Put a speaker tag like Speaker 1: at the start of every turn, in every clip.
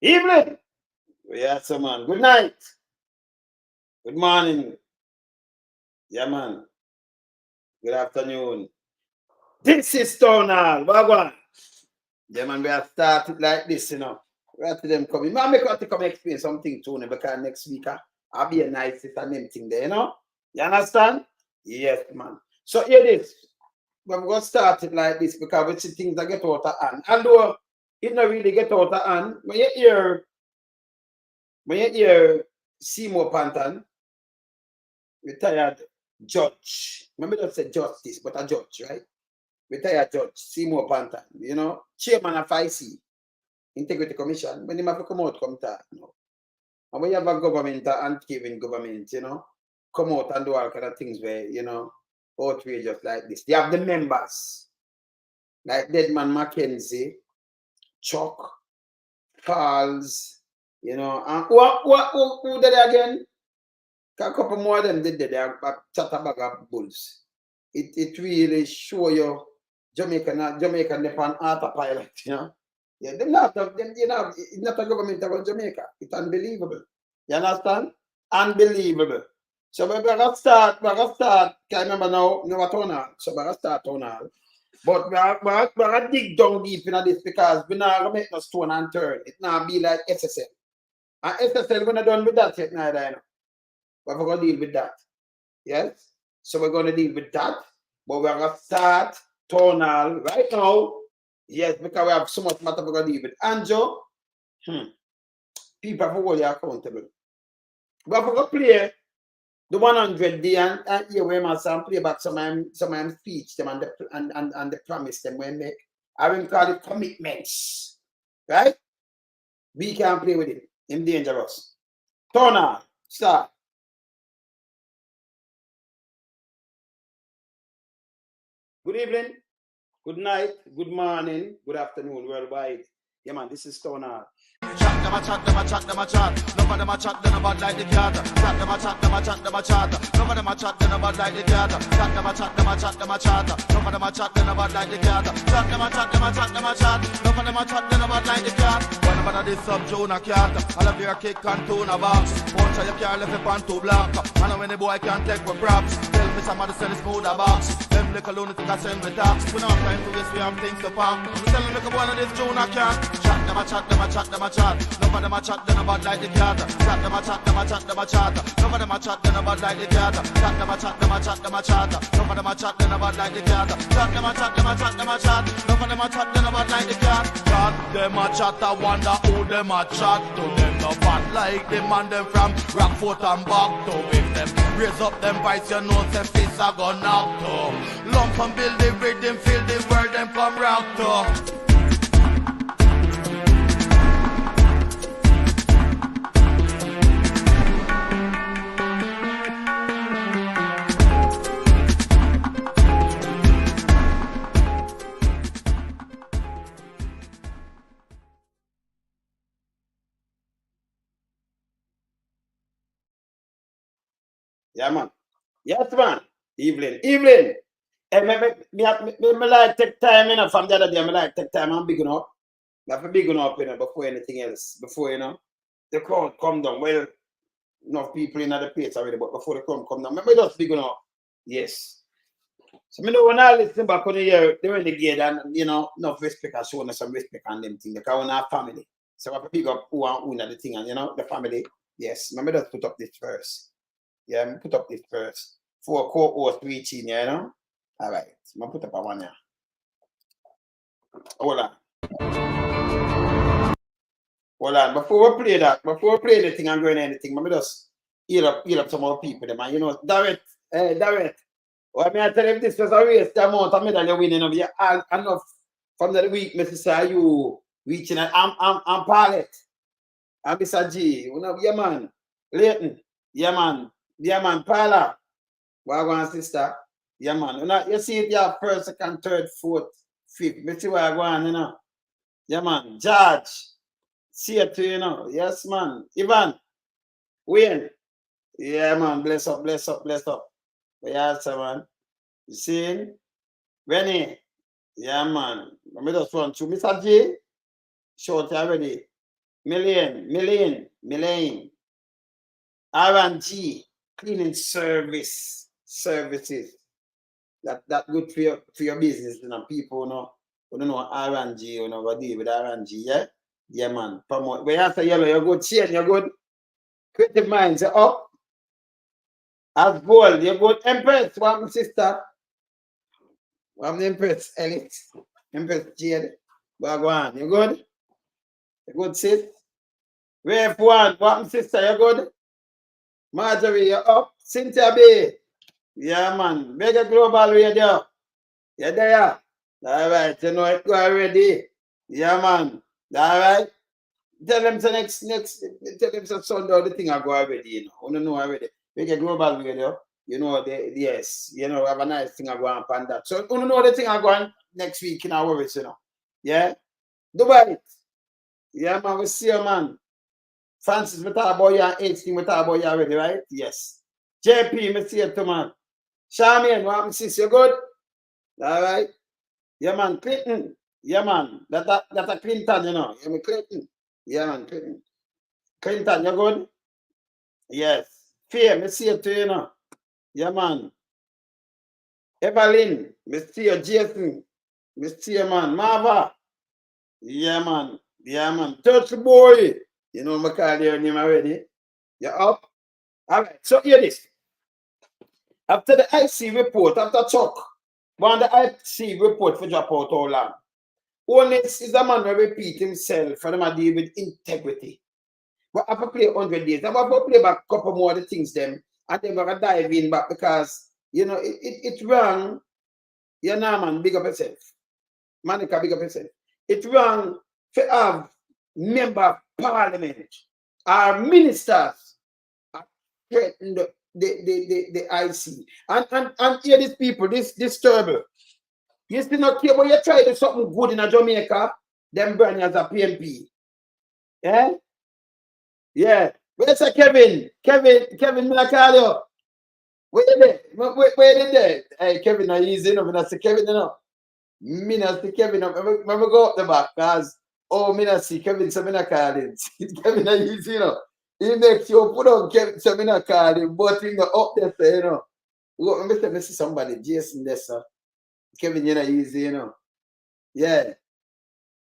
Speaker 1: Evening. Yeah, so man. Good night. Good morning. Yeah, man. Good afternoon. This is Tonal. Wagwan. Yeah, man, we have started like this, you know. We have to them coming. Man, make to come explain something to them because next week I'll be a nice and them thing there, you know. You understand? Yes, man. So here it is. We're going to start it like this because we see things that get out of hand. Although it not really get out of hand, when you hear Seymour Panton, retired judge. Remember not say justice, but a judge, right? Retired judge, Seymour Panton, you know, chairman of IC, Integrity Commission, when he have to come out, come talk, you know. And when you have a government, an anti-giving government, you know, come out and do all kind of things where, you know, outrageous like this. They have the members, like Deadman Mackenzie, Chuck, Charles, you know, and who did it again? A couple more of them did that. They are chatterbag of bulls. It really show you Jamaican upon autopilot, you know. Yeah, them, you know, it's not a government about Jamaica. It's unbelievable. You understand? Unbelievable. So we're gonna start, can't remember now what tonal. So we're gonna start tonal. But we're gonna dig down deep into this because we're not gonna make no stone and turn. It now be like SSL. And SSL we're not done with that yet neither, you know. But we're going to deal with that. Yes? So we're going to deal with that. But we're going to start tonal right now. Yes, because we have so much matter we're going to deal with. Anjo, people have to hold you accountable. But we're going to play the 100 day and here we must play back some of them speech them and the promise them we make. I will call it commitments. Right? We can play with it. It's dangerous. Tonal, start. Good evening, good night, good morning, good afternoon, worldwide. Yeah, man, this is Tonal.
Speaker 2: Chat them a chat. None of them a chat them about like the cat. Chat them a chat. None of them a chat them about like the cat. Chat them a chat. None of them a chat them about like the cat. Chat them a chat. None of them a chat them about like the cat. One about this sub June a cat. All of your kick and tuna box. Punch your car left it on 2 block. And when the boy can't take with props. Tell me somebody send a smooth a box. Them little lunatic a send with tax. We not time to waste, we have things to pack. We tell them look one of this June a cat. Chat them a chat. None of them a chat them about like the cat. Chat them a chat. None of them a chat them about like the cat. Chat them a chat. None of them a chat them about like the cat. Chat them a chat. None of them a chat them about like the cat. Chat them a chat. I wonder who them a chat to. Them no bad like them and them from Rockfort and back to. If them raise up them voice, you know them face a go knock to. Lump and build the rhythm, feel the word them come rock to.
Speaker 1: Yeah, man. Yes, man. Evening. And me like take time, you know, from the other day, me like take time and big up. Me have to big up, you know, before anything else. Before, you know, the crowd come down. Well, enough people in the place already, but before the crowd come down, me just big up. Yes. So me know when I listen back on the year, they were the gate and, you know, enough respect and showing us some respect on them things. Because we're not family. So I have to big up who and the thing and, you know, the family. Yes. Me just put up this first. Yeah, put up this first. 4 co-hosts reaching, you know? All right. I'm put up a one here. Hold on. Before we play that, before we play anything and going anything, let me just heal up some more people, man. You know, David. Well, I mean, I tell you, if this was a race, the amount of medal you're winning of you enough from the week, Mrs. You reaching at I'm Pilot. I'm Mr. G. You know, yeah, man. Leighton. Yeah, man, Paula. Wagwan sister. Yeah, man. You see if you have first, second, third, fourth, fifth. You see where I go on, you know. Yeah, man. George. See it to you know. Yes, man. Ivan. Wayne. Yeah, man. Bless up. Yes, man. You see? Rennie. Yeah, man. Let me just run through. Mr. J. Short already. million. R&G, cleaning services. That good for your business, you know. People don't know R&G, you know, what deal with R&G, yeah? Yeah, man. Promote. When you say yellow, you're good. Chain, you're good. Creative minds, you're up. As gold, you're good. Empress, what my sister? What the Empress? Elite. Empress Jade. Wagwan, you good? You good, sis? Wave one, what my sister, you good? Marjorie, you're up. Cynthia B. Yeah, man. Mega Global Radio. You're there. All right. You know it already. Yeah, man. All right. Tell them the next, tell them the Sunday the thing I go already, you know. You know already. Mega Global Radio. You know, yes. You know, have a nice thing I go on pan that. So, you know the thing I go on next week in our worries, you know. Yeah. Dubai. Yeah, man. We see you, man. Francis, we talk about you and HD, we talk about you already, right? Yes. JP, me see you too, man. Charmaine, what happened, sis? You good? All right. Yeah, man. Clinton. Yeah, man. That's a Clinton, you know. Yeah, Clinton. Yeah, man. Clinton. Clinton, you good? Yes. Fear, me see you too, you know. Yeah, man. Evelyn, me see you. Jason, me see you, man. Marva. Yeah, man. Yeah, man. Touch boy. You know, I call your name already. You're up. All right. So, hear this. After the IC report, after Chuck, when the IC report for drop out all long, Holness is a man who repeat himself for them to deal with integrity. But after play 100 days, I'm going to play back a couple more of the things them, and then we're going to dive in back because, you know, it's wrong. You know, man, big up yourself. Monica, big up yourself. It's wrong to have member of parliament or ministers threaten the IC. And hear these people, this trouble. You still not care, but you try to do something good in a Jamaica, them burn you as a PMP. Yeah? Yeah. Where's Kevin? Kevin, me call you. Where you there? Where you there? Hey, Kevin, are easy enough. I say, Kevin, you know. Me not see Kevin. I'm go up the back, because, oh, me not see Kevin, so me not call him. Kevin, are easy enough. He makes you put on Kevin, so me not call him, but he not up there, so, you know. Let me see somebody, Jason there, sir. Kevin, you know, easy, you know. Yeah.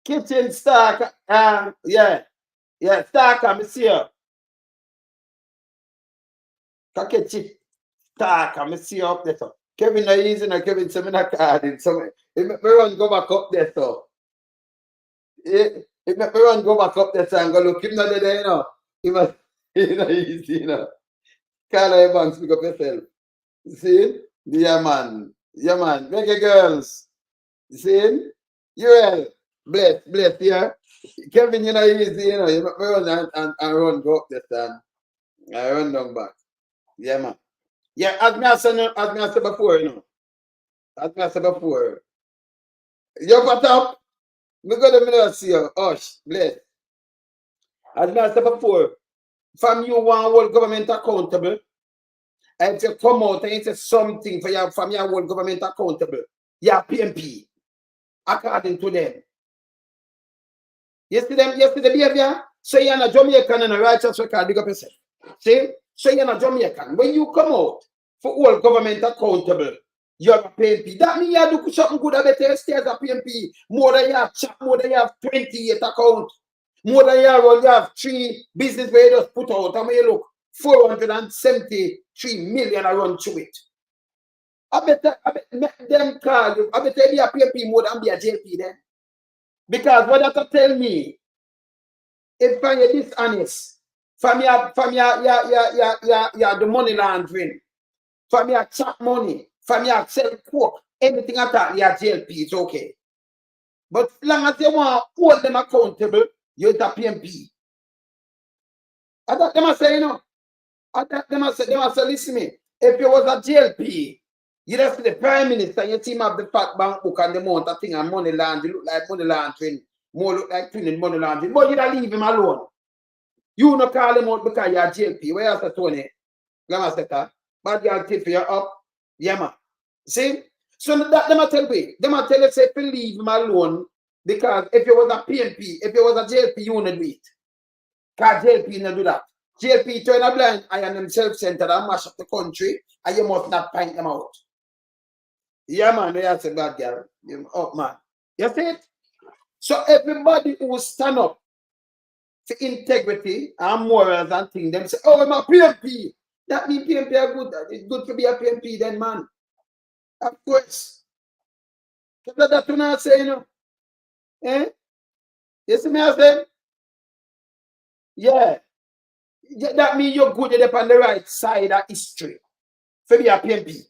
Speaker 1: Kitchen Stark, yeah. Yeah, Stark, I'm see you. Kitchen Stark, I'm see you up there, so. Kevin, no easy, no, Kevin, so me not call him. So, it make me run go back up there, so. It make me run go back up there, so, and go look him not there, you know. He must, you know, easy, you know. Call Evans, pick up yourself. See? Yeah, man. Yeah, man. Make it, girls. You see? You bless, yeah. Kevin, you know, easy, you know. You make me run and run go up there, son. I run down back. Yeah, man. Yeah, as me said before, you know. As me said before. You got up? Me go to the middle see you. Hush, bless. As me said before, from you want whole government accountable. And if you come out and you say something for your from your whole government accountable, your PMP, according to them. You see the behavior? So you're not Jamaican and a righteous record, big up yourself. See? So you're not Jamaican. When you come out for all government accountable, you're a PMP. That means you do something good. I better stay as a PMP. More than you have chat, more than you have 28 accounts. More than you have 3 business where you just put out. And when you look, 473 million I run through it. I bet them call you. I bet they be a PMP more than be a JLP then. Because what that tell me, if you're dishonest, from your the money laundering, from your chat money, from your sell coke, anything at that, your JLP, it's okay. But as long as you want to hold them accountable, you're the PMP. I thought them say, you know, they must say, listen to me. If you was a JLP, you just see the Prime Minister, you team up the fat bank book and the amount of thing and money laundering, look like money laundering, more look like twinning money laundering. But you don't leave him alone. You don't call him out because you're a JLP. Where else, Tony? Lama Seta. But you'll tip you up. Yeah, man. See? So that them tell me. Them tell you, say, if you leave him alone, because if you was a PMP, if you was a JLP, you wouldn't do it. Because JLP no do that. JLP turn a blind eye on them self-centered and mash up the country, and you must not point them out. Yeah, man, that's a bad girl. Oh, man. You see it? So everybody who stand up for integrity and morals and things, them say, oh, I'm a PMP. That means PMP are good. It's good to be a PMP then, man. Of course. That's what I say, you know. Eh? You see me as them? Yeah. That means you're good up on the right side of history. For be a PMP.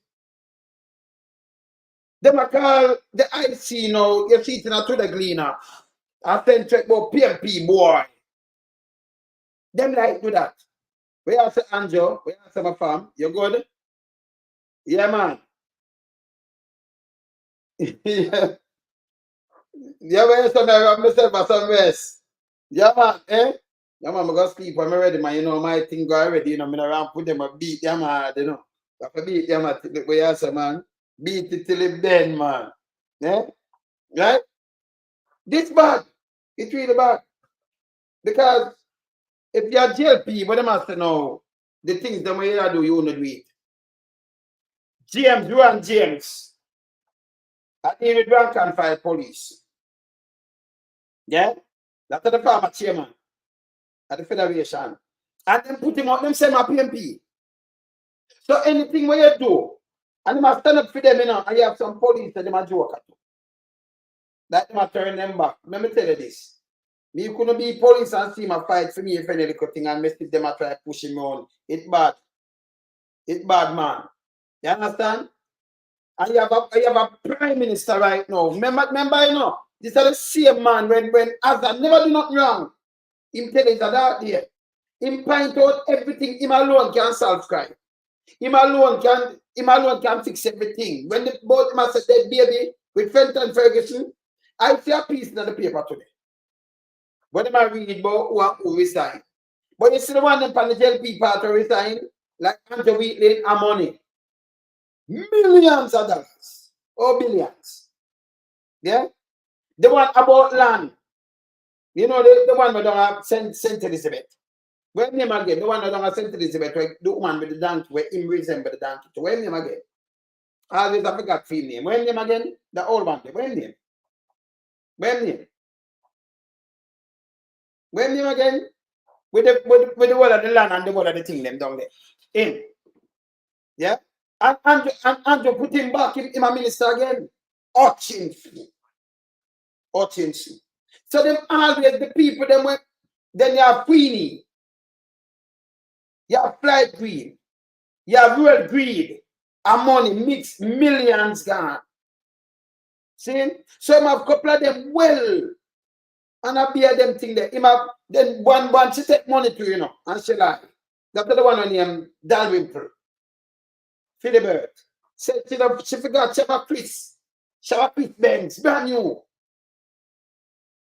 Speaker 1: Them are call the IC now, you're sitting to the gleaner. I send check about PMP boy. Them like do that. Where I say Anjo, where I say my fam, you good? Yeah, man. Yeah. Yeah, where some I myself for some rest. Yeah, man, eh? Yeah, man, I go sleep when I'm ready, man. You know, my thing go already, you know, I'm around put them a beat, yeah, man, you know. If I beat them, where I say, man, beat it till it bend, man. Yeah? Right? This bad. It's really bad. Because if you're JLP, what they must know, the things that you do, you won't do it. James, Ruan James, I deal with rank and file police. Yeah? That's the former chairman at the Federation. And then put him out, them say my PMP. So anything where you do, and you must stand up for them, you know, and you have some police that they must joke at you. That they must turn them back. Let me tell you this. Me couldn't be police and see my fight for me if any little thing and mess with them and try to push him on. It's bad. It's bad, man. You understand? And you have a prime minister right now. Remember, you know, this is the same man when Azad never do nothing wrong. Him tell us that out there. Him point out everything. Him alone can solve crime. Him alone can fix everything. When the both must say dead baby with Fenton Ferguson, I see a piece in the paper today. But I read about who resign. But you see the one them on the JLP part to resign, like Andrew Wheatley and money. Millions of dollars. Or billions. Yeah? The one about land. You know, the one who don't have St. Elizabeth. Where name again? The one who don't have St. Elizabeth, the woman with the donkey, where him resemble the donkey. So where name again? Always I forgot female name. Where name again? The old one. Where name? Where name? Where name again? With the word of the land and the word of the thing them down there. In. Yeah? And Andrew put him back in a minister again. Hutchinson. So them always the people them went, then you have Queenie. You have Flight Green. You have Real Greed. And money mixed millions gone. See? So I have a couple of them well. And I bear them thing there. Then one she take money to, you know, and she like. That's the one on him, Dalrymple. Philibert. Said she forgot Chava Chris Benz, brand new.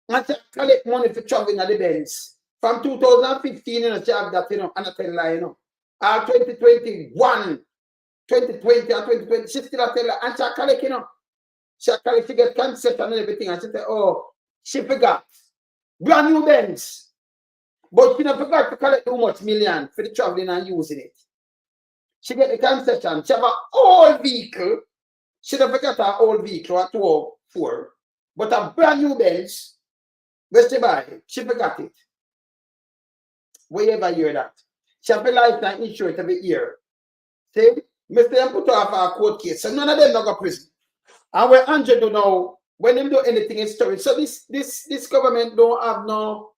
Speaker 1: And she collect money for traveling at the Benz. From 2015, you know, she have that, you know, and I tell her, you know. 2021, 2020 and 2020, she still tell her, and she collect, you know. She collect, she get concert and everything, and she say, oh, she forgot. Brand new Benz. But she never forgot to collect too much million for the traveling and using it. She get the concession. She have an old vehicle. She never forgot her old vehicle at 204. But a brand new Benz, where she buy it, she forgot it. Where you ever hear that? She have a lifetime insurance every year. See? Mr. them put her off a court case. So none of them not go prison. And where Andrew do know, when them do anything in story. So this government don't have no,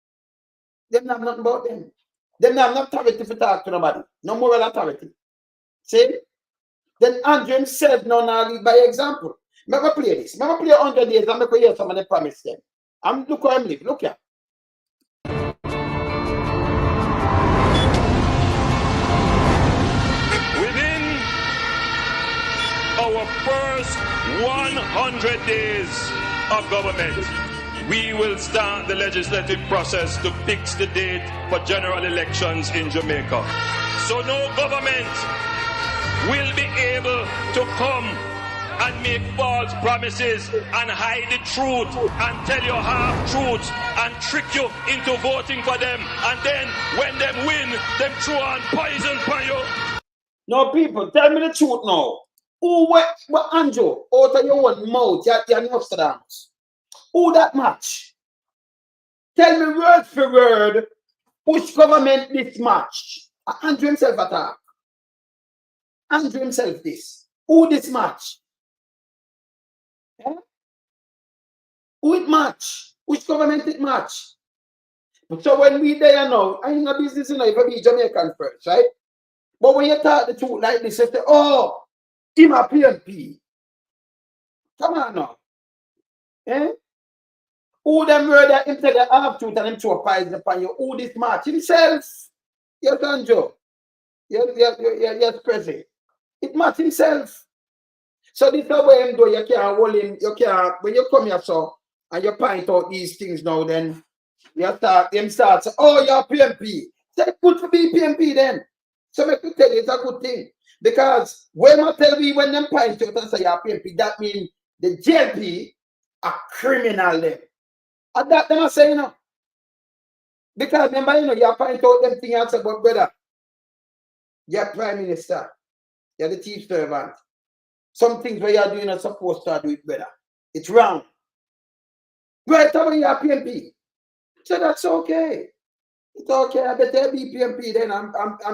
Speaker 1: them have nothing about them. Them have no authority to talk to nobody. No moral authority. See? Then Andrew himself now lead by example. I'm going to play this. I'm going to play 100 days. I'm going to hear some of the promise them. Look how I'm living. Look here.
Speaker 3: Within our first 100 days of government, we will start the legislative process to fix the date for general elections in Jamaica. So no government will be able to come and make false promises and hide the truth and tell you half-truths and trick you into voting for them. And then when them win, them throw on poison for you.
Speaker 1: No, people, tell me the truth now. Who, what Andrew, out of your own mouth, you're Nostradamus. Who that match? Tell me word for word, which government this match? Andrew himself attack. Andrew himself this. Who this match? Eh? Who it match? Which government it match? So when we there now, I ain't no business, you know, if I be Jamaican first, right? But when you talk the truth like this, you say, oh, him a PNP. Come on now. Eh? Who them murder him take the half truth and him throw a pies upon you? Who this match? Himself. Yes, Andrew. Yes, President. It match himself. So this is where him do, you can't hold him, you can't, when you come here, so, and you point out these things now, then you start, them start say, oh, you're PMP. Say, good to be PMP then. So I could tell you, it's a good thing. Because when I tell me when them point out and say you're PMP, that means the JLP are criminal then. And that them I say, you know. Because remember, you know, you point out them things and say, but brother, you're Prime Minister, you're the chief servant. Some things where you're doing are supposed to do it better. It's wrong. Right away, you're PMP. So that's okay. It's okay. I better be PMP then. I'm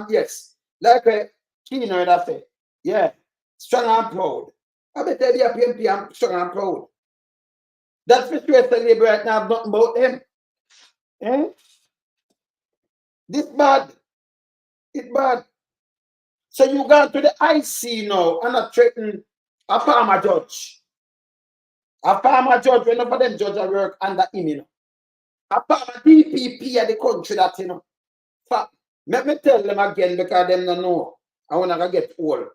Speaker 1: yes. Like a Keener that say, yeah, strong and proud. I better be a PMP. I'm strong and proud. That's for sure. The labor right now, nothing about them. Eh? This bad. It's bad. So you go to the IC now and not threaten a farmer judge. A farmer judge, whenever them judge work under him, you know. A farmer DPP of the country that, you know. Let me tell them again because them don't know. I want to get old.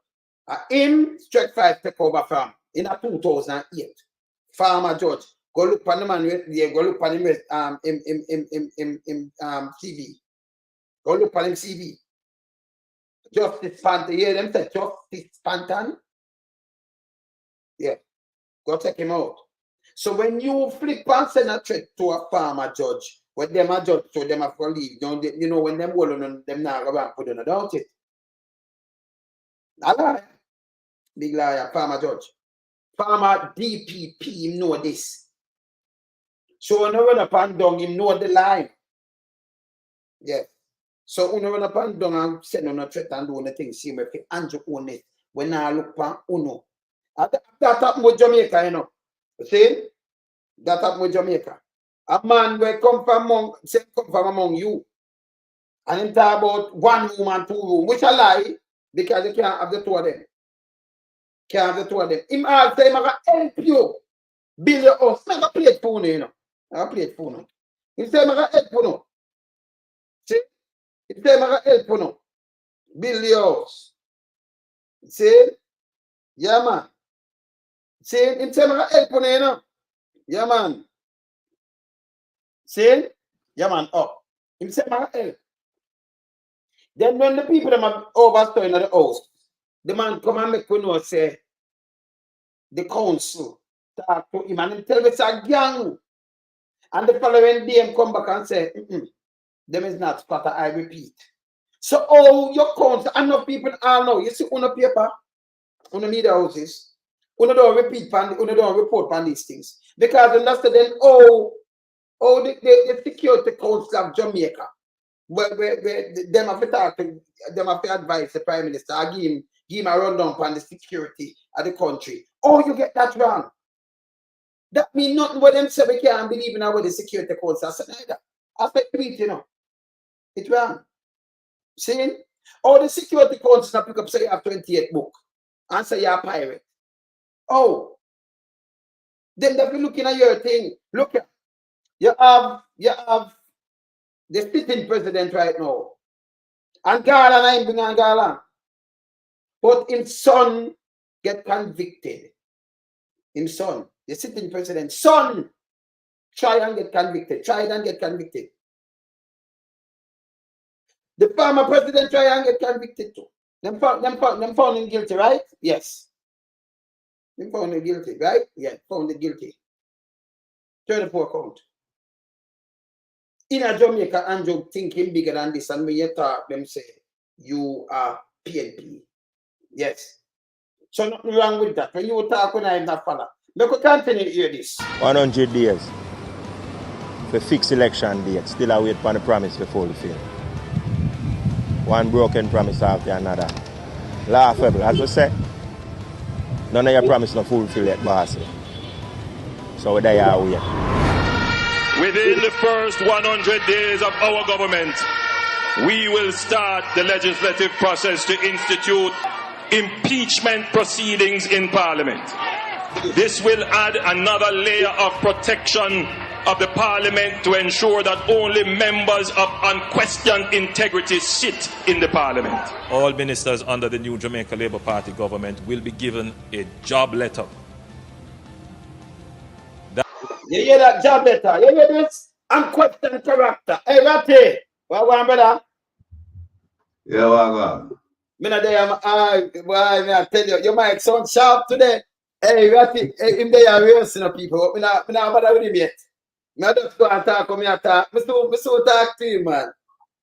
Speaker 1: Him, Strike 5 take over farm in 2008. Farmer judge. Go look on the man, go look on him CV. Go look on him CV. Justice Pantan, hear them say Justice Pantan? Yeah, go check him out. So when you flip and send a threat to a farmer judge, when them a judge, so them have to leave, you know, when them hold on them now go back put on, don't it? A liar. Big liar, farmer judge. Farmer DPP, him know this. So when you run up and down, him know the line. Yeah. So when you run up and down and send on a threat and do the thing, see me if Andrew own it. When I look at Uno. That happened with Jamaica, you know. See? That happened with Jamaica. A man will come from among you. And him talk about 1 room and 2 room, which a lie, because you can't have the 2 of them. Can't have the 2 of them. Him all say, I'm going to help you build your house. I'm going to play it for you, you know. I'm going to play it for you. He say, I'm going to help you. See? He say, I'm going to help you. Build your house. See? Yeah, man. See? He say, I'm going to help you, know. Yeah, man. See? Yeah, man. Up. He say, I'm going to help. Then when the people them are overstaying at the house, the man come and make you know, say, the council talk to him and him tell me it's a gang. And the following day him come back and say, them is not splatter, I repeat. So oh your council, enough people all know. You see on the paper, on the media houses, on don't repeat on don't report on these things. Because understand then the security council of Jamaica. Where them have to talk to them have to advise the Prime Minister, give him a rundown on the security of the country. Oh, you get that wrong. That means nothing what them say we can't believe in our the security council. I said neither. I said tweet, you know. It's wrong. See? Oh, the security council pick up say you have 28 book and say you're a pirate. Oh, then they'll be looking at your thing. Look at you have the sitting president right now. And Garland, I ain't been on Garland. But his son get convicted. His son, the sitting president, son, try and get convicted. Try and get convicted. The former president try and get convicted too. Them found him guilty, right? Yes. Him found him guilty, right? Yeah, found him guilty. 34 count. In a Jamaica, Andrew thinking bigger than this, and when you talk, them say, you are PNP. Yes. So nothing wrong with that. When you talk, when I'm not follow. Look, we continue to hear this.
Speaker 4: 100 days for fixed election date. Still I wait for the promise to fulfill. One broken promise after another. Laughable, as we say. None of your promise not fulfill yet, boss. So there you are wait.
Speaker 3: Within the first 100 days of our government, we will start the legislative process to institute impeachment proceedings in Parliament. This will add another layer of protection of the Parliament to ensure that only members of unquestioned integrity sit in the Parliament.
Speaker 5: All ministers under the new Jamaica Labour Party government will be given a job letter.
Speaker 1: You hear that job letter? You hear this? Unquestioned character. Hey, Ratty. What one, brother?
Speaker 6: Yeah, what?
Speaker 1: Me not there, boy, me I tell you, your mic sound sharp today. Hey, Ratty, hey, him there rehearsing people, but me not bother with him yet. Me just go and talk, come here talk. Me so talk to him, man.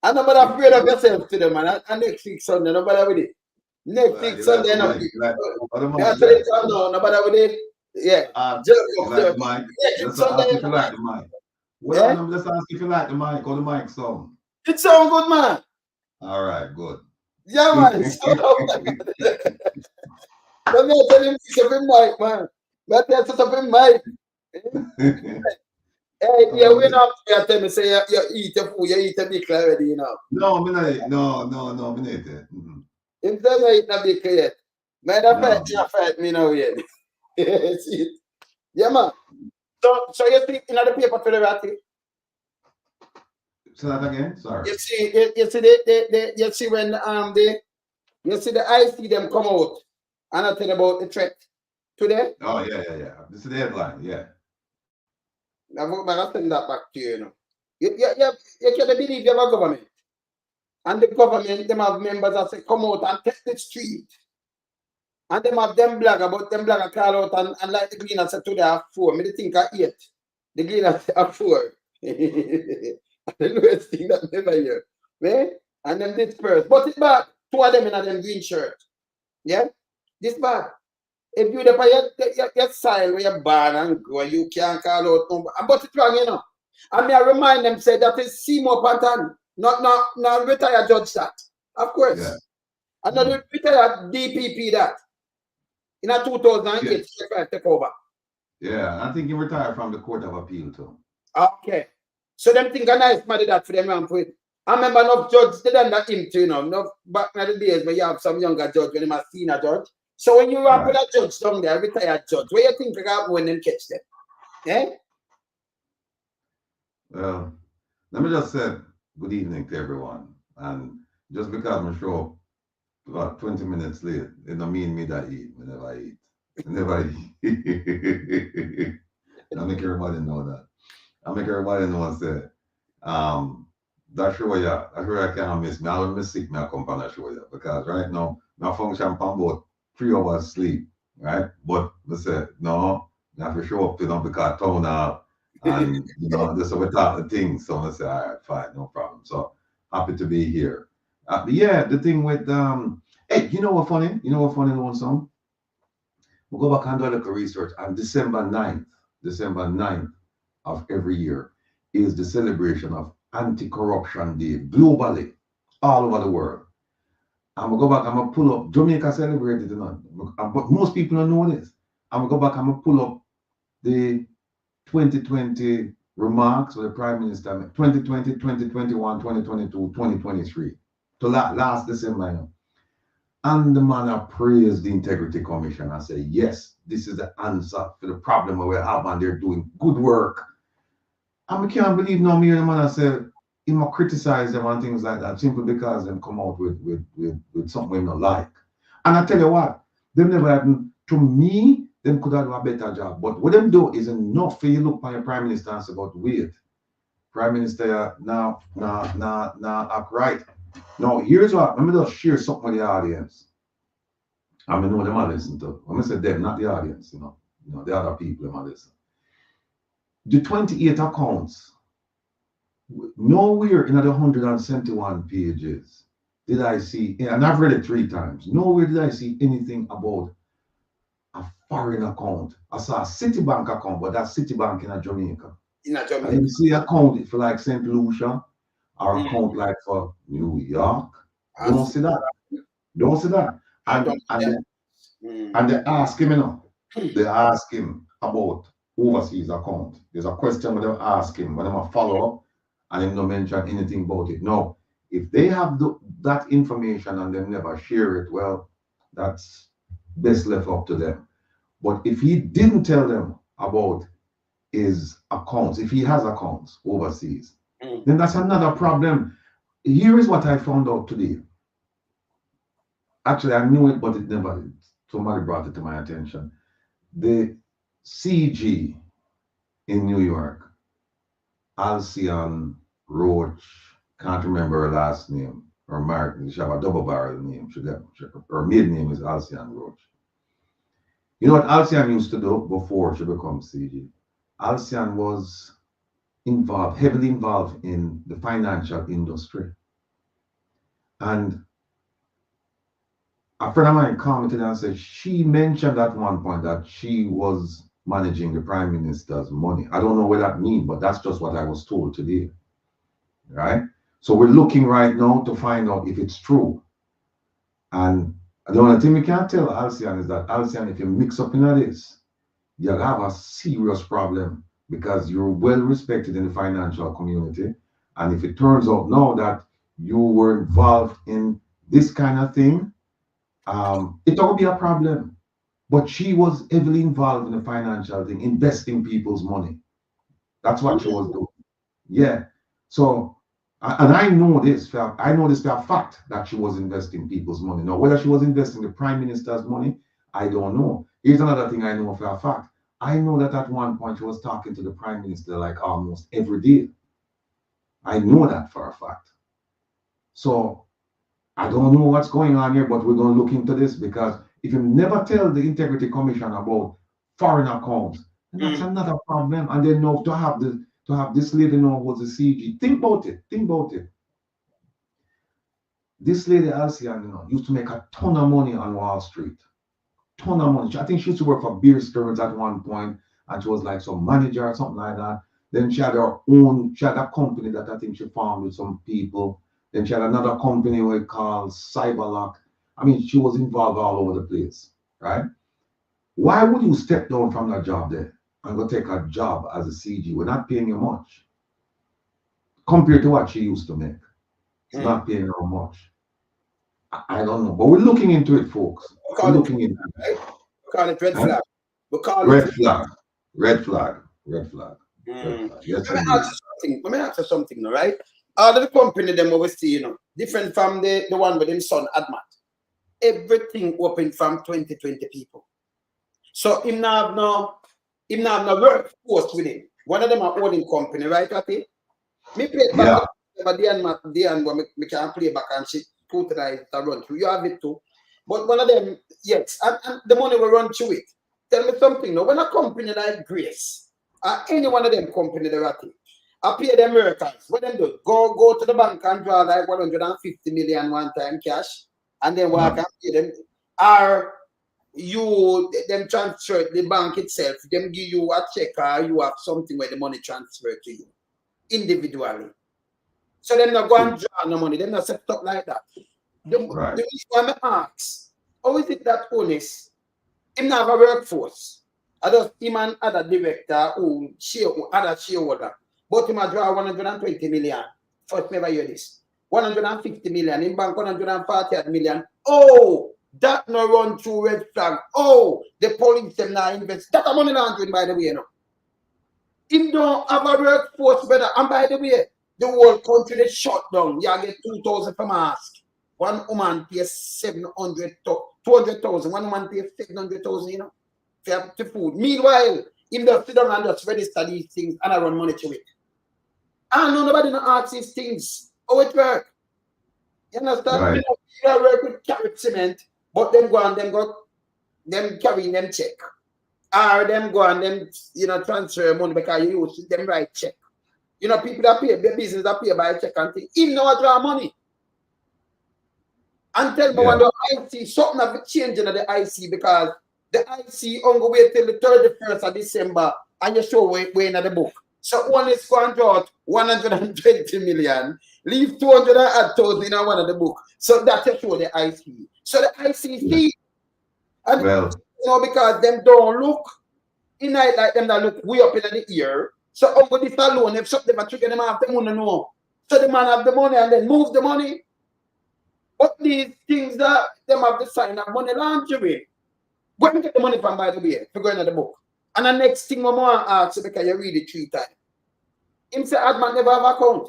Speaker 1: And nobody afraid of yourself today, man. And next week Sunday, nobody with it. Next week Sunday, no people. I tell you something now, nobody with it. Yeah.
Speaker 6: Just like the mic. Let's ask if you like the mic. Well, let's ask if you like the mic or the mic song.
Speaker 1: It sound good, man.
Speaker 6: All right, good.
Speaker 1: Yeah, man. So, let me tell him to up in mic, man. Let me set up in mic. Hey, yeah, we not tell me say you eat your food, you eat a big already, you know.
Speaker 6: No, me not eat it.
Speaker 1: Him tell me eat a big yet. Man, that fight me now yet. See it? Yeah, man. So you see in the paper for the Ratty?
Speaker 6: Say that again. Sorry.
Speaker 1: You see when you see the IC them come out and I tell about the threat today.
Speaker 6: Oh yeah. This is the headline. Yeah.
Speaker 1: I'm gonna send that back to you. You know, you can't believe you have a government, and the government them have members that say come out and take the street. And them have them blog about them blog call out and like the Gleaner said today at 4. Me think I 8. The Gleaner at 4. The lowest thing that never hear. Right? And them disperse. But it's bad. 2 of them in a them green shirt. Yeah? This bad. If you the your style where you're born and grow, you can't call out no. But it's wrong, you know. And me I remind them say that is Seymour Pantan, not retired judge that. Of course. Yeah. And not retired DPP that. In a 2008, take over.
Speaker 6: Yeah, I think he retired from the Court of Appeal too.
Speaker 1: Okay. So them think a nice man did that for them ramp with. I remember enough judge did that him too, you know. Enough back in the days when you have some younger judge when him a senior judge. So when you ramp with a judge down there, retired judge, where you think you got when them catch them? Eh?
Speaker 6: Well, let me just say good evening to everyone. And just because I'm sure about 20 minutes late, it don't mean me that eat. I never eat. I never eat. I make everybody know that. I make everybody know and say, that show yeah, I sure I can't miss me. I don't miss sick me I come from that show yeah. Because right now, I function from about 3 hours sleep, right? But I said, no, I have to show up to them because town out and you know, this is we talk the things. So I say, all right, fine, no problem. So happy to be here. Yeah, the thing with hey, you know what funny? You know what funny one song? We'll go back and do a little research. And December 9th of every year is the celebration of Anti-Corruption Day globally, all over the world. I'm gonna go back, I'm gonna pull up Jamaica celebrated it, but most people don't know this. I'm gonna go back, I'm gonna pull up the 2020 remarks of the Prime Minister, 2020, 2021, 2022, 2023. To last December, you know. And the man I praised the Integrity Commission and say, yes, this is the answer for the problem we have, and they're doing good work. And I can't believe no me the man I said, he might criticize them and things like that simply because them come out with something we don't like. And I tell you what, them never happen to me, them could have done a better job. But what them do is enough for you look by your Prime Minister and say, but wait, Prime Minister now act right. Now, here's what, let me just share something with the audience. I mean, know them I listen to. When I say them, not the audience, the other people them I listen. The 28 accounts, nowhere in the 171 pages did I see, and I've read it 3 times, nowhere did I see anything about a foreign account. I saw a Citibank account, but that's Citibank in Jamaica. I didn't see account for like St. Lucia or account like for New York. Don't see that. Don't see that. And they ask him, they ask him about overseas account. There's a question where they ask him, when they follow up, and they don't mention anything about it. No, if they have that information and they never share it, well, that's best left up to them. But if he didn't tell them about his accounts, if he has accounts overseas, then that's another problem. Here is what I found out today. Actually, I knew it, but it never, somebody brought it to my attention. The CG in New York, Alcian Roach, can't remember her last name, or Martin, she have a double barrel name, her maiden name is Alcian Roach. You know what Alcian used to do before she becomes CG? Alcian was heavily involved in the financial industry. And a friend of mine commented and said she mentioned at one point that she was managing the Prime Minister's money. I don't know what that means, but that's just what I was told today. Right? So we're looking right now to find out if it's true. And the only thing we can tell Alcian is that, Alcian, if you mix up in this, you'll have a serious problem because you're well respected in the financial community. And if it turns out now that you were involved in this kind of thing, it will be a problem. But she was heavily involved in the financial thing, investing people's money. That's what she was doing. Yeah. So, and I know this for a fact that she was investing people's money. Now, whether she was investing the Prime Minister's money, I don't know. Here's another thing I know for a fact. I know that at one point she was talking to the Prime Minister like almost every day. I know that for a fact. So, I don't know what's going on here, but we're going to look into this because if you never tell the Integrity Commission about foreign accounts, that's another problem. And then now to have this lady know who's a CG. Think about it. Think about it. This lady Alcian, used to make a ton of money on Wall Street. Ton of money. I think she used to work for Beer Stearns at one point, and she was like some manager or something like that. Then she had her own, she had a company that I think she formed with some people. Then she had another company we called Cyberlock. I mean, she was involved all over the place, right? Why would you step down from that job there and go take a job as a CG? We're not paying you much compared to what she used to make. It's not paying her much. I don't know, but we're looking into it, folks. We're looking into it.
Speaker 1: We call it red flag. We call
Speaker 6: red
Speaker 1: it
Speaker 6: flag. Red flag. Red flag. Red flag. Yes,
Speaker 1: let me ask you something, all right? All of the company them we see, different from the one with his son Admat. Everything open from 20 people. So him now have no workforce with him. One of them are owning company, right, Ati? Me play back but the and me can play back and she put it run through. You have it too. But one of them, yes, and the money will run through it. Tell me something now. When a company like Grace, any one of them company they are I pay them Americans. What them do? Go to the bank and draw like 150 million one time cash, and then walk and pay them. Or them transfer the bank itself, them give you a check or you have something where the money transferred to you individually. So them not go and draw no money, them not set up like that. The issue I ask, how is it that Holness, him not have a workforce? I just him and other director who other shareholder. But him a draw 120 million. First never hear this. 150 million in bank, 140 million. Oh, that no run through red flag. Oh, the police them now invest. That's a money laundering, by the way, Him don't have a workforce, brother. And by the way, the whole country they shut down. You get 2,000 per mask. One woman pays 200,000. One woman pays 700,000, for food. Meanwhile, him just sit down and just register these things and I run money to it. And nobody not ask these things. How it work? You understand?
Speaker 6: Right.
Speaker 1: You work with carrot cement but them go and them carrying them check. Or them go and them, you know, transfer money because you use them right check. You know, people that pay, the business that pay by check and thing, even know draw money. And tell me when the IC, something have changed in the IC because the IC only wait till the 31st of December and you show way in the book. So one is going to draw 120 million, leave 200,000 in one of the book. So that you show the IC. So the IC see, and
Speaker 6: well,
Speaker 1: you know, because them don't look in night like them that look way up in the ear. So over this alone, if something a trigger them have the money no. So the man have the money and then move the money. But these things that them have the sign of money laundering. Where you get the money from, by the way, to go into the book. And the next thing I'm going to ask you because you read it 3 times. Him say Admat never have account.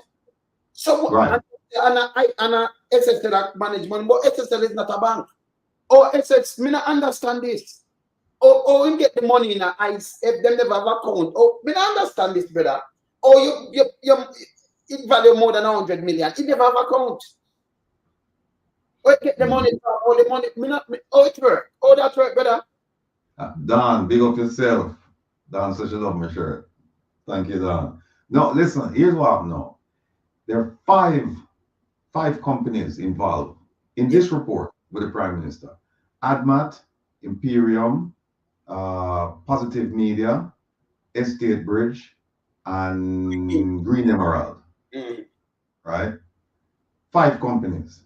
Speaker 1: So
Speaker 6: right.
Speaker 1: and I SSL management, but SSL is not a bank. Oh, SS, me not understand this. Oh, him get the money in a ice if them never have account. Oh, me not understand this, brother. Oh, you it value more than 100 million. He never have account. Oh, get the money from all the money. Oh, it work. Oh, that work, brother.
Speaker 6: Don, big up yourself. Don, such a love my shirt. Thank you, Don. No, listen, here's what I know. There are five companies involved in this report with the Prime Minister. Admat, Imperium, Positive Media, Estate Bridge, and Green Emerald. Right? 5 companies.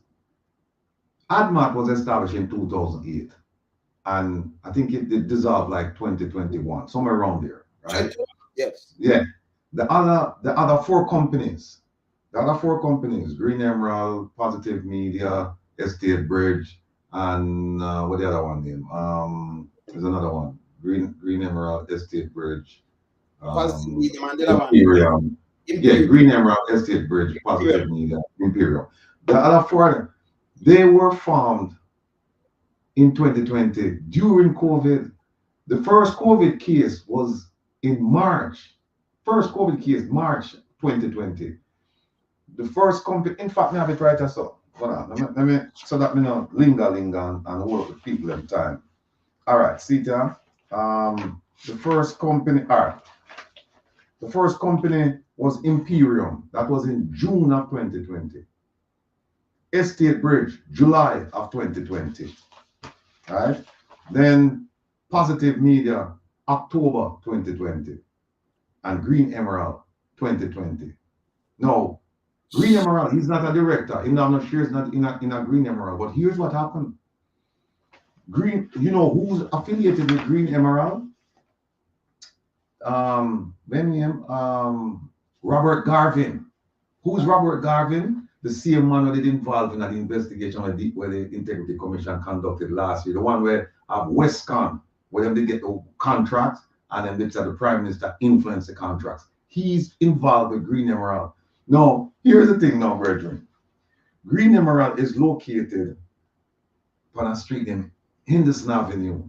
Speaker 6: Admat was established in 2008. And I think it did dissolve like 2021, somewhere around there, right?
Speaker 1: Yes.
Speaker 6: Yeah. The other 4 companies, Green Emerald, Positive Media, Estate Bridge, and what the other one name? There's another one. Green Emerald, Estate Bridge.
Speaker 1: Positive Media, man, the other one.
Speaker 6: Imperium. Yeah, Green Emerald, Estate Bridge, Positive Media, Imperium. The other 4, they were formed in 2020 during COVID. The first COVID case was in March. First COVID case, March 2020. The first company, in fact, I have it right as well. Let me so that me not linger and work with people at the time. All right, see there. The first company, the first company was Imperium. That was in June of 2020. Estate Bridge, July of 2020. Right? Then Positive Media, October 2020. And Green Emerald, 2020. No, Green Emerald, he's not a director. I'm not sure he's not in a Green Emerald. But here's what happened. You know who's affiliated with Green Emerald? Robert Garvin. Who's Robert Garvin? The same man that involved in the investigation where the Integrity Commission conducted last year. The one where Westcon, where they get the contracts and then they said the Prime Minister influenced the contracts. He's involved with Green Emerald. Now, here's the thing now, brethren. Green Emerald is located on a street named Henderson Avenue.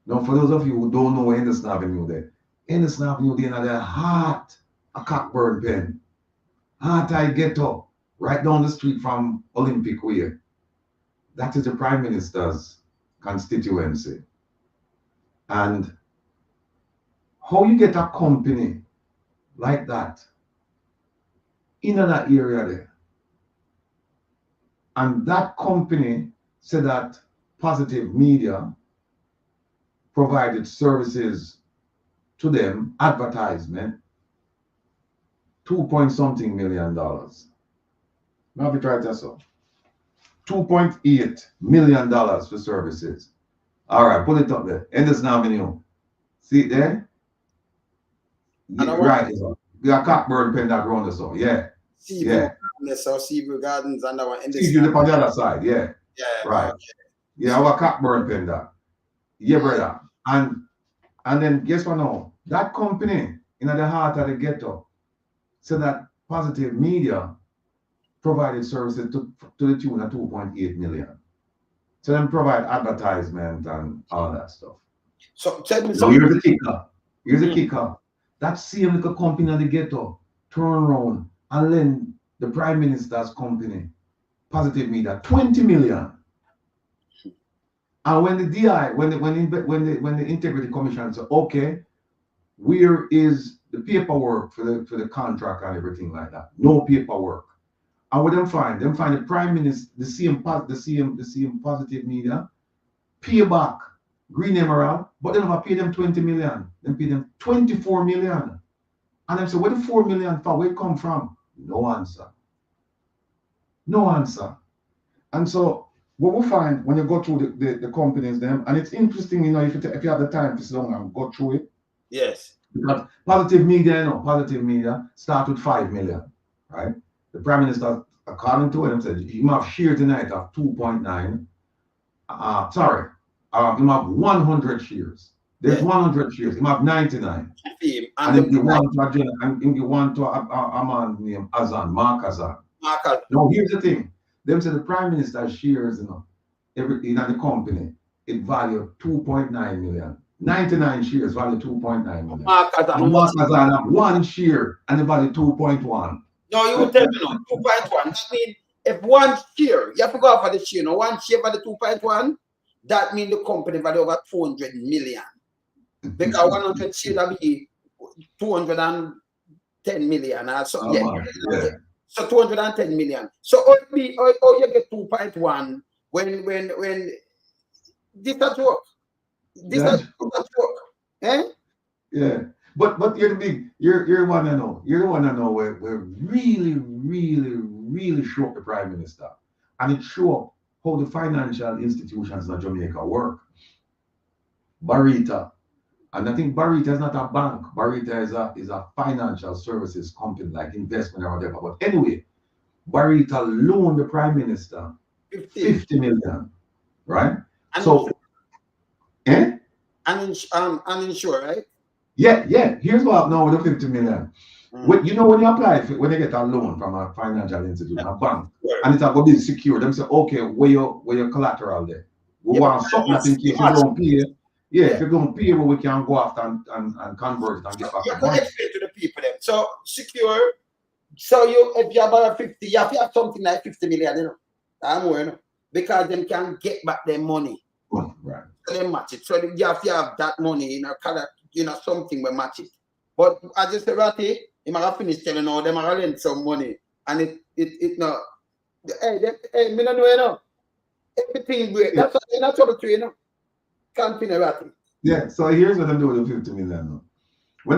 Speaker 6: Now, for those of you who don't know where Henderson Avenue is, Henderson Avenue, they're in the heart of Cockburn Pen. Heart I get up, right down the street from Olympic Way. That is the Prime Minister's constituency. And how you get a company like that in that area there? And that company said that Positive Media provided services to them, advertisement, $2.something million. Now we try to so $2.8 million for services. All right, put it up there. Henderson Avenue. See it there? Yeah, right. We got Cockburn Pen that round us so yeah.
Speaker 1: Seaview Gardens and that one.
Speaker 6: Seaview on the other side, yeah.
Speaker 1: Yeah.
Speaker 6: Right. Okay. Yeah, our Cockburn Pen that. Yeah, brother. And then guess what now? That company in the heart of the ghetto said that Positive Media provided services to the tune of 2.8 million. So then provide advertisement and all that stuff.
Speaker 1: So tell me
Speaker 6: something. Here's the kicker. Here's the kicker. That same little company in the ghetto turn around and lend the Prime Minister's company, Positive Media, 20 million. And when the DI, when the Integrity Commission said, okay, where is the paperwork for the contract and everything like that? No paperwork. And what them find? Them find the Prime Minister, the same positive media, pay back Green Emerald, but they never pay them 20 million. They pay them 24 million. And them say, where the 4 million for? Where it come from? No answer. No answer. And so what we find when you go through the companies, them, and it's interesting, you know, if you have the time to sit down and go through it.
Speaker 1: Yes.
Speaker 6: Because positive media, you know, positive media start with 5 million, right? The Prime Minister, according to him, said he might have share tonight of 2.9. Sorry, he might have 100 shares. There's 100 shares. He might have 99. And if you want to a man named Azan, Mark Azan. Now here's the thing. Them say the Prime Minister shares, you know, in the company, it value 2.9 million. 99 shares value 2.9 million. Mark Azan have one share and it value 2.1.
Speaker 1: No, you will tell me no, 2.1. That means if one share, you have to go for the share. No, one share value 2.1, that means the company value over 200 million. Because 100 share that be 210 million or something. Yeah. So 210 million. So how you get 2.1 when this does work? This does work. Eh?
Speaker 6: Yeah. But you're the big, you're one to know. You're the one to know where really show up the Prime Minister. And it show up how the financial institutions in Jamaica work. Barita. And I think Barita is not a bank. Barita is a financial services company like investment or whatever. But anyway, Barita loaned the Prime Minister 50 million. Right?
Speaker 1: And
Speaker 6: so
Speaker 1: uninsured, right?
Speaker 6: Yeah. Here's what happened now with the 50 million. When you apply for, when you get a loan from a financial institution, a bank, and it's going to be secure, them say, okay, where your collateral there? We want something in case you don't pay. Yeah, if you're going to pay, we can go after and convert it and get back the money.
Speaker 1: Explain to the people then. So secure. So if you have about 50, you have to have something like 50 million, you know. I'm more, you know, because them can get back their money.
Speaker 6: Right.
Speaker 1: So they match it. So you have to have that money in a color, you know, something will match it. But as you say, Ratty, you might have finished telling all them are lend some money, and it no. Hey, me don't know, you know. Everything great. That's what you're not trouble to, you know. Can't finish Ratty.
Speaker 6: Yeah. So here's what I'm doing with the 50 million. When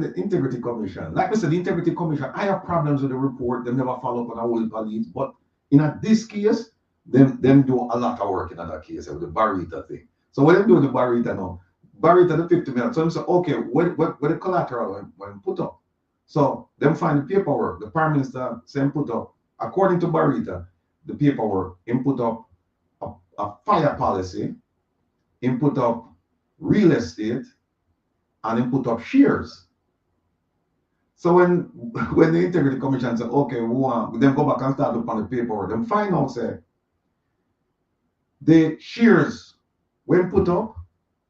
Speaker 6: the Integrity Commission, like I said, the Integrity Commission, I have problems with the report. They never follow up on a whole police. But in this case, them do a lot of work in that case with the Barita thing. So what they do with the Barita now? Barita the 50 million. So them say, okay, what the collateral when put up? So them find the paperwork. The Prime Minister same put up, according to Barita, the paperwork, him put up a fire policy, him put up real estate, and him put up shares. So when the Integrity Commission said, okay, we want, then go back and start looking on the paperwork, then find out, say, the shares when put up,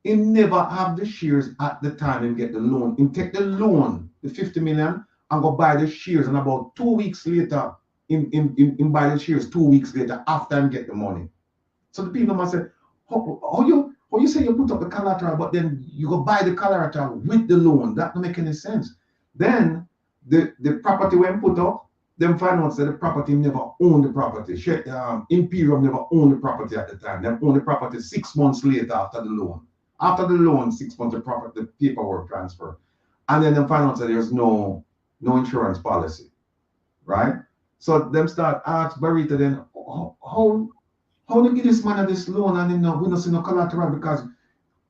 Speaker 6: he never have the shares at the time he get the loan. He take the loan, the 50 million, and go buy the shares, and about 2 weeks later, in buy the shares 2 weeks later after him get the money. So the people must say, how you say you put up the collateral, but then you go buy the collateral with the loan? That don't make any sense. Then the property when put up, them find out that the property never owned the property. Imperium never owned the property at the time. They owned the property 6 months later after the loan. After the loan, 6 months, the paperwork transfer. And then they find out that there's no insurance policy, right? So them start ask Barita then, how do you give this man this loan and we don't see no collateral because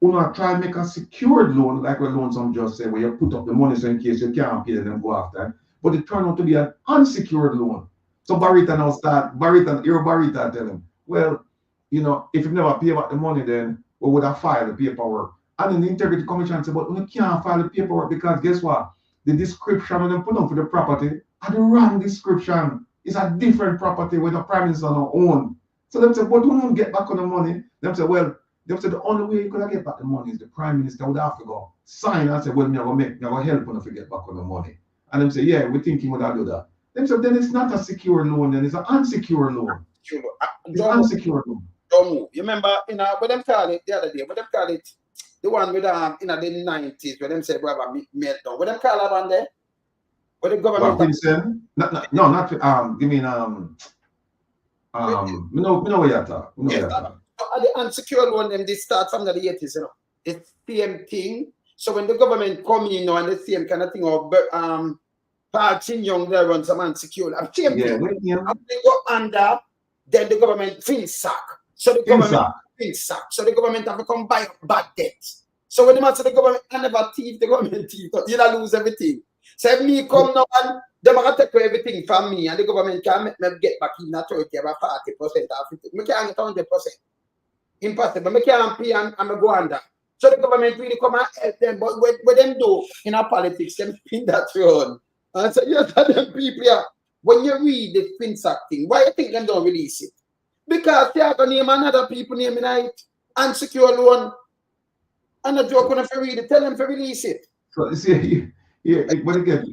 Speaker 6: we not try to make a secured loan like a loan some just say where you put up the money so in case you can't pay them go after. But it turned out to be an unsecured loan. So Barita now Barita tell him, well, you know, if you never pay back the money, then we would have filed the paperwork. And then the Integrity Commission said, but we can't file the paperwork because guess what? The description of them put on for the property are the wrong description. It's a different property where the Prime Minister now own. So them say, but we don't get back on the money. Them say, well, the only way you could get back the money is the Prime Minister would have to go sign and say, well, me going to help you to get back on the money. And them say, yeah, we think he would have do that. Them say, then it's not a secure loan, then it's an unsecured loan. It's an unsecured loan.
Speaker 1: don't move. You remember, what them call it the other day? What them call it? The one with in the 90s, where them say, brother, meltdown. What them call that one there? What the government?
Speaker 6: Vincent? No, not give me we know where you're talking.
Speaker 1: The unsecured loan, them they start from the 80s, the same thing. So when the government come in, and the same kind of thing of Parking Young there run some unsecured. Same thing. And they go under, then the government sack. So the government sack. So the government have to come buy bad debt. So when the man say the government can never thief, the government thief, you don't lose everything. So if me come now and them are take away everything from me, and the government can make me get back in that 30 or 40% or 50%. I can't get 100%. Impossible. I can't pay and I go under. So the government really come and help them, but what them do in our politics, them spin that run. And so you tell them people here, when you read the FinSac thing, why you think them don't release it? Because they are going to name another people name in it, unsecured loan. And the joke when if you read it, tell them to release it.
Speaker 6: So you see, but it get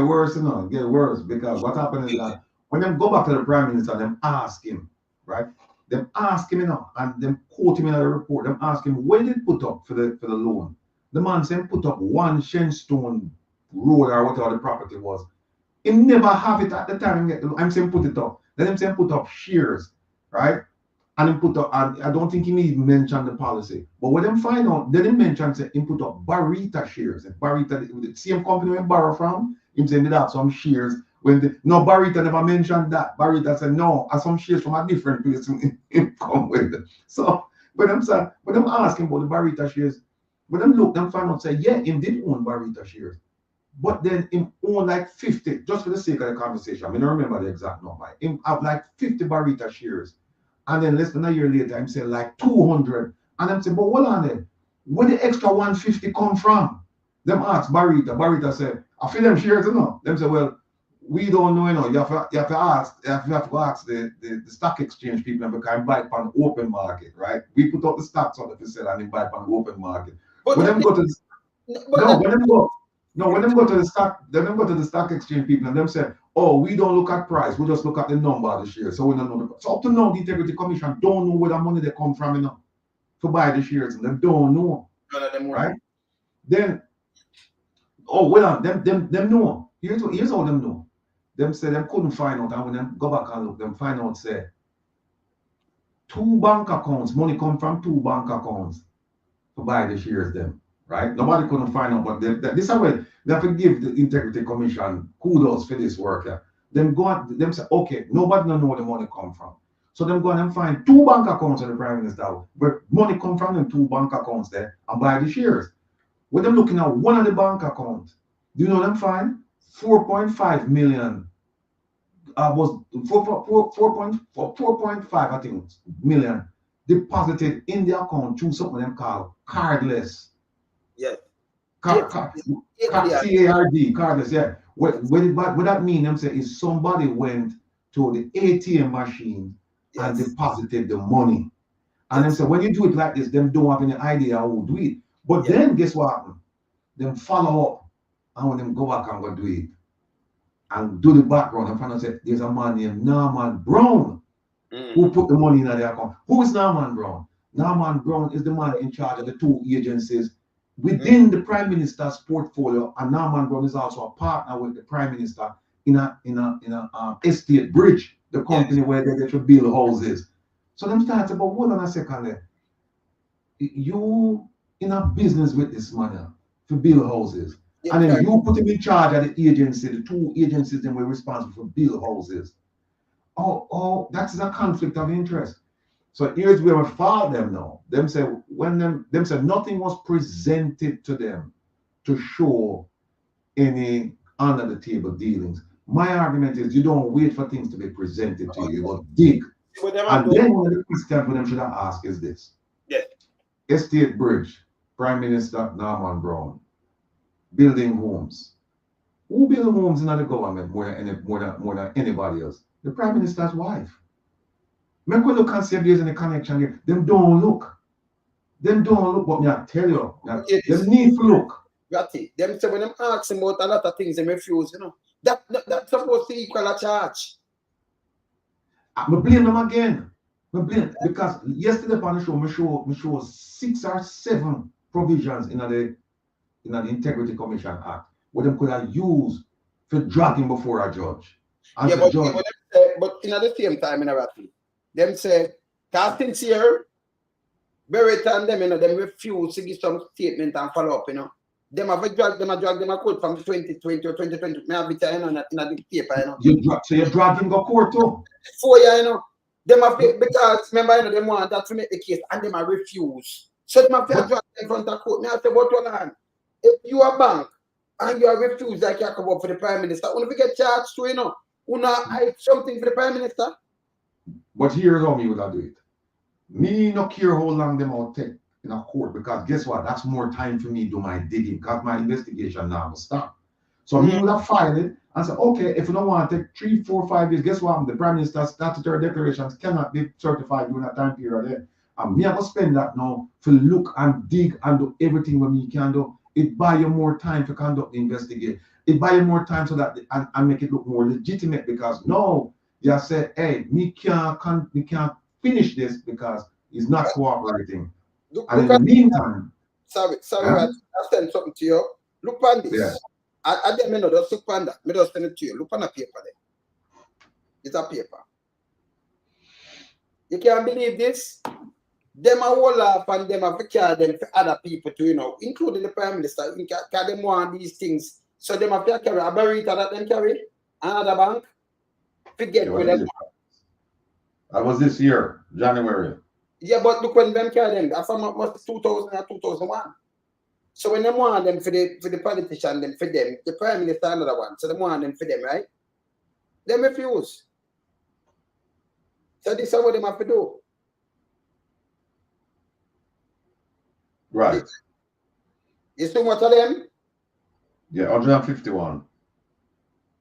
Speaker 6: worse, it get worse, because what happened is that when them go back to the Prime Minister, them ask him, right? Them ask him, and them quote him in a report, them ask him, what did he put up for the loan? The man said put up one Shenstone road or whatever the property was. He never have it at the time. I'm saying put it up. Then I'm saying put up shares, right? And then put up, and I don't think he even mentioned the policy. But when them find out, they didn't mention say he put up Barita shares. And Barita, the same company we borrow from, him saying they have some shares. No, Barita never mentioned that. Barita said no, I have some shares from a different place him come with. So when them asking about the Barita shares, when them look, them find out say, yeah, him did own Barita shares. But then him own like 50, just for the sake of the conversation. I mean, I don't remember the exact number. Him have like 50 Barita shares. And then less than a year later, I'm saying like 200. And I'm saying, but hold on then. Where the extra 150 come from? Them ask Barita. Barita said, I feel them shares, Them say, well, we don't know, You have to ask the stock exchange people because I buy it on the open market, right? We put up the stocks on the sale and they buy it on the open market. But when them go to the stock exchange people and them say, oh, we don't look at price, we just look at the number of the shares. So we don't know. So up to now, the Integrity Commission don't know where the money they come from, to buy the shares, and they don't know. Right? Then, them know. Here's how them know. Them say them couldn't find out, and when them go back and look, them find out say 2 bank accounts, money come from 2 bank accounts to buy the shares them. Right? Nobody couldn't find out, but this is why they have to give the Integrity Commission kudos for this work. Yeah. Them say, okay, nobody don't know where the money come from. So them go and find 2 bank accounts in the Prime Minister, where money come from them 2 bank accounts there and buy the shares. When them looking at one of the bank accounts, do you know them find 4.5 million was 4.5 I think million deposited in the account through something them called cardless.
Speaker 1: Yeah.
Speaker 6: CARD, cardless, yeah. What that mean? Them say is somebody went to the ATM machine and deposited the money. And them say when you do it like this, them don't have any idea how to do it. But then guess what happened? Them follow up and when them go back and go do it and do the background and find out say there's a man named Norman Brown who put the money in their account. Who is Norman Brown? Norman Brown is the man in charge of the 2 agencies within the Prime Minister's portfolio, and Norman Brown is also a partner with the Prime Minister in a estate bridge, the company where they get to build houses. So them start about, hold on a second there. You in a business with this man to build houses. And then you put him in charge of the agency, the 2 agencies that were responsible for build houses. Oh, that's a conflict of interest. So here's where we follow them now. Them say nothing was presented to them to show any under the table dealings. My argument is you don't wait for things to be presented to you. You go dig. And then one of the questions for them should have asked is this.
Speaker 1: Yeah.
Speaker 6: Estate Bridge, Prime Minister Norman Brown, building homes. Who build homes in the government more than anybody else? The Prime Minister's wife. Make we look and see if there's any connection here. Them don't look. Them don't look, but me I tell you, them need to look.
Speaker 1: Got it. Them say when them ask about a lot of things, they refuse, That's supposed to equal a charge.
Speaker 6: I blame them again. Because yesterday on the show, me show 6 or 7 provisions in the Integrity Commission Act what them could have used for dragging before a judge. And
Speaker 1: but in at the same time, in a them say, castings here, Barita and them, you know, them refuse to give some statement and follow up, you know. Them have drag them a court from 2020 or 2020. Me have it, you know, in the paper, you know.
Speaker 6: So you're dragging go court too?
Speaker 1: 4 years, you know. Them have because remember, you know, them want that to make the case and them have refuse. So them have to drag in front of court. Me have to go to land. If you are bank and you are refused, like you come up for the Prime Minister, when we get charged to, you know, you hide something for the Prime Minister.
Speaker 6: But here's how me would I do it. Me no care how long them will take in a court, because guess what? That's more time for me to do my digging, because my investigation now will start. So me would have filed it and say, okay, if you don't want to take 3, 4, 5 years, guess what? The Prime Minister's statutory declarations cannot be certified during that time period there. And me have to spend that now to look and dig and do everything what me can do. It buy you more time to conduct the investigation. It buy you more time so that and make it look more legitimate, because no, you said, hey, we can't finish this because he's not cooperating. And in the meantime,
Speaker 1: sorry, I send something to you. Look on this.
Speaker 6: Yeah.
Speaker 1: I didn't know just look on that. Me just send it to you. Look on the paper there. It's a paper. You can't believe this. Them a wall off and them a carry them for other people to, you know, including the Prime Minister. Because them want these things. So them have to carry a Barita that them carry, another bank. Forget with them.
Speaker 6: That was this year, January.
Speaker 1: Yeah, but look when them carry them. That's almost 2000 or 2001. So when they want them for the politician, them for them, the Prime Minister another one. So they want them for them, right? They refuse. So this is what they have to do.
Speaker 6: Right.
Speaker 1: You see much of them?
Speaker 6: Yeah, 151.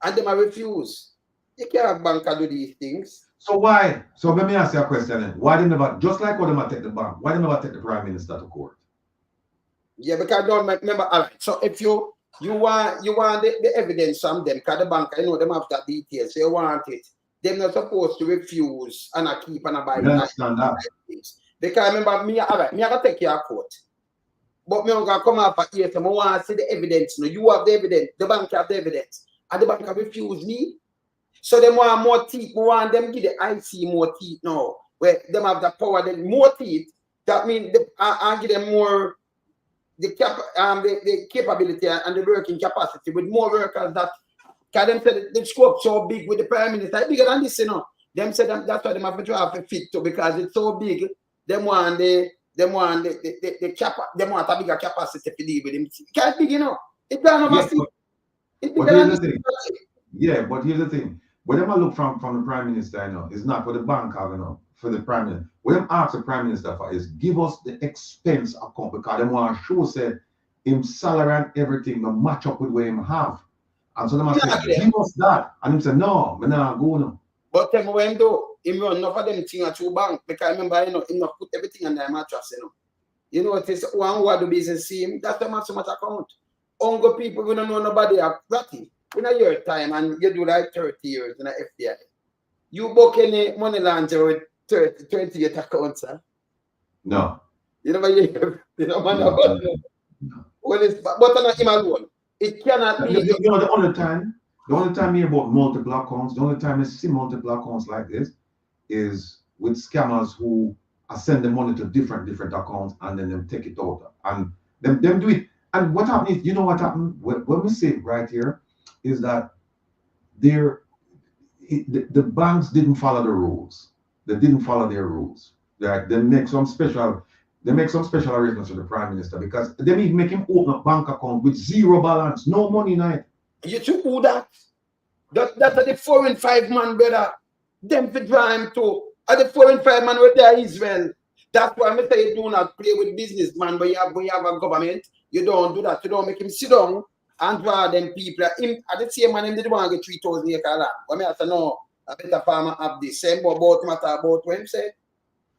Speaker 1: And them refuse. You can't banker do these things.
Speaker 6: So why? So let me ask you a question then. Why they never, just like when they take the bank, why they never take the Prime Minister to court?
Speaker 1: Yeah, because I don't remember. All right. So if you want the evidence from them, because the bank, I know them have that details, so you want it. They're not supposed to refuse and I keep and abide.
Speaker 6: I understand that.
Speaker 1: Because remember, me, all right, me I gotta take you to court. But me I'm gonna come up at here, so I want to see the evidence. No, you have the evidence, the bank have the evidence. And the bank have refused me. So they want more teeth. We want them give the IC more teeth now. Where them have the power, then more teeth. That means I give them more the capability and the working capacity with more workers that can them say the scope so big with the Prime Minister. It's bigger than this, you know. Them say that's why they have to draw a fit to, because it's so big. Them want a bigger capacity to deal with him. It can't be, you know. It's done overseas.
Speaker 6: But here's the thing. Yeah, but here's the thing. Whatever look from the Prime Minister, you know, is not for the bank, you know, for the Prime Minister. What them ask the Prime Minister for is give us the expense account, because they want to show say him salary and everything will match up with what him have. And so they must say, give us that. And him say, no, I'm not going to.
Speaker 1: But tell me when though, him run enough of them things at your bank, because I remember, you know, him not put everything on their mattress, you know. You know, it is one who do business see him, that's the much account. Uncle people, we don't know nobody are ratty. In a year time, and you do like 30 years in a FBI. You book any money laundering with 20 year accounts, sir?
Speaker 6: No.
Speaker 1: You never hear, you know, man. No. Well, it's, but not him alone. It cannot be.
Speaker 6: You know, the only time you hear about multiple accounts, the only time you see multiple accounts like this is with scammers who are sending money to different accounts and then them take it out. And them do it. And what happened is, you know what happened? When we say right here, is that the banks didn't follow the rules. They didn't follow their rules. Right? They make some special arrangements with the Prime Minister, because they make him open a bank account with zero balance, no money in it.
Speaker 1: You should do that. That's the 4 and 5 man, brother. Them for draw him too. At the 4 and 5 man with their Israel. That's why I say you do not play with businessman, but you have a government. You don't do that. You don't make him sit down and draw them people. Him, at the same man, him didn't want to get 3,000 acres land. When I say, no, a better farmer have this. Same about matter about what him say.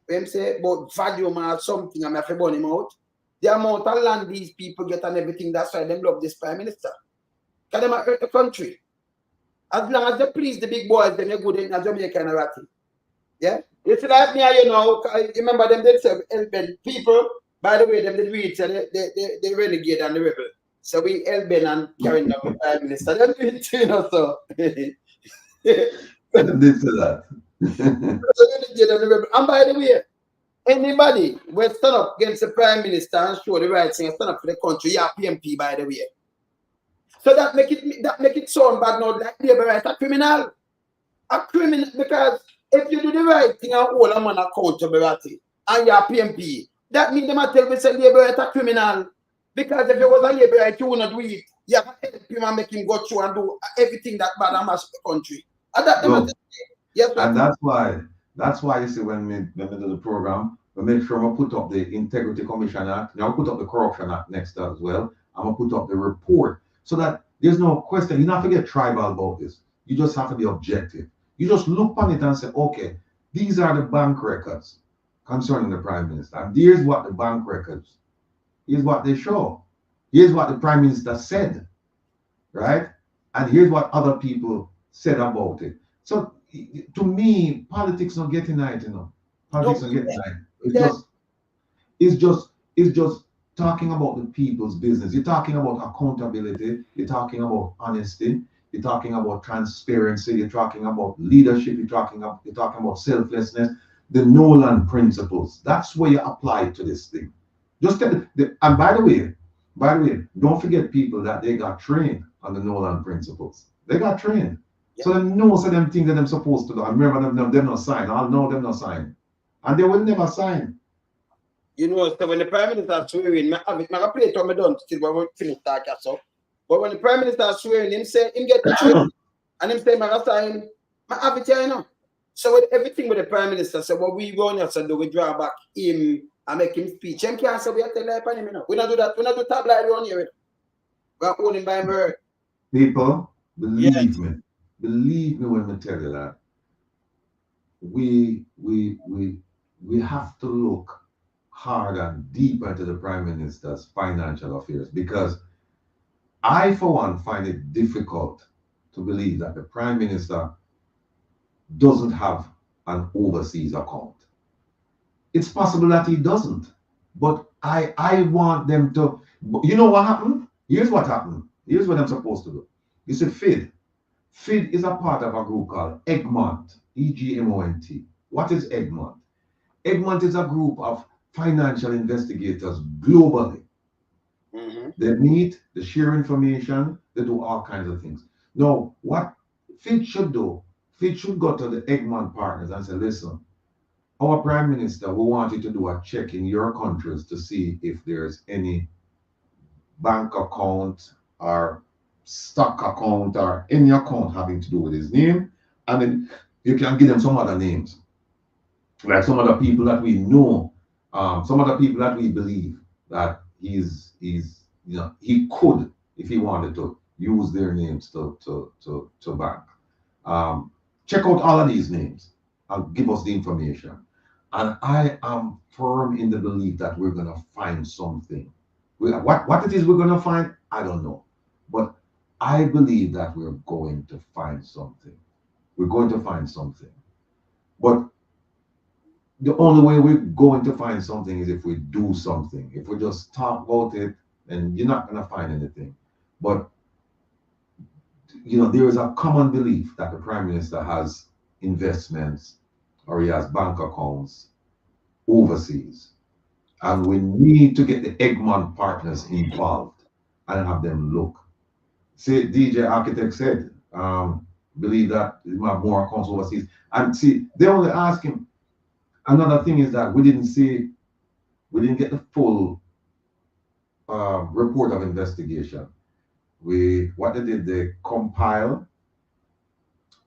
Speaker 1: When him say about value or something, and I have to burn him out. The amount of land these people get and everything, that's why they love this Prime Minister. Because they hurt the country. As long as they please the big boys, then they're good in Jamaica and Ratty. Yeah? It's like me, you know, remember them did say people, by the way, them did read, so they renegade and the rebel. So we Elben and carrying down the Prime Minister. Them do it, you know, so.
Speaker 6: They did say that.
Speaker 1: And by the way, anybody will stand up against the Prime Minister and show the right thing and stand up for the country, yeah, PMP, by the way. So that make it sound bad now, like labor right, a criminal. A criminal, because if you do the right thing and hold a man accountable at it, and you're PMP, that means they might tell me say labor right a criminal. Because if it was a labor right, you would not do it. You have to help him and make him go through and do everything that bad and mash the country. And that yes,
Speaker 6: and that's why you see when we do the program, we make sure we put up the Integrity Commission Act, now put up the Corruption Act next as well, and we put up the report so that there's no question. You don't have to get tribal about this. You just have to be objective. You just look on it and say, okay, these are the bank records concerning the Prime Minister. And here's what the bank records, here's what they show. Here's what the Prime Minister said, right? And here's what other people said about it. So to me, politics not getting it, you know. Politics not getting it. It's just talking about the people's business. You're talking about accountability. You're talking about honesty. You're talking about transparency. You're talking about leadership. You're talking about selflessness. The Nolan principles. That's where you apply it to this thing. Just and by the way, don't forget people that they got trained on the Nolan principles. They got trained. Yeah. So they know some of them things that they're supposed to do. I remember them not sign. I'll know them not sign. And they will never sign.
Speaker 1: You know, so when the Prime Minister swearing, I play it on my done till we finish that so. But when the Prime Minister swearing, him say him get the training and him say my sign, my have it here, you know. So with everything with the Prime Minister, so what we run here, so do we draw back him and make him speech. Him can't say we have to lie upon him, you know. We don't do that. We don't do tabloid around here. We are holding by him word.
Speaker 6: People, believe me. Believe me when I tell you that. We have to look hard and deep into the Prime Minister's financial affairs, because I, for one, find it difficult to believe that the Prime Minister doesn't have an overseas account. It's possible that he doesn't, but I want them to. You know what happened? Here's what happened. Here's what I'm supposed to do. You see, FID. FID is a part of a group called Egmont, EGMONT. What is Egmont? Egmont is a group of financial investigators globally. Mm-hmm. They meet, they share information, they do all kinds of things. Now, what FID should do, FID should go to the Egmont partners and say, listen, our Prime Minister, we want you to do a check in your countries to see if there's any bank account or stock account or any account having to do with his name. And then you can give them some other names, like some other people that we know, some other people that we believe that he's you know, he could, if he wanted to, use their names to bank. Check out all of these names and give us the information. And I am firm in the belief that we're going to find something. What it is we're going to find, I don't know. But I believe that we're going to find something. We're going to find something. But the only way we're going to find something is if we do something. If we just talk about it, then you're not going to find anything. But, you know, there is a common belief that the Prime Minister has investments or he has bank accounts overseas. And we need to get the Egmont partners involved and have them look. See, DJ Architect said, believe that he might have more accounts overseas. And see, they only ask him. Another thing is that we didn't get the full report of investigation. What they did, they compile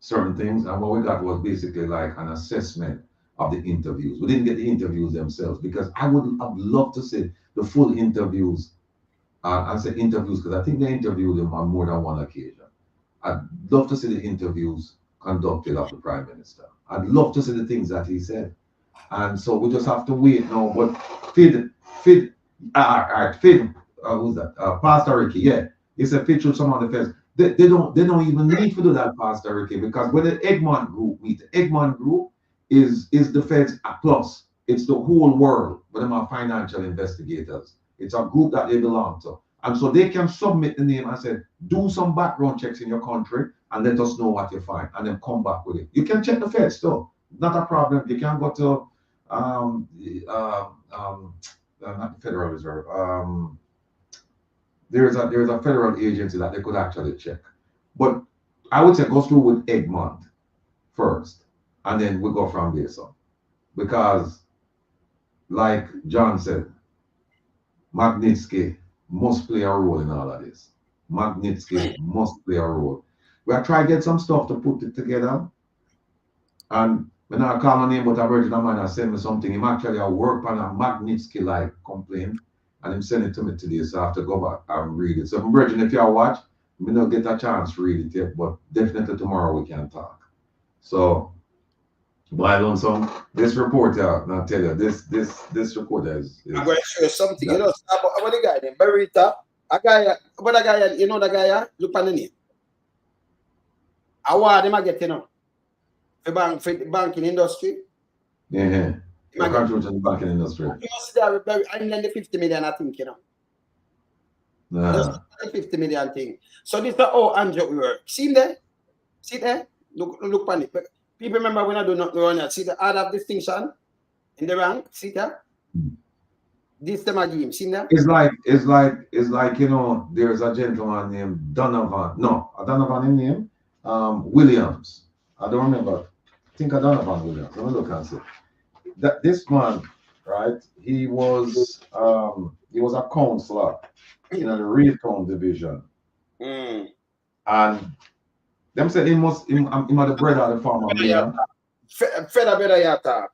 Speaker 6: certain things, and what we got was basically like an assessment of the interviews. We didn't get the interviews themselves, because I would have loved to see the full interviews. I say interviews because I think they interviewed him on more than one occasion. I'd love to see the interviews conducted of the Prime Minister. I'd love to see the things that he said. And so we just have to wait now. But FID, who's that? Pastor Ricky, yeah. He said FID should some of the feds. They don't even need to do that, Pastor Ricky, because when the Egmont group meet, the Egmont group is the feds a plus. It's the whole world, but them are financial investigators. It's a group that they belong to. And so they can submit the name and say, do some background checks in your country and let us know what you find, and then come back with it. You can check the feds too. Not a problem. You can go to not the Federal Reserve. There's a federal agency that they could actually check. But I would say go through with Admat first, and then we go from there. So, because like John said, Magnitsky must play a role in all of this. Magnitsky must play a role. We are trying to get some stuff to put it together. And when I call my name, but a virgin man has sent me something, him actually I work on a Magnitsky like complaint, and him send it to me today, so I have to go back and read it. So virgin, if you watch, we don't get a chance to read it yet, but definitely tomorrow we can talk. So, but I learned some. This reporter, I'll tell you, this reporter is
Speaker 1: I'm going to show you something. You know, about the guy named Barita. A guy, but the guy, you know the guy, look on the name. I want him to get, you know, for the banking industry.
Speaker 6: Yeah. You contribute to the banking industry.
Speaker 1: You must have I'm the 50 million, I think, you know. Just the 50 million thing. So this is how Andrew work. See there? See there? Look on it. People remember when I do not know see the order of distinction in the rank. See there? This time I give him. See there?
Speaker 6: It's like you know, there's a gentleman named Donovan. No, a Donovan in name. Williams. I don't remember. I think I Donovan Williams. Let me look and see. That this man, right? He was a counselor in the Raytown division. And them said he must him the brother of the farmer.
Speaker 1: Feda brother yata.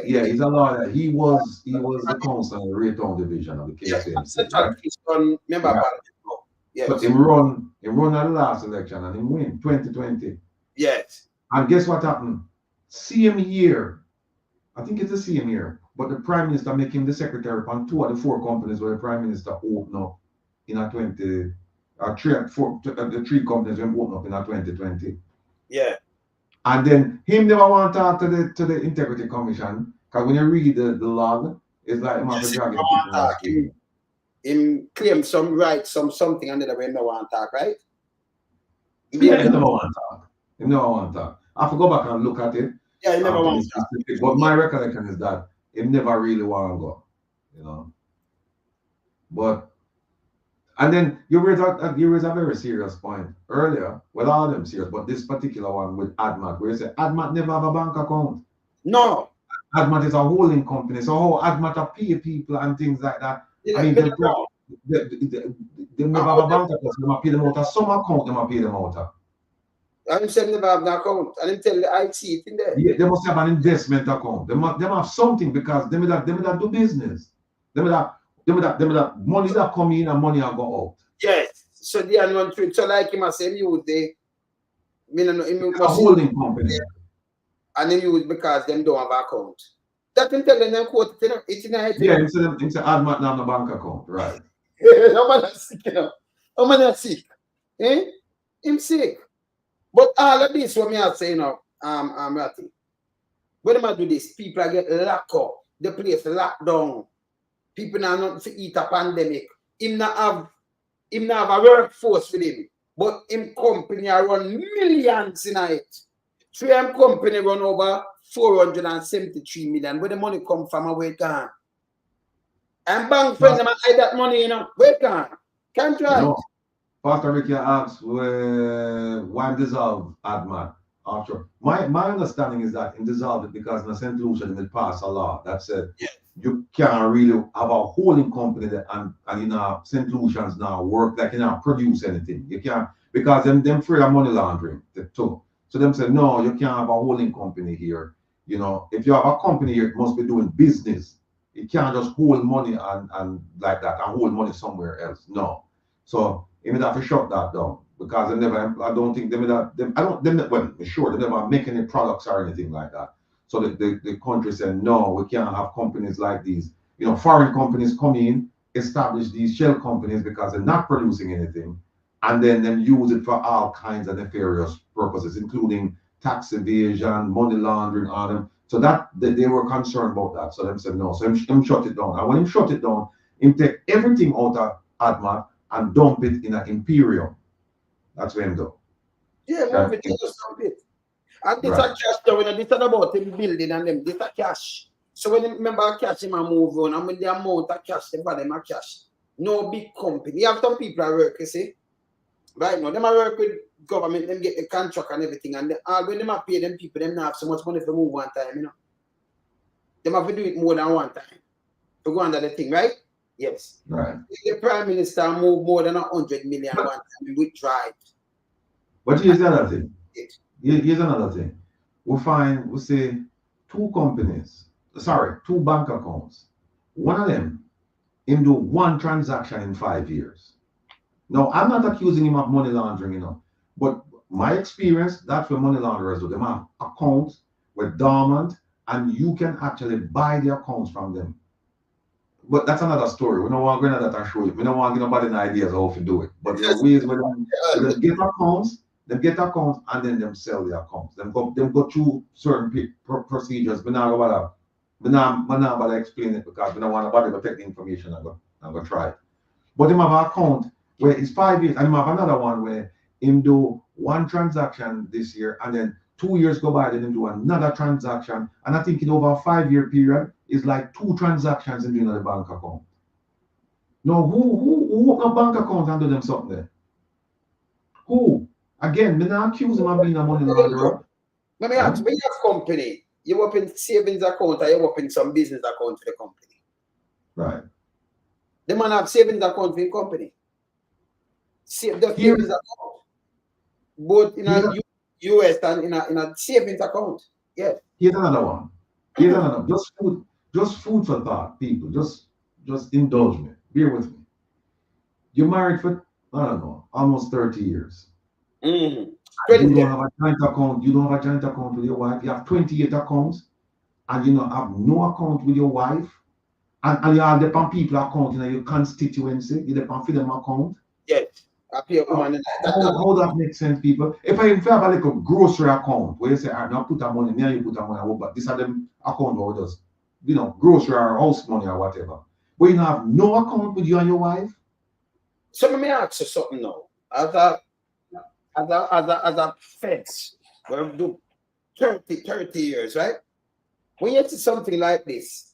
Speaker 6: Yeah, he's a lawyer. He was the counselor in the Raytown division of the KCMC.
Speaker 1: Yes.
Speaker 6: But him run the last election and him win 2020.
Speaker 1: Yes.
Speaker 6: And guess what happened? Same year, I think it's the same year, but the Prime Minister make him the secretary on 2 of the 4 companies where the Prime Minister opened up in a 20, the 3 companies when opened up in a 2020.
Speaker 1: Yeah.
Speaker 6: And then him never want to talk to the Integrity Commission, because when you read the log, it's like
Speaker 1: him claim some rights, something, and then no want to talk, right?
Speaker 6: Yeah, he never want to talk. He never want to talk. I have to go back and look at it.
Speaker 1: Yeah, he never want to talk.
Speaker 6: But my recollection is that he never really want to go, you know. But and then you raise a very serious point earlier. Well, all of them serious, but this particular one with Admat, where you say Admat never have a bank account.
Speaker 1: No.
Speaker 6: Admat is a holding company, so how Admat pay people and things like that.
Speaker 1: Yeah,
Speaker 6: I mean, they never have a bank account. They pay them out of some account. They pay them out of.
Speaker 1: And said never have an account. And him tell the IT it in there.
Speaker 6: Yeah, they must have an investment account. They must have something because they may do business. They may have money that come in and money that go out.
Speaker 1: Yes. So they are not true. So like him say him use
Speaker 6: a holding company.
Speaker 1: And then use because them don't have account. That him tell them quote it's in a head.
Speaker 6: Yeah, him say Admat not have a bank account, right?
Speaker 1: No man is sick, you know. No man is sick. Eh? Him sick. But all of this, what me are saying now, Ratty, when I do this, people get locked up, the place locked down. People now not to eat a pandemic. Him not have a workforce with him, but him company run millions in it. So him company run over 473 million. Where the money come from, where it gone? And bank friends them hide that money, you know, where it gone? Can't try.
Speaker 6: No. Pastor Ricky asks why dissolve Admat after. My understanding is that in dissolve it because in St. Lucia they passed a law that said you can't really have a holding company that and you know St. Lucians now work like you know produce anything. You can't because them afraid of money laundering too. So them say no, you can't have a holding company here. You know, if you have a company here, it must be doing business. You can't just hold money and like that and hold money somewhere else. No. So you may have to shut that down because I don't think they never make any products or anything like that. So the country said, no, we can't have companies like these. You know, foreign companies come in, establish these shell companies because they're not producing anything, and then use it for all kinds of nefarious purposes, including tax evasion, money laundering, all them. So that they were concerned about that. So them said no. So him shut it down. And when him shut it down, him take everything out of Admat and dump it in an Imperium. That's what him do.
Speaker 1: Yeah, move it, just dump it. And this a cash though, this is about him building and them, this a cash. So when you remember cash him and move on, and when the amount of cash, they buy them a cash. No big company. You have some people that work, you see. Right now, them I work with government, them get the contract and everything, and when them pay them people, them not have so much money to move one time, you know. Them have to do it more than one time to go under the thing, right? Yes.
Speaker 6: Right.
Speaker 1: The Prime Minister move more than 100 million one time, we tried.
Speaker 6: But here's another thing. Here's another thing. We say two bank accounts. One of them, him do one transaction in 5 years. Now, I'm not accusing him of money laundering, you know, but my experience, that's what money launderers do. They have accounts with dormant, and you can actually buy the accounts from them. But that's another story. We don't want to go into that and show you. We don't want to give nobody ideas how to do it. But there are ways where they get accounts, and then them sell the accounts. Them go through certain procedures. We're not about to explain it because we don't want nobody to take the information and go try it. But them have an account where it's 5 years, and him have another one where him do one transaction this year, and then 2 years go by, then him do another transaction, and I think in over a 5 year period is like 2 transactions in the bank account. Now, who open a bank account and do them something there? Who? Again, me not accuse him of being a money launderer.
Speaker 1: Let me ask, when you have company, you open savings account or you open some business account for the company.
Speaker 6: Right.
Speaker 1: The man have savings account for the company. Save the savings account. Both in a US and in a savings account. Yeah.
Speaker 6: Here's another one. Just food for thought, people. Just indulge me. Bear with me. You're married for, I don't know, almost 30 years.
Speaker 1: Mm-hmm.
Speaker 6: You don't have a joint account. You don't have a joint account with your wife. You have 28 accounts, and you don't have no account with your wife. And you have depend people account in your constituency. You depend for them account.
Speaker 1: Yes. How
Speaker 6: that makes sense, people? If I have a little grocery account where you say, I now put that money, now you put that money, but these are them account where just, grocery or house money or whatever. But you have no account with you and your wife.
Speaker 1: So let me ask you something now. As a fence, we do 30 years, right? When you see something like this,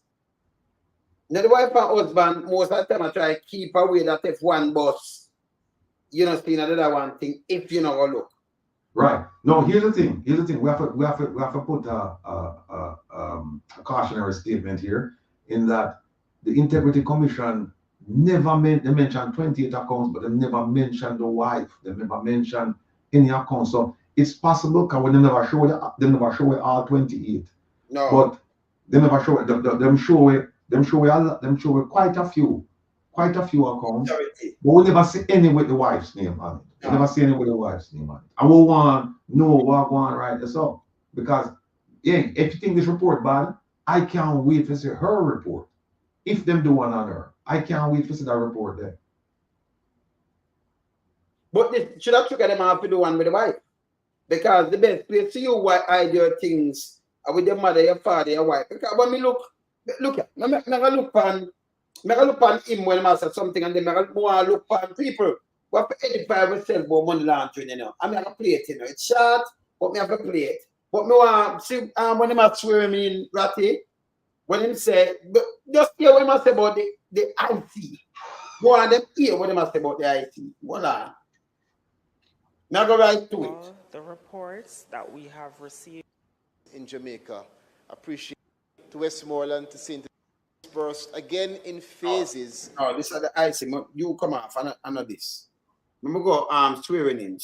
Speaker 1: now the wife and husband most of the time I try to keep away that if one boss, see another one thing if you know look.
Speaker 6: Right. No, here's the thing. We have to put a cautionary statement here in that the Integrity Commission never mentioned 28 accounts, but they never mentioned the wife. They never mentioned any account. So it's possible because they never show it all 28.
Speaker 1: No.
Speaker 6: But they never show it. Them show it quite a few accounts. But we never see any with the wife's name on it. We never see any with the wife's name on it. And we want to know what going right this up. Because if you think this report bad, I can't wait to see her report. If them do one on her, I can't wait to see that report there.
Speaker 1: But should I look at them have to do one with the wife? Because the best place to you what ideal things are with your mother, your father, your wife. Because when me look at, I look on him when I say something, and then I look on people who have to edify themselves about money laundering, I mean, I play it, It's short, but me have to play it. But me want see when I swear me in Ratty, when him say, just hear what I say about the IT. Go on them hear what I say about the IT. Hold on. Now go right to it.
Speaker 7: The reports that we have received
Speaker 2: in Jamaica. Appreciate to Westmoreland to see dispersed again in phases.
Speaker 1: Oh, this is the IC. You come off and not this. When we go swearing in.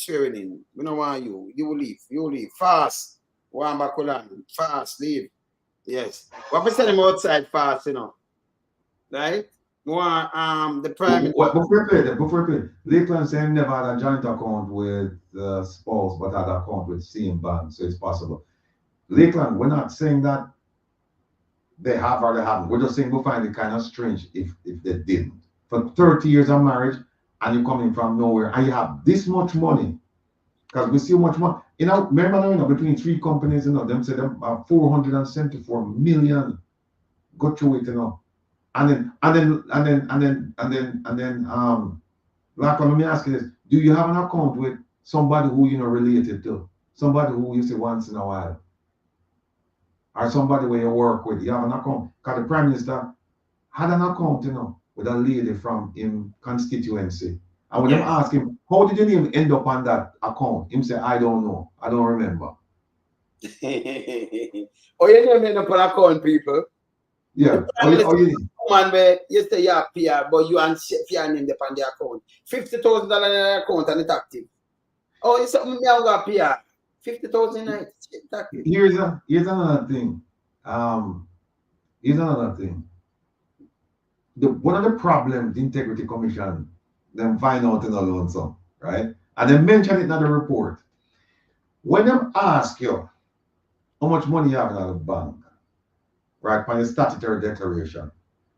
Speaker 1: We don't want you. You will leave. Fast. One back on. Fast, leave. Yes. What we send him outside fast, Right? We want the prime.
Speaker 6: Before we play, Lakeland saying never had a joint account with the spouse, but had an account with same bank, so it's possible. Lakeland, we're not saying that they have or they haven't. We're just saying we find it kind of strange if they didn't. For 30 years of marriage, and you're coming from nowhere, and you have this much money, because we see how much money. You know, remember now, between 3 companies, them said them 474 million go through it, And then, like, let me ask you this: do you have an account with somebody who related to, somebody who you see once in a while, or somebody where you work with? You have an account? Because the Prime Minister had an account, with a lady from him constituency. And when them ask him, how did your name end up on that account? Him say, I don't know. I don't remember.
Speaker 1: Oh, your name end up on account, people.
Speaker 6: Yeah.
Speaker 1: Man, where you say you have PR, but you and PR name on the account. $50,000 in the account and it's active. Oh, it's something me got PR. 50,000 night.
Speaker 6: Here's another thing. Here's another thing. One of the problems the Integrity Commission them find out in a lonesome, right? And they mention it in the report. When them ask you how much money you have in the bank, right, by the statutory declaration,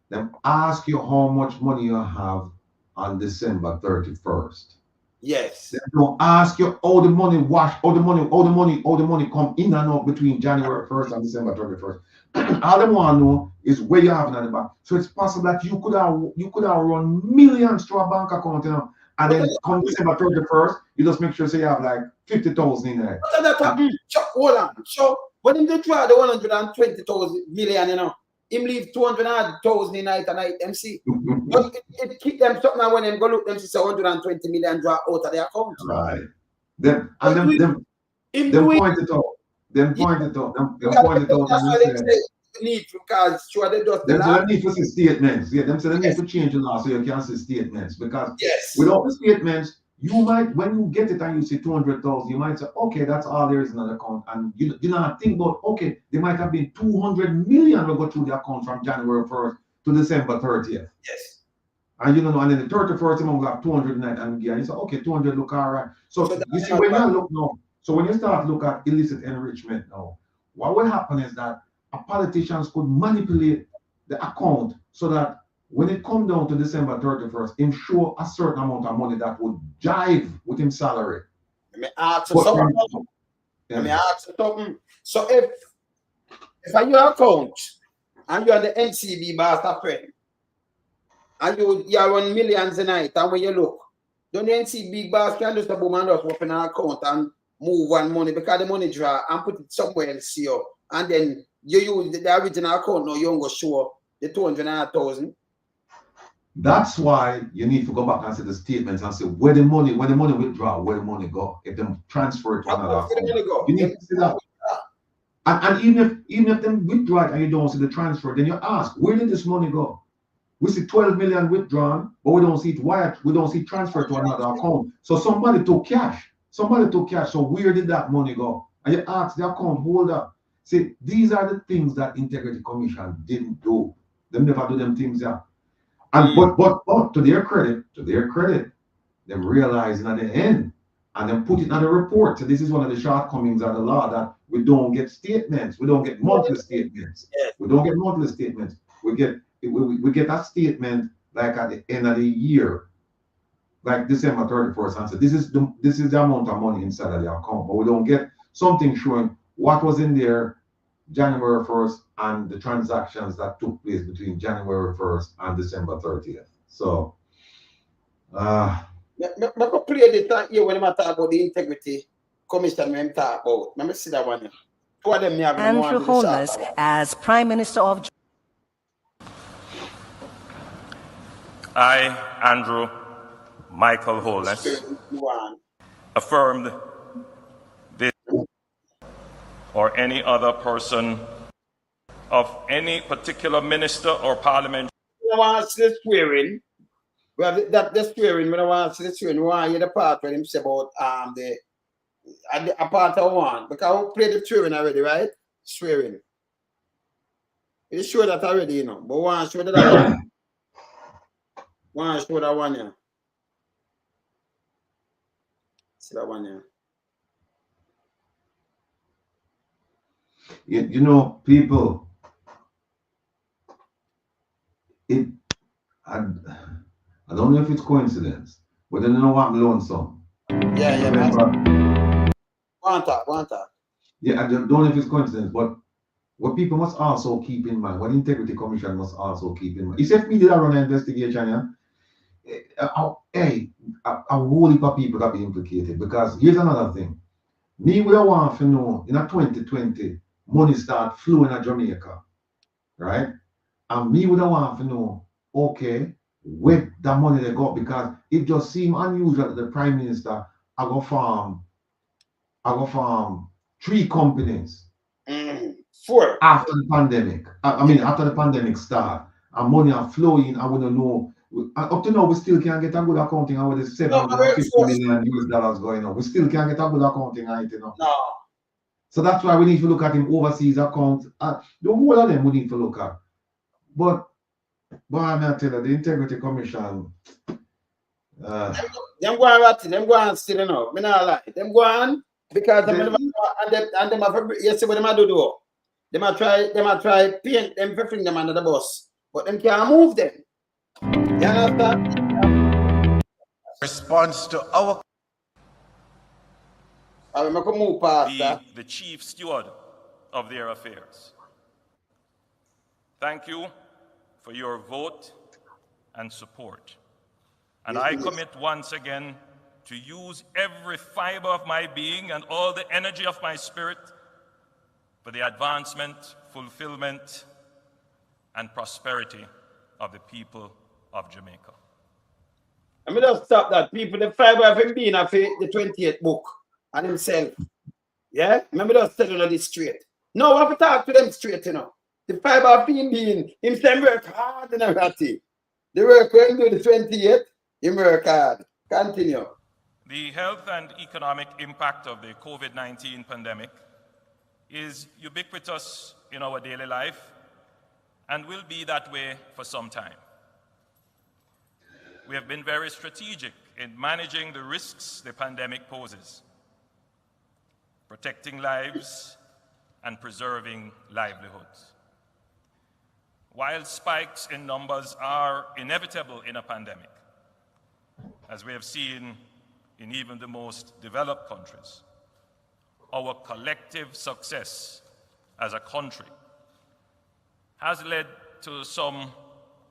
Speaker 6: them ask you how much money you have on December 31st.
Speaker 1: Yes.
Speaker 6: They don't ask you how the money how the money come in and out between January 1st and December 31st. All they want to know is where you have in the bank. So it's possible that you could have run millions to a bank account, and then come December 31st, you just make sure you have like 50,000 in there.
Speaker 1: Hold on. So when they try the 120,000 million, him leave 200,000 in night and night MC. But it keep them something when them go look them see 120 million draw out of their account.
Speaker 6: Right. Them point it out. Them point it out. Them point it out.
Speaker 1: That's why they say need because sure they just
Speaker 6: them need to see statements. Yeah, them say they need to change the law so you can see statements, because without the statements, you might, when you get it and you see 200,000, you might say, okay, that's all there is in the account, and you not think about, okay, there might have been 200 million will go through the account from January 1st to December 30th.
Speaker 1: Yes.
Speaker 6: And and then the 31st you will have 209, and you say, okay, 200 look all right. So you see when you look now, so when you start look at illicit enrichment now, what will happen is that politicians could manipulate the account so that when it come down to December 31st, him show a certain amount of money that would jive with his salary.
Speaker 1: Let me ask you something. So if on your account and you are the NCB master friend, and you run millions a night, and when you look, don't the NCB boss can just a boom and just open an account and move one money because the money draw and put it somewhere else here, and then you use the original account now, you don't go show the 200,000.
Speaker 6: That's why you need to go back and see the statements and say where the money withdraw, where the money go. If them transfer it to another account, you need to see that. And even if them withdraw it and you don't see the transfer, then you ask, where did this money go? We see 12 million withdrawn, but we don't see it wired, we don't see transfer to another account. So somebody took cash. So where did that money go? And you ask the account holder. See, these are the things that Integrity Commission didn't do. They never do them things there. And but to their credit, they realizing at the end and then put it in the report. So this is one of the shortcomings of the law, that we don't get statements, we don't get monthly statements. We don't get monthly statements. We get a statement like at the end of the year, like December 31st, and say this is the amount of money inside of the account, but we don't get something showing what was in there January 1st and the transactions that took place between January 1st and December 30th. So,
Speaker 1: I play the here when I talk about the Integrity Commission. When I talk about, let me see that one. Two of them have
Speaker 8: Andrew Holness as Prime Minister of.
Speaker 5: I, Andrew Michael Holness, affirmed this or any other person of any particular minister or parliament.
Speaker 1: I want to see the swearing. We have the swearing. When I want to see the swearing, we want to hear the part where him say about a part of one. Because we played the swearing already, right? Swearing. You sure that already, but we want to show that one. Want to show that one here. See that one here.
Speaker 6: People, I don't know if it's coincidence, but then you know what I'm lonesome.
Speaker 1: Yeah, man. Want that.
Speaker 6: Yeah, I don't know if it's coincidence, but what people must also keep in mind, what Integrity Commission must also keep in mind. It's if me did run an investigation, a whole heap of people that be implicated. Because here's another thing. Me would want to know in a 2020, money start flowing at Jamaica, right? And me would want to know, okay, where that money they got, because it just seemed unusual that the Prime Minister I go farm 3 companies
Speaker 1: 4
Speaker 6: after the pandemic. I mean, after the pandemic start, and money are flowing. I want to know. Up to now, we still can't get a good accounting on with the $750 million US going on. We still can't get a good accounting on it, you know.
Speaker 1: No.
Speaker 6: So that's why we need to look at him overseas account. The whole of them we need to look at. But I'm not telling you, the Integrity Commission.
Speaker 1: Them go on ratting, them go on still, you know. Me not lie. Them go on because them and them have you see what them do. Them a try paint them for fling them under the bus. But them can't move them. You understand?
Speaker 2: Response to our
Speaker 1: I will make a move past that.
Speaker 5: The chief steward of their affairs. Thank you for your vote and support. And I commit once again to use every fiber of my being and all the energy of my spirit for the advancement, fulfillment, and prosperity of the people of Jamaica.
Speaker 1: Let me just stop that. People, the fiber of him being of the 28th book and himself. Yeah? Let me just tell you this straight. No, I have to talk to them straight, you know. The fiber of him being himself work hard and everything. The work when do the 28th, he work hard. Continue.
Speaker 5: The health and economic impact of the COVID-19 pandemic is ubiquitous in our daily life and will be that way for some time. We have been very strategic in managing the risks the pandemic poses, protecting lives and preserving livelihoods. While spikes in numbers are inevitable in a pandemic, as we have seen in even the most developed countries, our collective success as a country has led to some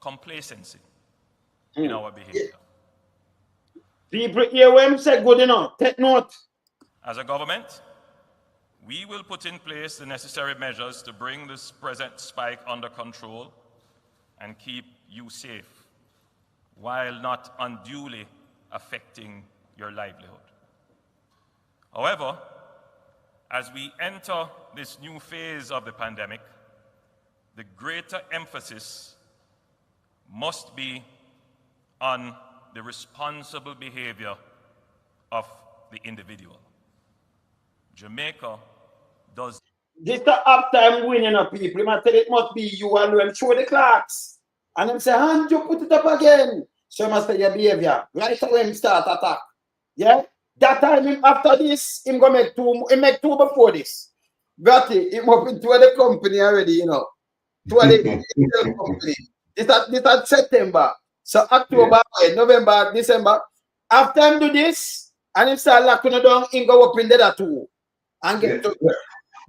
Speaker 5: complacency in our behavior.
Speaker 1: People hear what him say good enough. Take note.
Speaker 5: As a government, we will put in place the necessary measures to bring this present spike under control and keep you safe while not unduly affecting your livelihood. However, as we enter this new phase of the pandemic, the greater emphasis must be on the responsible behavior of the individual. Jamaica does.
Speaker 1: This the halftime winning of people. I tell it must be you alone. Show the clocks. And them say, hand you put it up again. So you must say your behavior. Right away him start attack. Yeah? That time after this, him go make two. He make 2 before this. Got it. Him up into the company already, you know. To the company. This at September. So October, November, December. After him do this, and him start locking it down, him go up in the other 2. And get to there.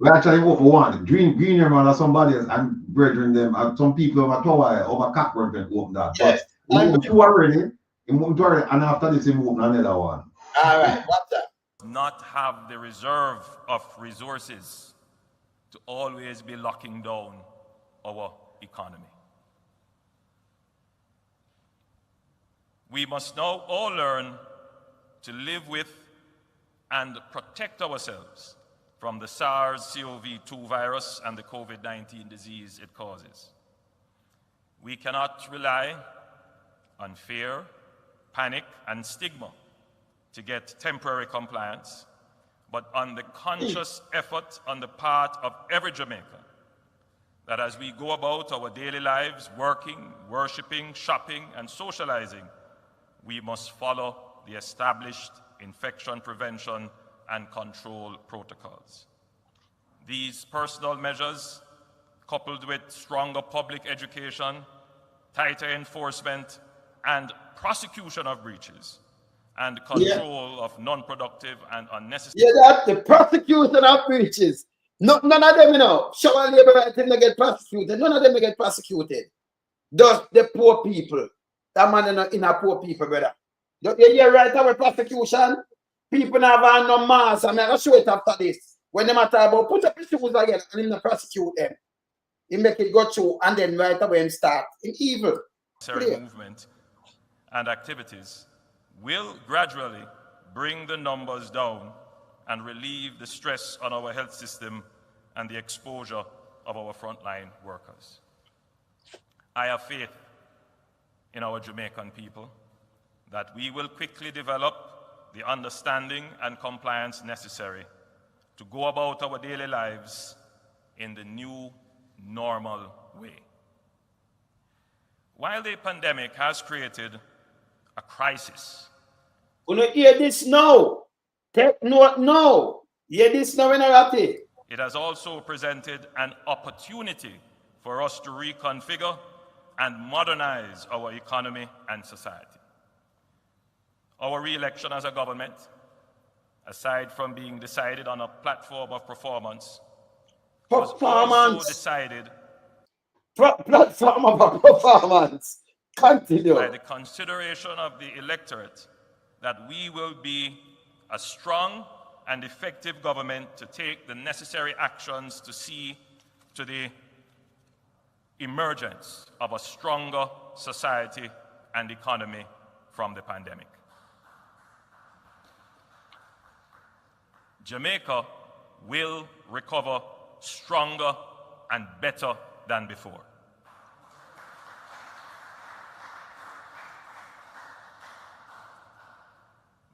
Speaker 6: We actually vote for one. Greener man or somebody else and brethren them and some people over Tower over Cockburn can open that.
Speaker 1: Yes.
Speaker 6: But he moved 2 already. He moved 2 already, and after this he moved another one.
Speaker 1: All right, what's that?
Speaker 5: Not have the reserve of resources to always be locking down our economy. We must now all learn to live with and protect ourselves from the SARS-CoV-2 virus and the COVID-19 disease it causes. We cannot rely on fear, panic, and stigma to get temporary compliance, but on the conscious effort on the part of every Jamaican that as we go about our daily lives, working, worshiping, shopping, and socializing, we must follow the established infection prevention and control protocols. These personal measures, coupled with stronger public education, tighter enforcement, and prosecution of breaches, and control of non-productive and unnecessary.
Speaker 1: Yeah, that the prosecution of breaches. None of them, you know, shower labor right thing they get prosecuted. None of them get prosecuted. Just the poor people. That man in a poor people, brother. You hear right away prosecution? People never have no mass. I'm going to show it after this. When they matter about put up the shoes again and him prosecute them. He make it go through and then right away him start in evil.
Speaker 5: Movement and activities will gradually bring the numbers down and relieve the stress on our health system and the exposure of our frontline workers. I have faith in our Jamaican people that we will quickly develop the understanding and compliance necessary to go about our daily lives in the new normal way. While the pandemic has created a crisis,
Speaker 1: you know, hear this now. Take note now. Hear this now,
Speaker 5: it has also presented an opportunity for us to reconfigure and modernize our economy and society. Our re-election as a government, aside from being decided on a platform of performance, was also decided
Speaker 1: platform of performance. Continue.
Speaker 5: By the consideration of the electorate that we will be a strong and effective government to take the necessary actions to see to the emergence of a stronger society and economy from the pandemic. Jamaica will recover stronger and better than before.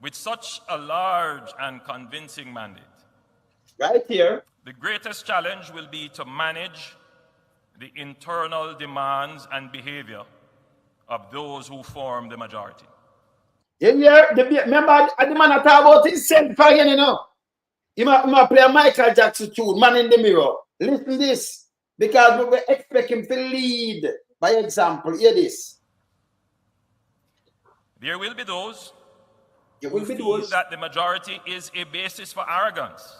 Speaker 5: With such a large and convincing mandate,
Speaker 1: right here,
Speaker 5: the greatest challenge will be to manage the internal demands and behavior of those who form the majority.
Speaker 1: Remember, the man I talk about his self again, you know. He might play a Michael Jackson tune, Man in the Mirror. Listen to this, because we expect him to lead by example. Hear this.
Speaker 5: There will be those who feel that the majority is a basis for arrogance,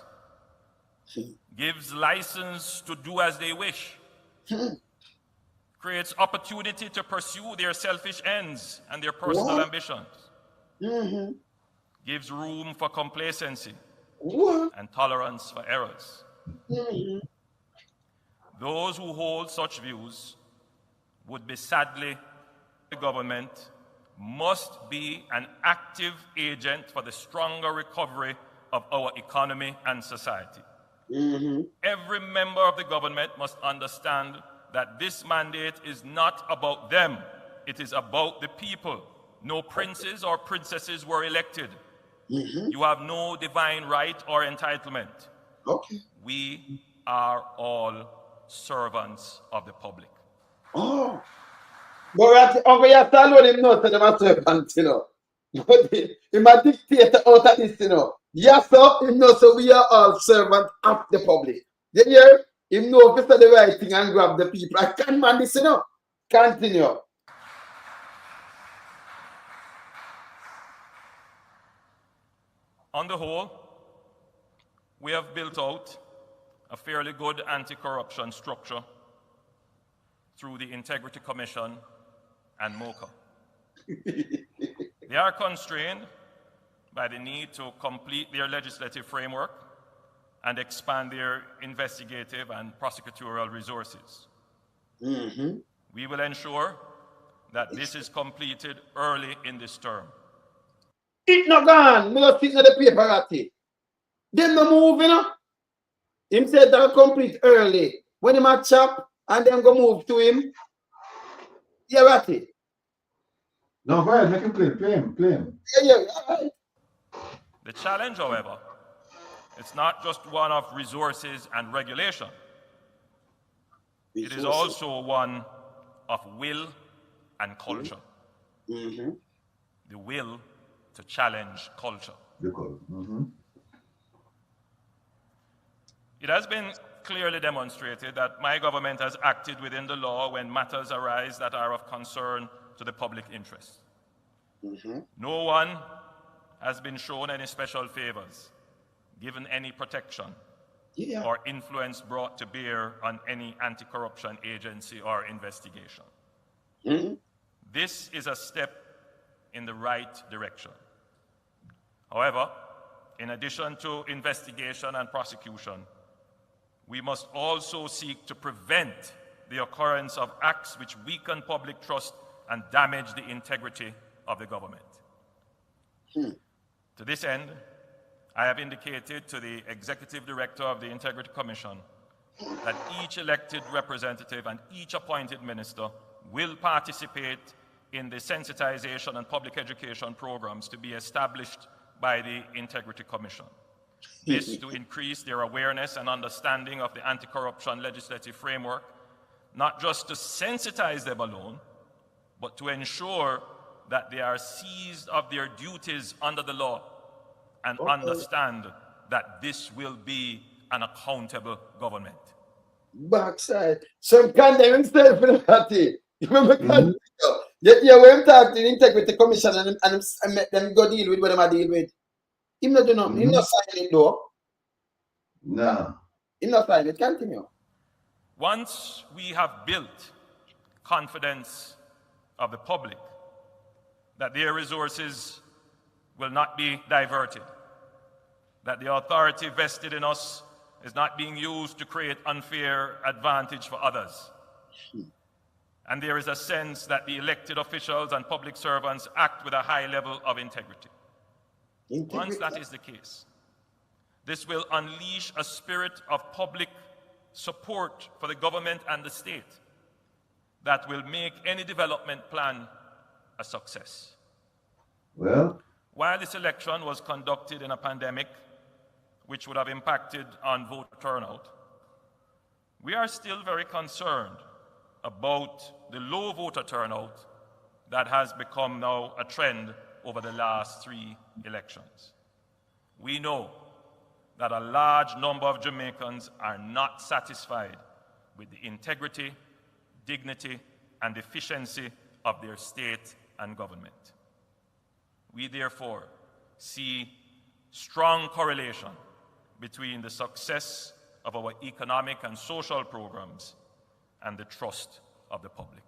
Speaker 5: gives license to do as they wish, creates opportunity to pursue their selfish ends and their personal ambitions, gives room for complacency and tolerance for errors. Those who hold such views would be sadly the government must be an active agent for the stronger recovery of our economy and society. Every member of the government must understand that this mandate is not about them. It is about the people. No princes or princesses were elected. You have no divine right or entitlement. We are all servants of the public.
Speaker 1: But we have to allow him know that they're servants, you know. But he might dictate out of this, you know. Yes, sir, him know so we are all servants of the public. You hear? Him know if it's the right thing and grab the people. I can't man this, you know. Continue.
Speaker 5: On the whole, we have built out a fairly good anti-corruption structure through the Integrity Commission and MOCA. They are constrained by the need to complete their legislative framework and expand their investigative and prosecutorial resources. We will ensure that this is completed early in this term.
Speaker 1: It not gone. Me just think of the paper at it. Then no move, you know. Him said that complete early. When him a chop and then go move to him. Yeah, right.
Speaker 6: No, go ahead, make him play him.
Speaker 1: Yeah, right.
Speaker 5: The challenge, however, it's not just one of resources and regulation. It is also one of will and culture. The will to challenge culture. It has been clearly demonstrated that my government has acted within the law when matters arise that are of concern to the public interest. No one has been shown any special favors, given any protection
Speaker 1: Yeah.
Speaker 5: or influence brought to bear on any anti-corruption agency or investigation. This is a step in the right direction. However, in addition to investigation and prosecution, we must also seek to prevent the occurrence of acts which weaken public trust and damage the integrity of the government. To this end, I have indicated to the Executive Director of the Integrity Commission that each elected representative and each appointed minister will participate in the sensitization and public education programs to be established by the Integrity Commission. This to increase their awareness and understanding of the anti-corruption legislative framework, not just to sensitize them alone, but to ensure that they are seized of their duties under the law and understand that this will be an accountable government.
Speaker 1: Backside. Some condemn himself in the party. You remember condemn? Yeah, when I'm talking to the Integrity Commission and I met them go deal with what I'm deal with. Him not do nothing. Him not sign it though.
Speaker 6: No.
Speaker 1: Him not sign it. Continue.
Speaker 5: Once we have built confidence of the public that their resources will not be diverted, that the authority vested in us is not being used to create unfair advantage for others, and there is a sense that the elected officials and public servants act with a high level of integrity. Once that is the case, this will unleash a spirit of public support for the government and the state that will make any development plan a success.
Speaker 6: Well,
Speaker 5: while this election was conducted in a pandemic which would have impacted on voter turnout, we are still very concerned about the low voter turnout that has become now a trend over the last 3 elections. We know that a large number of Jamaicans are not satisfied with the integrity, dignity, and efficiency of their state and government. We therefore see strong correlation between the success of our economic and social programs and the trust of the public.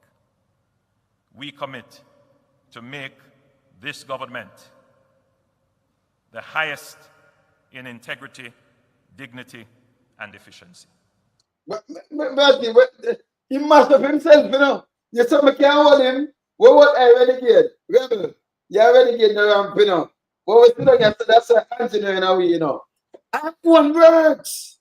Speaker 5: We commit to make this government the highest in integrity, dignity, and efficiency.
Speaker 1: But he must have himself, you know. You said I can't hold him. What I renegade? Rebel. You're renegade the ramp, you know. But we still don't get to that's a engineer in a way, you know. And one works.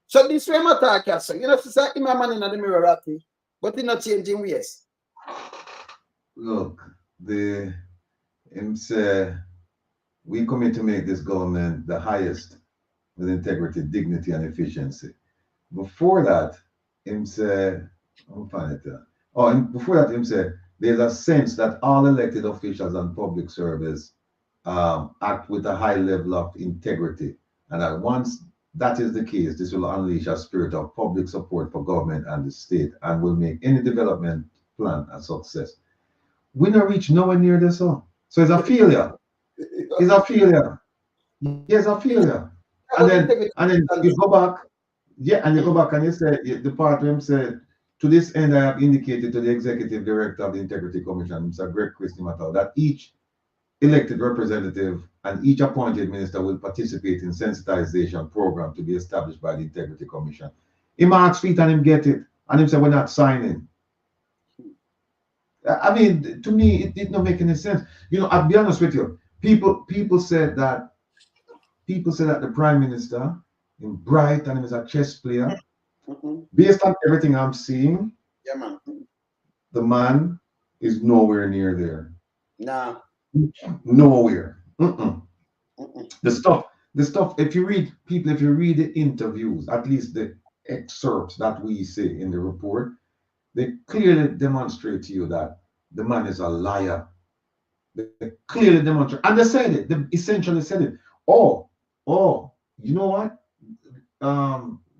Speaker 1: So this way my talk, you know, it's like my man in the mirror, Ratty, but he's not changing ways.
Speaker 6: Look, him say, we commit to make this government the highest with integrity, dignity, and efficiency. Before that, him say, I'm find it there. Before that, him say, there's a sense that all elected officials and public service act with a high level of integrity, and that once that is the case, this will unleash a spirit of public support for government and the state and will make any development plan a success. We not reach nowhere near this, so it's a failure. It's a failure. Yes, a failure. And then you go back, and you go back and you say, the part where him said, to this end, I have indicated to the Executive Director of the Integrity Commission, Mr. Greg Christie-Mattel, that each elected representative and each appointed minister will participate in sensitization program to be established by the Integrity Commission. Him ask feet and him get it, and him say, we're not signing. I mean, to me, it did not make any sense. You know, I'll be honest with you. People said that the Prime Minister is bright and is a chess player. Based on everything I'm seeing,
Speaker 1: yeah, man.
Speaker 6: The man is nowhere near there.
Speaker 1: Nah.
Speaker 6: Nowhere. The stuff. If you read the interviews, at least the excerpts that we see in the report, they clearly demonstrate to you that the man is a liar. They clearly demonstrate, and they said it. They essentially said it. Oh, you know what?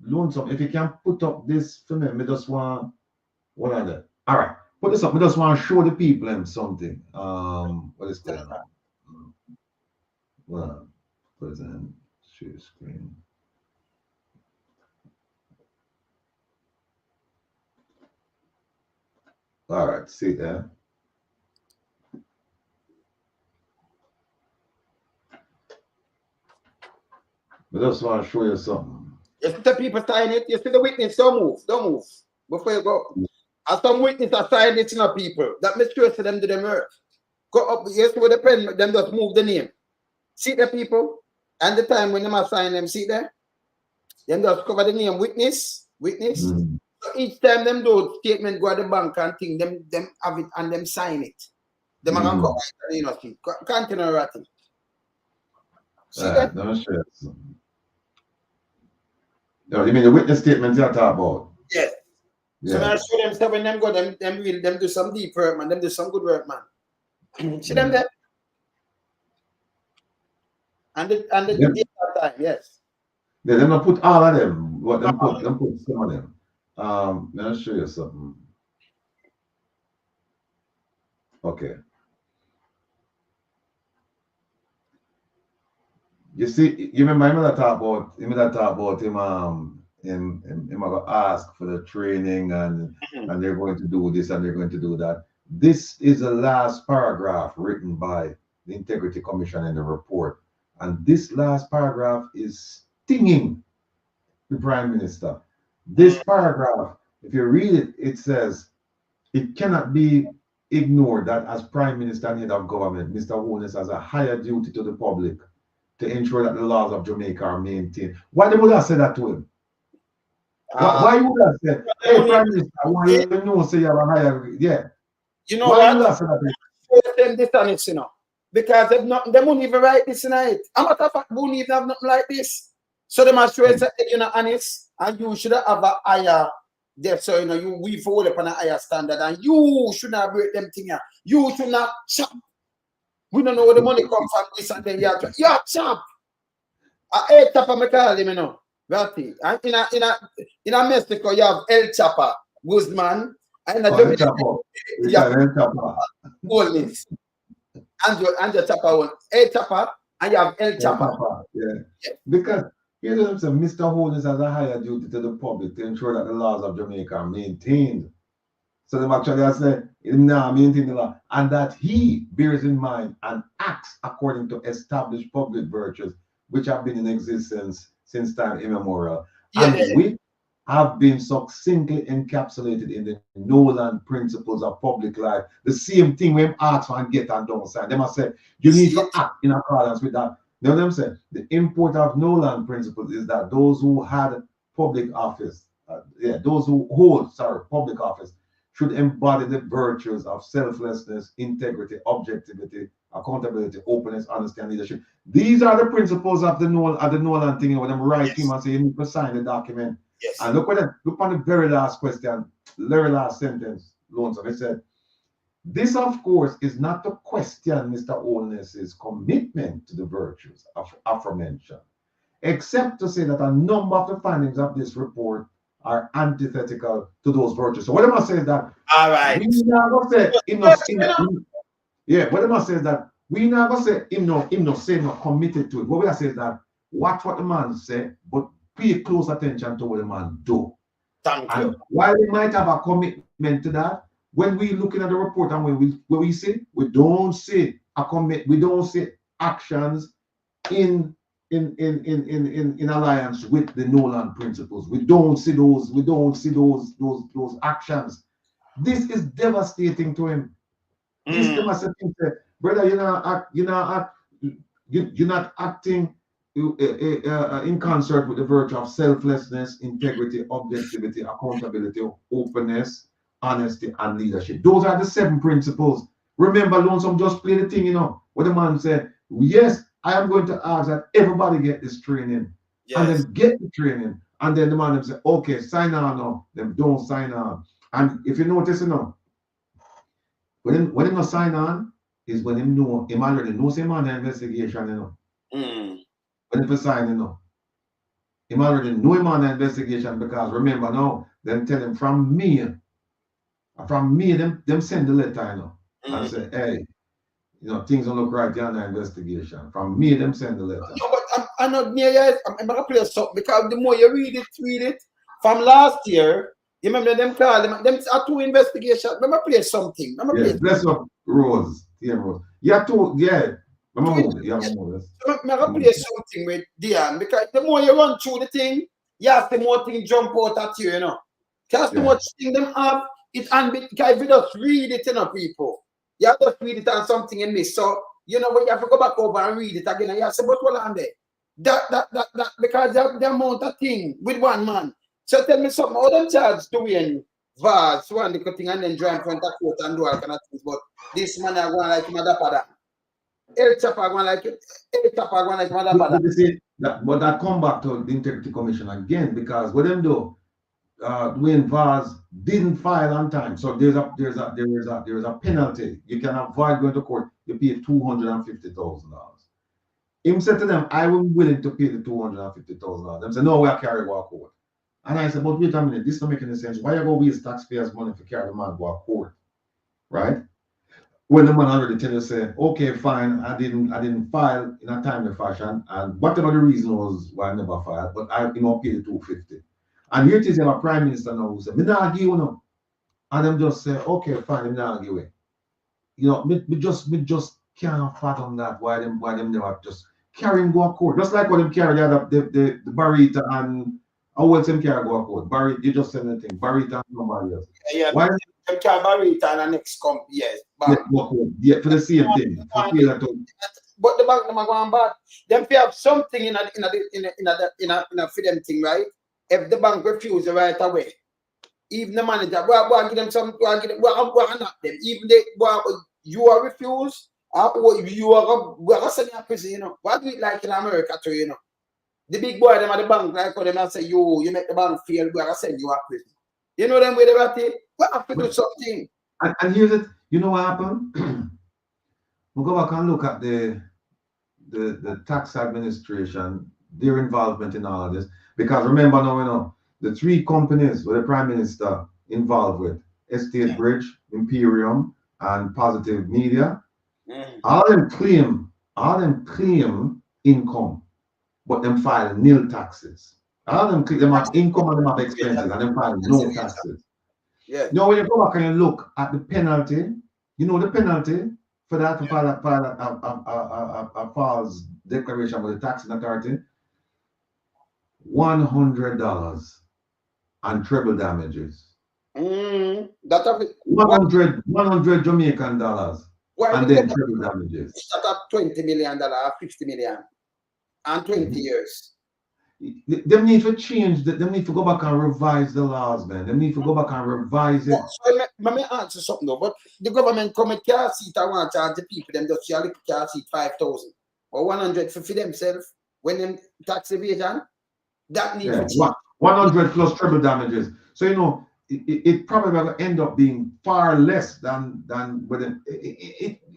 Speaker 6: Lonesome, if you can put up this for me just want what are they? All right, put this up. I just want to show the people something. What is that? Well, present share screen. All right, see there. I just want to show you something.
Speaker 1: You see the people sign it. You see the witness. Don't move. Don't move before you go. As some witness are signing it, people. That makes sure for them do them work. Go up. You see with the pen. Them just move the name. See the people. And the time when them are signing them. See there. Them just cover the name. Witness. Witness.
Speaker 6: Mm.
Speaker 1: So each time them do statement go to the bank and thing. Them have it and them sign it. Them are gonna cover it. You know. See. Continue writing. See that?
Speaker 6: Let me show you something. No, you mean the witness statement you're talking about?
Speaker 1: Yes.
Speaker 6: Yeah.
Speaker 1: So I show them stuff when them go, them real, them do some deep work, man. Them do some good work, man. See them there? And the time, yes.
Speaker 6: They don't put all of them. What them put some of them. Let me show you something. Okay. You see, you remember him that talk about him him gonna ask for the training and they're going to do this and they're going to do that. This is the last paragraph written by the Integrity Commission in the report. And this last paragraph is stinging the Prime Minister. This paragraph, if you read it, it says, it cannot be ignored that as Prime Minister and Head of Government, Mr. Holness has a higher duty to the public to ensure that the laws of Jamaica are maintained. Why they would have said that to him? Why you would have said, hey, Prime Minister, why you know say you have a higher, yeah.
Speaker 1: You know
Speaker 6: why
Speaker 1: what?
Speaker 6: You have said that?
Speaker 1: Them dishonest, you know. Because they won't even write this tonight. I'm not a fact, won't even have nothing like this. So they must show that you're not honest, and you should have a higher depth. So you know we fall upon a higher standard, and you should not break them things. You should not chop. We don't know where the money comes from. This and then you chop. I hate chopper, me call him, you know. Right? And in a Mexico, you have El Chapa, Guzman, and
Speaker 6: El Chapo.
Speaker 1: You have Holness. Andrew Chapa one. El Chapa, and you have El Chapa.
Speaker 6: Yeah. Because here's what I'm saying, Mr. Holness has a higher duty to the public to ensure that the laws of Jamaica are maintained. So they actually say, now maintain the law, and that he bears in mind and acts according to established public virtues which have been in existence since time immemorial, and which have been succinctly encapsulated in the Nolan principles of public life. The same thing when ask for and get and don't sign. They must say, you need to act in accordance with that. You know what I'm saying? The import of Nolan principles is that those who had public office, those who hold, public office, should embody the virtues of selflessness, integrity, objectivity, accountability, openness, honesty, and leadership. These are the principles of the Nolan thing. When them write him and say you need to sign the document. Yes. And look on the very last question, very last sentence, Lonesome. It said, this, of course, is not to question Mr. Holness's commitment to the virtues of aforementioned, except to say that a number of the findings of this report are antithetical to those virtues. So what I must say is that
Speaker 1: all right.
Speaker 6: We never say what I must say is that we never say him no say not committed to it. What we say is that watch what the man say, but pay close attention to what the man do.
Speaker 1: Thank you.
Speaker 6: While we might have a commitment to that, when we looking at the report and when we see, we don't see a commit, we don't see actions in alliance with the Nolan principles. We don't see those actions. This is devastating to him. This is devastating. Brother, you're not acting in concert with the virtue of selflessness, integrity, objectivity, accountability, openness, honesty, and leadership. Those are the 7 principles. Remember, Lonesome just play the thing, what the man said. Yes, I am going to ask that everybody get this training. Yes. And then get the training. And then the man them say, okay, sign on now. Them don't sign on. And if you notice, when him not sign on, is when him already knows him on the investigation, When he sign, him already know him on the investigation, because remember now, them tell him from me, them send the letter, and say, hey, you know, things don't look right in the investigation. From me, them send the letter.
Speaker 1: No, but I'm not near yet. I'm going to play something because the more you read it. From last year, you remember them call them are 2 investigations. Let me play something.
Speaker 6: Yeah, bless up Rose. Yeah, Rose. Yeah, 2, yeah. I'm going to
Speaker 1: play something with Dion because the more you run through the thing, you have the more things jump out at you, you know. Because too much thing them have, it's because if you just read it, you know, people, you have to read it on something in this. So, you know, when you have to go back over and read it again, and you have to say, but what on there? That, because the amount of thing with one man. So tell me something, how them charge doing vase, one little thing, and then drive in front of court and do all kind of things. But this man are going like mother father. El Chapa going like mother father.
Speaker 6: But that come back to the Integrity Commission again, because what them do, Dwayne Vaz didn't file on time. So there's a penalty. You can avoid going to court. You pay $250,000. Him said to them, I was willing to pay the $250,000. Them said, no, we are carrying our court. And I said, but wait a minute, this don't make any sense. Why you go waste taxpayers' money to carry the man to a court? Right? When the man already tell you, say, okay, fine, I didn't file in a timely fashion, and whatever the reason was why I never filed, but I pay the $250. And here it is, you have a prime minister now who said, me not give you no. And them just say, okay, fine, me not give you. You know, me just can't fathom that why them never just carry him go to court. Just like when them carry the Barita and how else them carry go to court. Barita, you just said anything. Barita and nobody else.
Speaker 1: Yeah, why them carry Barita and the next comp, yes.
Speaker 6: Yeah, for the same thing.
Speaker 1: But the bank them are going bad. Them have something in a for them thing, right? If the bank refuse right away, even the manager, we'll give them some, we'll not them. Even they, you are refused, or you are sending a prison, you know. What do it like in America too, you know? The big boy, them at the bank, like for them, and say, you make the bank fail, we'll send you a prison. You know them way they got it? We have to do something.
Speaker 6: And here's it, you know what happened? We'll go back and look at the tax administration, their involvement in all of this. Because remember now, you know, the 3 companies with the Prime Minister involved with, Estate Bridge, Imperium, and Positive Media, all them claim income, but them file nil taxes. All them claim them have income and them have expenses, and them file no taxes.
Speaker 1: Yeah.
Speaker 6: Now when you go back and you look at the penalty, you know the penalty for that to file a false declaration with the taxing authority. $100 and treble damages.
Speaker 1: That of it.
Speaker 6: 100 Jamaican dollars.
Speaker 1: Why
Speaker 6: and then treble damages.
Speaker 1: Start up $20 million, $50 million, and 20 years.
Speaker 6: They need to change. They need to go back and revise the laws, man. They need to go back and revise it.
Speaker 1: So let me answer something though. But the government come at car seat. I want to charge the people. Them just share the car seat 5,000 or 100 for themselves when them tax evasion. That needs
Speaker 6: 100 plus treble damages. So you know it probably will end up being far less than within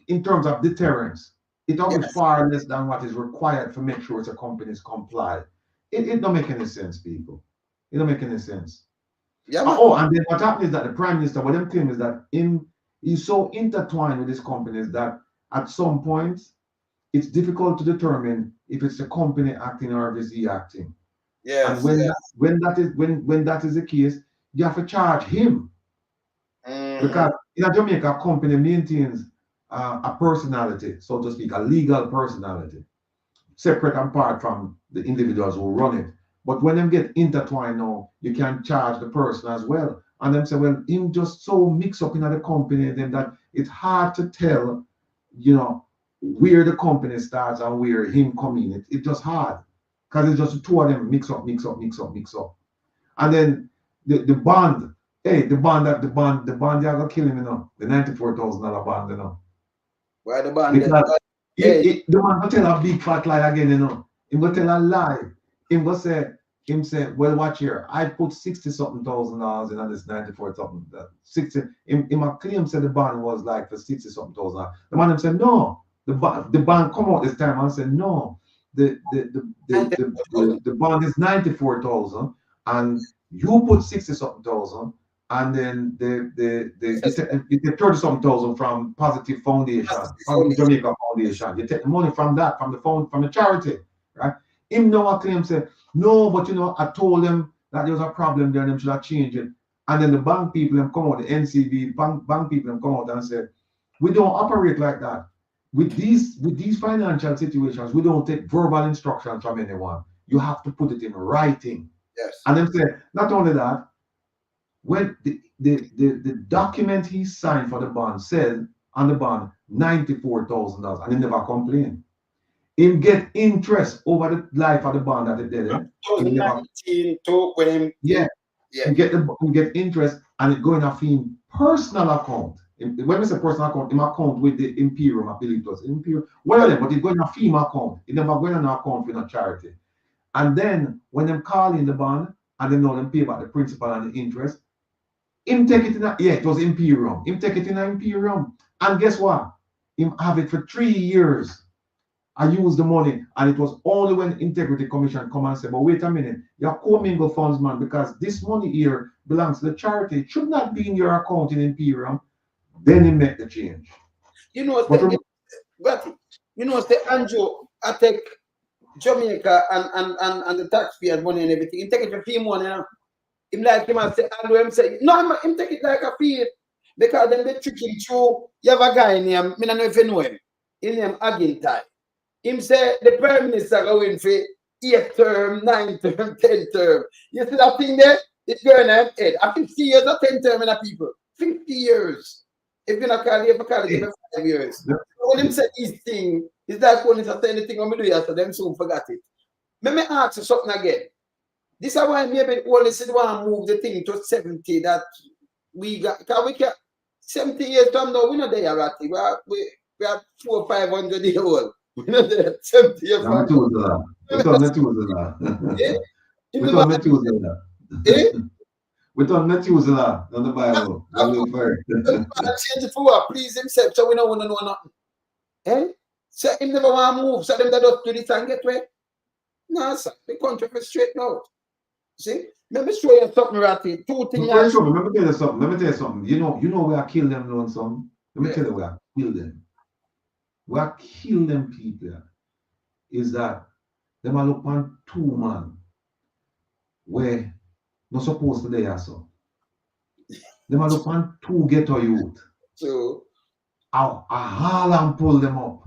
Speaker 6: in terms of deterrence. It will be far less than what is required to make sure the companies comply. It don't make any sense, people. It don't make any sense.
Speaker 1: Yeah.
Speaker 6: And then what happens is that the Prime Minister, what them claim is that he's so intertwined with these companies that at some point it's difficult to determine if it's the company acting or if it's he acting.
Speaker 1: Yes.
Speaker 6: And when that is the case, you have to charge him. Because in a Jamaica, a company maintains a personality, so to speak, a legal personality, separate and apart from the individuals who run it. But when them get intertwined now, you can charge the person as well. And them say, well, him just so mixed up in the company then that it's hard to tell, you know, where the company starts and where him come in. It's just hard. Because it's just the 2 of them mix up. And then the bond, the bond you're gonna kill him, you know, the $94,000 bond, you know.
Speaker 1: Why the bond?
Speaker 6: Because the man will tell a big fat lie again, you know. He will tell a lie. He will say, well, watch here. I put $60-something thousand in this 94-something. 60. Him claim said the bond was like for $60-something thousand. The man said no. The bond come out this time and said no. The bond is 94,000 and you put $60-something thousand and then you take 30-something thousand from Positive Foundation, Positive Jamaica Foundation. You take the money from that, from the charity, right? Him now claim say, no, but you know, I told them that there was a problem there and them should have changed it. And then the bank people them come out, the NCB bank people them come out and say, we don't operate like that. With these financial situations, we don't take verbal instructions from anyone. You have to put it in writing.
Speaker 1: Yes.
Speaker 6: And then say, not only that, when the document he signed for the bond said on the bond $94,000, and he never complained. Him get interest over the life of the bond that he did.
Speaker 1: 2019 to when him,
Speaker 6: yeah. You get interest, and it go in a fee personal account. When we say personal account, in account with the Imperium, I believe it was Imperium, one of them, but it go in a fee account. It never go in an account with a charity. And then when them call in the bond and they know them pay back the principal and the interest, him take it in a, yeah, it was Imperium. Him take it in an Imperium. And guess what? Him have it for 3 years. I use the money, and it was only when Integrity Commission come and say, but wait a minute, you're commingle funds, man, because this money here belongs to the charity. It should not be in your account in Imperium. Then he make the change.
Speaker 1: You know, the Andrew, I take Jamaica and the taxpayers' money and everything. He take it for fee money now. Him like him and say, Andrew, him say, no, him take it like a fee. Because then they trick him through. You have a guy named, I don't know if you know him. His name Agintai. Him say the Prime Minister going for 8 term, 9 term, 10 term. You see that thing there? It's going on head. After 50 years or 10 term in a people. 50 years. If you're not calling it, for 5 years. Yeah. When him say these things, it's like when he say anything on me do yesterday, them soon forgot it. Let me ask you something again. This is why maybe only said want to move the thing to 70 that we got. Because we can 70 years from now, we're not there, Ratty. We are 400 or 500 years old. We're not there 70 years from now.
Speaker 6: We turn Methuselah on the Bible.
Speaker 1: Change it for what? Please himself, so we don't want to know nothing. Eh? So him never want to move, so them that don't do this and get away. No, sir. The country is straight now. See? Let me show you something, Ratty. Two things.
Speaker 6: Let me tell you something. You know we are kill them, know some. Let me tell you we are kill them. We are kill them people. Is that them are look on 2 man where not supposed to they are so. Them are look on 2 ghetto youth.
Speaker 1: So
Speaker 6: I haul and pull them up.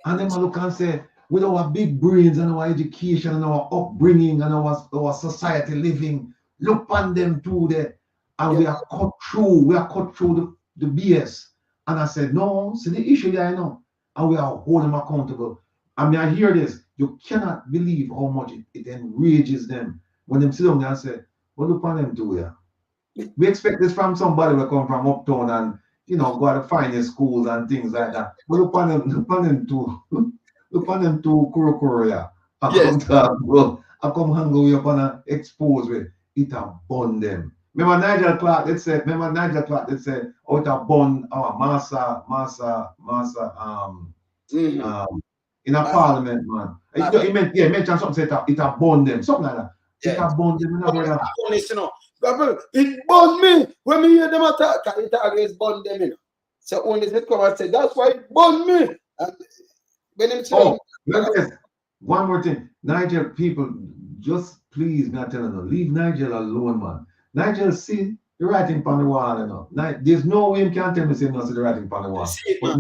Speaker 6: And them are look and say, with our big brains and our education and our upbringing and our society living, look on them too there. And we are cut through the BS. And I said, no, see the issue there, I know. And we are holding them accountable. I mean, I hear this. You cannot believe how much it enrages them when them sit down there and say, what look on them too here? We expect this from somebody who come from uptown and, you know, go to the finest schools and things like that. But look on them too. Look on them to Kurokoro. I come hang with you up and expose with it and burn them. Remember Nigel Clark that said, oh, it a burn our massa in a parliament, man. He mentioned something, said it a burn them, something like that. It a burn them,
Speaker 1: it burned me when me hear them attack, it always burn them, you know. So only said come and say, that's why it burned me. And
Speaker 6: one more thing, Nigel people, just please not telling them, leave Nigel alone, man. Nigel see the writing on the wall, you know. There's no way he can tell me say no see the writing on the wall. But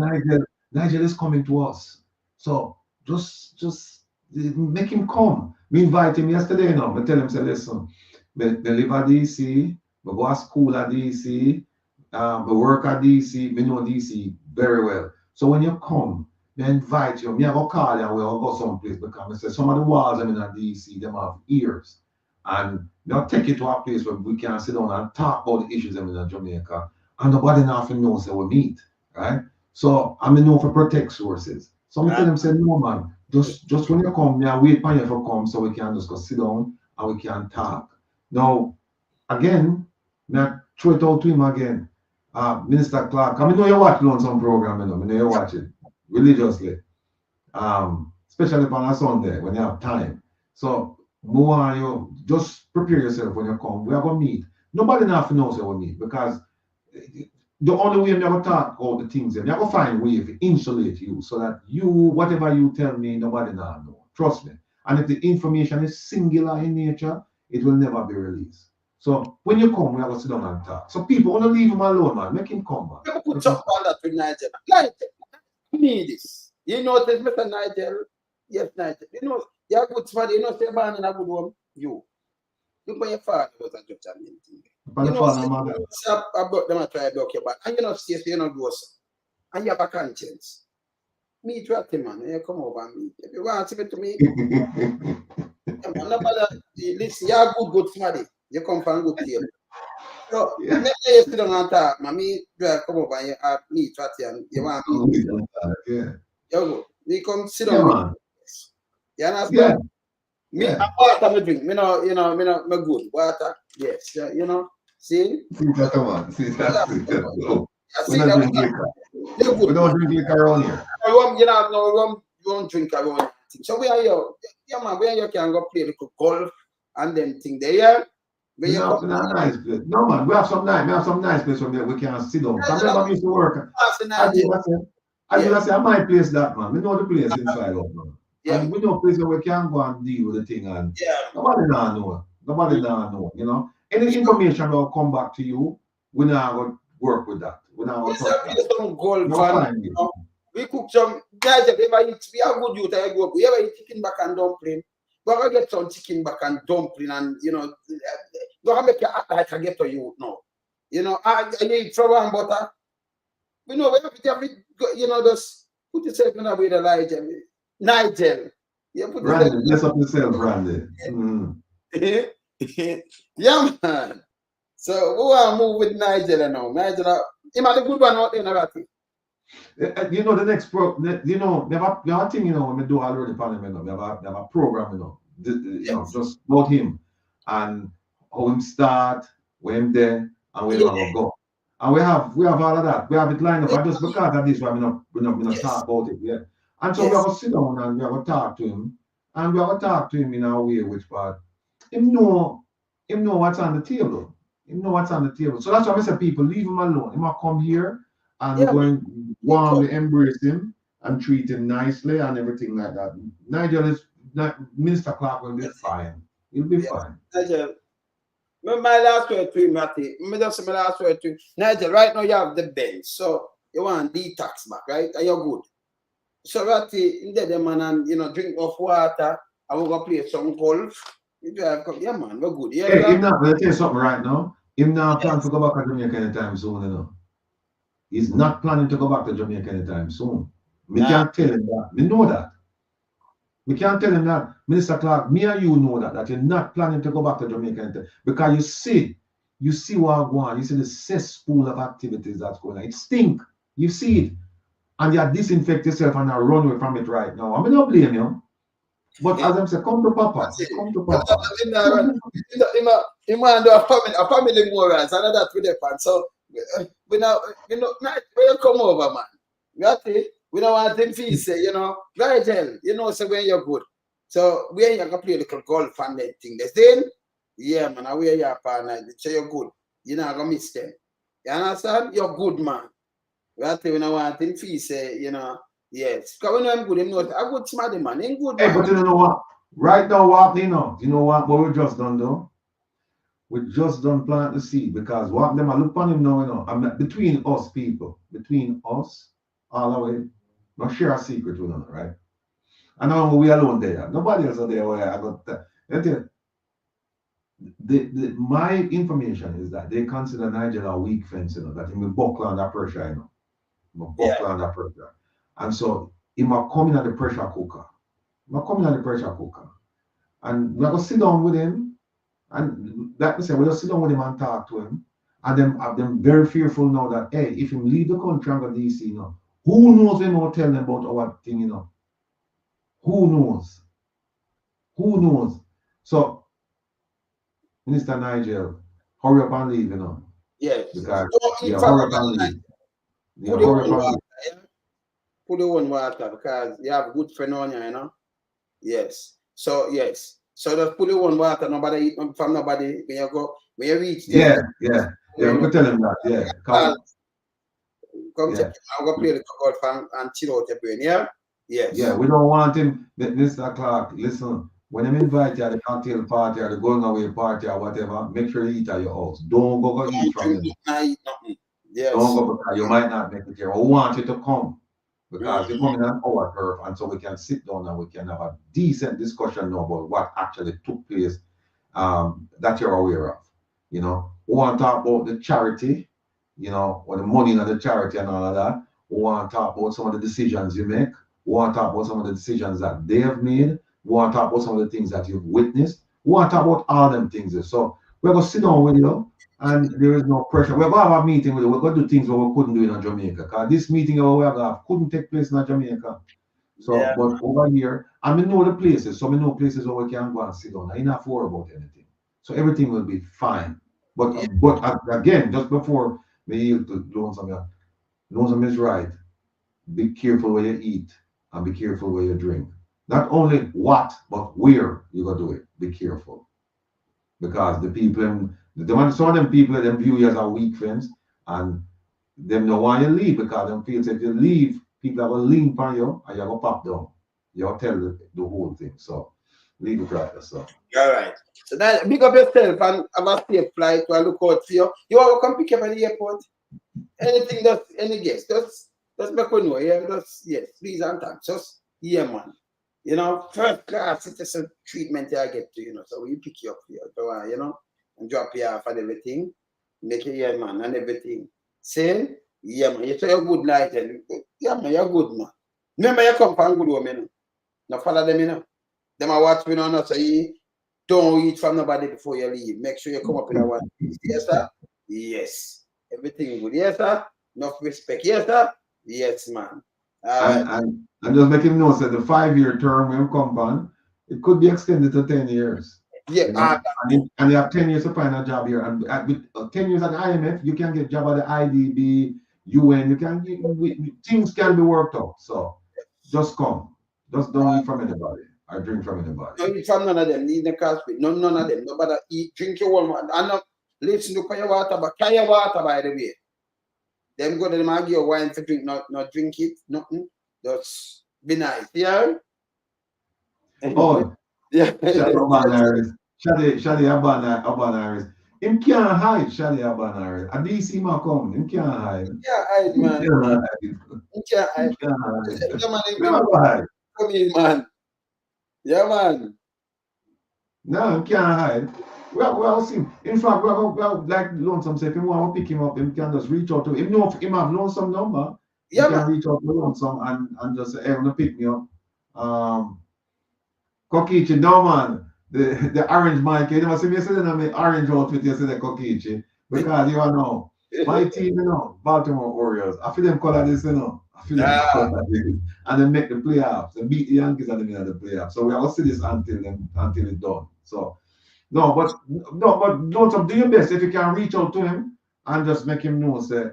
Speaker 6: Nigel is coming to us. So just make him come. We invite him yesterday, you know. I tell him, say, listen, we live at DC, we go to school at DC, we work at DC, we know DC very well. So when you come, I invite you. I go call you and we'll go someplace because I say some of the walls in DC, them have ears. And they'll take you to a place where we can sit down and talk about the issues in Jamaica. And nobody nothing knows that we meet. Right? So I'm known for protect sources. So I tell them, say, no man, just when you come, I wait for you to come so we can just go sit down and we can talk. Now, again, I throw it out to him again. Minister Clark, I know you watch on some program, you know, I know you watch it religiously, especially on a Sunday when you have time. So, more you just prepare yourself when you come. We are going to meet. Nobody now knows what me because the only way I'm going to talk about the things, I'm going to find a way to insulate you so that you, whatever you tell me, nobody now know. Trust me. And if the information is singular in nature, it will never be released. So when you come, we have to sit down and talk. So people want to leave him alone, man. Make him come back.
Speaker 1: You put something on that with Nigel. Nigel, I need this. You know this, Mr. Nigel. Yes, Nigel. You know, you're good father. You know, say man in a good one. You put your father was a judge. You know, I brought them and try to block your back. And you know, seriously, you know, do so. And you have a conscience. Me too, man. You come over and meet. If you want to speak to me, listen, you're good father. You come from good team. So, maybe you sit down and talk, mommy, come over and you have me chat and you want me.
Speaker 6: Yeah.
Speaker 1: You go. We come sit down. You understand? Me, water me drink. Me no, you know, me good. Water, yes. You know, see?
Speaker 6: See that, come on. See that.
Speaker 1: We
Speaker 6: don't drink liquor around here.
Speaker 1: You know, no rum, you don't drink around. So we are here. Yeah, man, we are here can go play the golf and then thing there.
Speaker 6: No, nice place. No, man, we have some nice place where we can sit down. I remember we used to work. I say, my place that, man. We know the place inside out, man. Yeah. And we know place where we can go and deal with the thing. And nobody now know. Nobody now know, you know. Any information will come back to you. We now go work with that. We now go talk that.
Speaker 1: We cook some guys that ever eat. We are good youth. I go up. We ever eat chicken back and dumpling. Go get some chicken back and dumpling, and you know, go make your act like I get to you now. You know, you eat flour and butter. We know we have you know, just put yourself in a way the Nigel. You put
Speaker 6: Randy, bless up yourself, Randy.
Speaker 1: Yeah, man. So we want to move with Nigel now. Nigel, he might be a good one out there, Nagati.
Speaker 6: You know, the next you know, we have a thing, you know, when we do already parliament, we have a program, you know, you know, just about him and how him start, where him there, and where him go. And we have all of that. We have it lined up. And just because of this, we're not talk about it. Yeah. And so we have to sit down and we have to talk to him. And we have to talk to him in a way which part him know what's on the table. Him know what's on the table. So that's why I say people leave him alone. He might come here and we're going to warmly embrace him and treat him nicely and everything like that. Nigel Minister Clark will be fine. He'll be fine.
Speaker 1: Nigel, my last word to him, Matty. My last word to him. Nigel, right now you have the bench. So you want detox back, right? And you're good. So Ratty, the man and you know, drink of water. I will go play some golf. Yeah, man, we're good. Yeah,
Speaker 6: hey, him not, let me tell you something right now. Him not plan to go back to Jamaica anytime soon, you know. He's not planning to go back to Jamaica anytime soon. We can't tell him that. We know that. We can't tell him that. Minister Clark, me and you know that you're not planning to go back to Jamaica anytime. Because you see what going on. You see the cesspool of activities that's going on. It stink. You see it. And you disinfect yourself and run away from it right now. I mean, don't blame you. But as I'm saying, come to Papa. Come to Papa.
Speaker 1: He might do a family morals, and that with the fan. So we know, where you come over, man. We don't want him to say, you know, Nigel, you know, so when you're good. So we ain't gonna play a little golf and that thing. Then, yeah, man, I wear your partner. So you're good. You're not gonna miss them. You understand? You're good, man. We don't want him to say, you know. Yes, because when I'm good, I'm not a good smart man. Ain't good.
Speaker 6: Hey, but you know what? Right now, what you know what we just done though? We just done plant the seed because what them I look on him now, you know. I'm between us people, between us, all the way. Not share a secret with them, right? And now we alone there. Nobody else are there where I got that. My information is that they consider Nigel a weak fence, you know, that he will buckle under pressure, you know. He will buckle under pressure. And so he might come in at the pressure cooker. And we're going to sit down with him. And like I said, we'll just sit down with him and talk to him. And then I'm very fearful now that, hey, if him leave the country and go DC, you know, who knows him or tell them about our thing, you know? Who knows? Who knows? So, Minister Nigel, hurry up and leave, you know?
Speaker 1: Yes.
Speaker 6: Because hurry up and leave.
Speaker 1: Put the one water because you have a good friend on you, you know? Yes. So, yes. So just pull your own water, nobody eat from nobody when you go, when you reach
Speaker 6: there. Yeah, we can tell him that, yeah.
Speaker 1: Come check him. I'll go play the golf and chill out your brain, yeah? Yes.
Speaker 6: Yeah, we don't want him, Mr. Clark, listen, when I'm invite you at the cocktail party or the going away party or whatever, make sure you eat at your house. Don't go eat from him.
Speaker 1: Eat nothing. Yes.
Speaker 6: Don't go because you might not make it here. We want you to come because you're coming on our turf, and so we can sit down and we can have a decent discussion now about what actually took place that you're aware of. You know, we want to talk about the charity, you know, or the money in the charity and all of that. We want to talk about some of the decisions you make. We want to talk about some of the decisions that they have made. We want to talk about some of the things that you've witnessed. We want to talk about all them things. So we're going to sit down with you, and there is no pressure. We're going to have a meeting with you. We're going to do things that we couldn't do in Jamaica. Because this meeting that we're going to have couldn't take place in Jamaica. So, but over here, and we know the places. So we know places where we can go and sit down. I not worry about anything. So everything will be fine. But again, just before we yield to Lonesome is right. Be careful where you eat and be careful where you drink. Not only what, but where you go do it. Be careful. Because the people, some of them people, them view you as a weak friends, and them don't want you to leave because them feels if you leave, people are going to lean on you and you're going to pop down. You'll tell the whole thing. So leave it right there. So.
Speaker 1: All right. So now, big up yourself and have a safe flight to look out for you. You want to come pick up at the airport? Anything that's any guest, just make me know. Yeah, yes, please and thanks. Just man. You know, first class citizen treatment I get to, you know. So we pick you up here, you know, and drop you off and everything. Make you man and everything. Say, man, you say you're good night and man, you're good man. Remember you come from good woman. Now follow them, you know. Them are watch me now, so you don't eat from nobody before you leave. Make sure you come up in a one piece. Yes, sir? Yes. Everything good. Yes, sir? Enough respect. Yes, sir? Yes, man.
Speaker 6: And just make him know that the 5-year term will come on, it could be extended to 10 years.
Speaker 1: Yeah.
Speaker 6: You know? And you have 10 years to find a job here. And with 10 years at the IMF, you can get a job at the IDB, UN, you can things can be worked out. So just come. Just don't eat from anybody or drink from anybody.
Speaker 1: Don't eat from none of them. Need the cost. None of them. Nobody eat, drink your own water. And not listen to your water, but carry your water by the way. Them go to them and give you wine to drink, not drink it, nothing. Just be nice. Yeah.
Speaker 6: Oh, yeah. Shadi Abanaris. Him can't hide, Shadi Abanaris. A DC man come, him can't hide.
Speaker 1: Yeah, hide, man. Him can't hide. Come in, man. Yeah, man.
Speaker 6: No, him can't hide. Well, see. In fact, well, like Lonesome said, if you want to pick him up, him can just reach out to him. Know if him have Lonesome number. Yeah, he can reach out to Lonesome and just say, hey, I'm gonna pick me up. Kokichi, no man. The orange mic, you never see me sitting on my orange outfit yesterday, Kokichi. Because you know, my team, you know, Baltimore Orioles. I feel them color this, you know. I feel them color this. And they make the playoffs. They beat the Yankees at the end of the playoffs. So we are gonna see this until it's done. So but don't do your best if you can reach out to him and just make him know say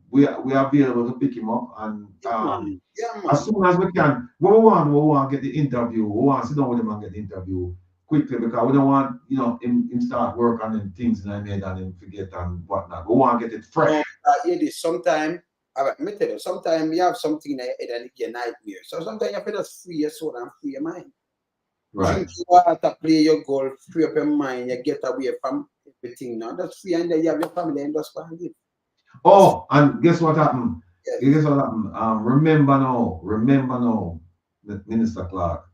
Speaker 6: we are available to pick him up and as soon as we can. We want to get the interview. We want to sit down with him and get the interview quickly because we don't want him start work on them things in the head and him forget and whatnot. We want to get it fresh.
Speaker 1: Sometimes sometimes you have something in the head and it get nightmare. So sometimes you have to just free your soul and free your mind.
Speaker 6: Right.
Speaker 1: Drink your water, play your golf, free up your mind, you get away from everything now. That's free and then you have your family and just find it.
Speaker 6: Oh, and guess what happened? Yes. Guess what happened? Remember now, Minister Clark,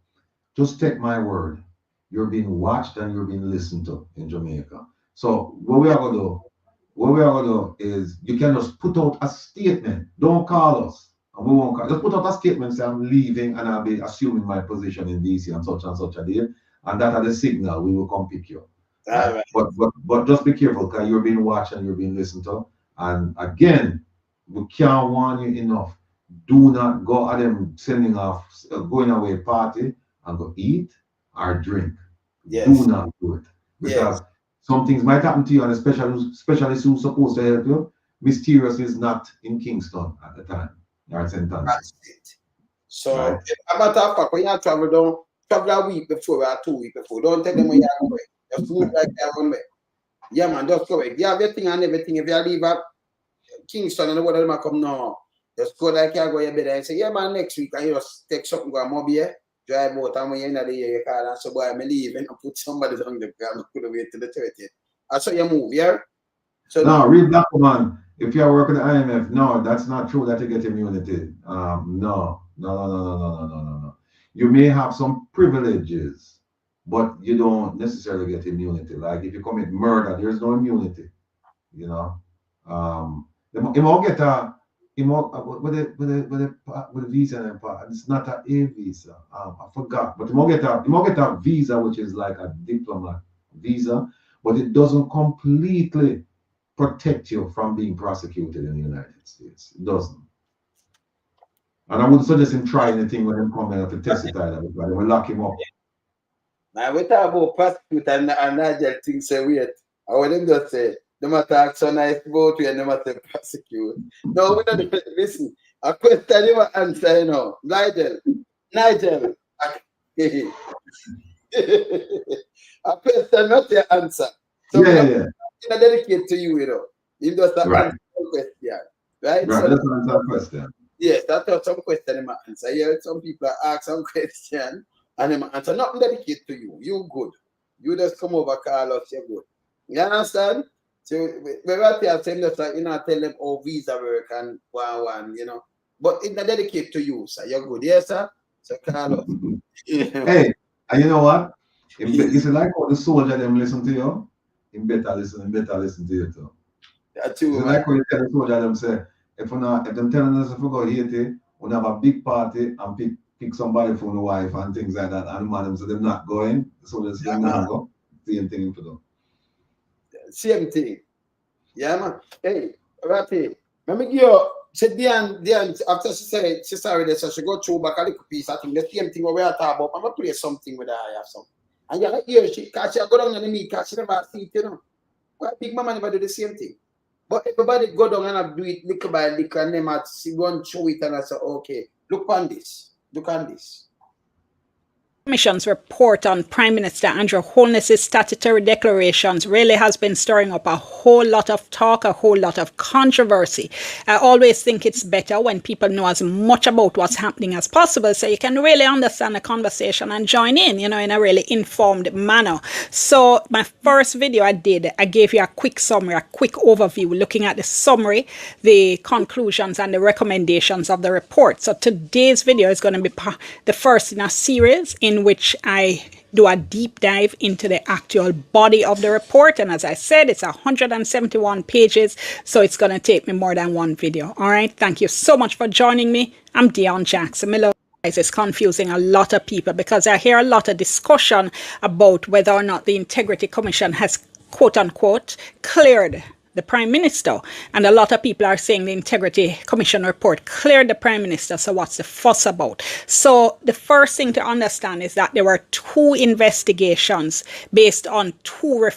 Speaker 6: just take my word. You're being watched and you're being listened to in Jamaica. So what we are gonna do is you can just put out a statement. Don't call us. And we won't call. Just put out a statement say I'm leaving and I'll be assuming my position in DC and such a day. And that are the signal we will come pick you.
Speaker 1: Right.
Speaker 6: But just be careful because you're being watched and you're being listened to. And again, we can't warn you enough. Do not go at them sending off going away party and go eat or drink.
Speaker 1: Yes.
Speaker 6: Do not do it. Because some things might happen to you, and especially who's supposed to help you. Mysterious is not in Kingston at the time. That's it.
Speaker 1: So, as a matter of fact, when you travel down couple of weeks before or 2 weeks before. Don't tell them where you're going. Just move like you're on way. Yeah, man, just correct. You have your thing and everything. If you leave at Kingston and the water them come now, just go like you go your bed and say, yeah, man, next week and you just take something, go and mob here, drive out, and when you're in the year, you call and say, boy, I'm leaving and put somebody on the ground and put away to the 30th. That's how you move, yeah? So
Speaker 6: no, read that, man. If you're working at IMF, no, that's not true that you get immunity. No. You may have some privileges, but you don't necessarily get immunity. Like if you commit murder, there's no immunity. You know, you won't get with a visa and it's not a visa. I forgot, but you won't get a visa which is like a diplomat visa, but it doesn't completely protect you from being prosecuted in the United States. It doesn't. And I wouldn't suggest him try anything when him come in to test it either, because they will lock him up.
Speaker 1: Now we talk about prosecute and Nigel things say wait. I want them just say, no matter so nice about you and no matter prosecute. No, we don't listen. A question you answer, you know. Nigel. A question not your answer. So
Speaker 6: yeah.
Speaker 1: I dedicate to you, you know. You just answer the question. Right?
Speaker 6: Right,
Speaker 1: so,
Speaker 6: that's an answer question.
Speaker 1: Yes, that's some question in my answer. Yeah, some people ask some question and them answer. Nothing dedicated to you. You good. You just come over, call us, you're good. You understand? So we are saying that you know, tell them oh visa work and one, you know. But it's not dedicated to you, sir. You're good, yes, sir. So call us.
Speaker 6: Hey, and you know what? It's like how the soldier them listen to you. Him better listen to you too.
Speaker 1: That's true.
Speaker 6: It's like when you tell the soldier them say, if them telling us if we go Haiti, we have a big party and pick somebody for the wife and things like that, and the man them say they're not going, so they say not go. Same thing for them.
Speaker 1: Same thing. Yeah, man. Hey, Ratty, let me give you. She Diane, after she said she sorry this, so she go through back a little piece. I think the same thing we are talking about. I'm gonna play something with her. I have some. And you hear she catch she go down on the knee, catch she never see it, you know. But big mama never do the same thing. But everybody go down and do it little by little, and them at see one through it, and I say, okay, look on this.
Speaker 9: Commission's report on Prime Minister Andrew Holness's statutory declarations really has been stirring up a whole lot of talk, a whole lot of controversy. I always think it's better when people know as much about what's happening as possible, so you can really understand the conversation and join in, you know, in a really informed manner. So my first video I gave you a quick summary, a quick overview, looking at the summary, the conclusions and the recommendations of the report. So today's video is going to be the first in a series in which I do a deep dive into the actual body of the report. And as I said, it's 171 pages, so it's going to take me more than one video. All right. Thank you so much for joining me. I'm Dion Jackson Miller. It's confusing a lot of people because I hear a lot of discussion about whether or not the Integrity Commission has, quote unquote, cleared the Prime Minister. And a lot of people are saying the Integrity Commission report cleared the Prime Minister. So what's the fuss about? So the first thing to understand is that there were two investigations based on two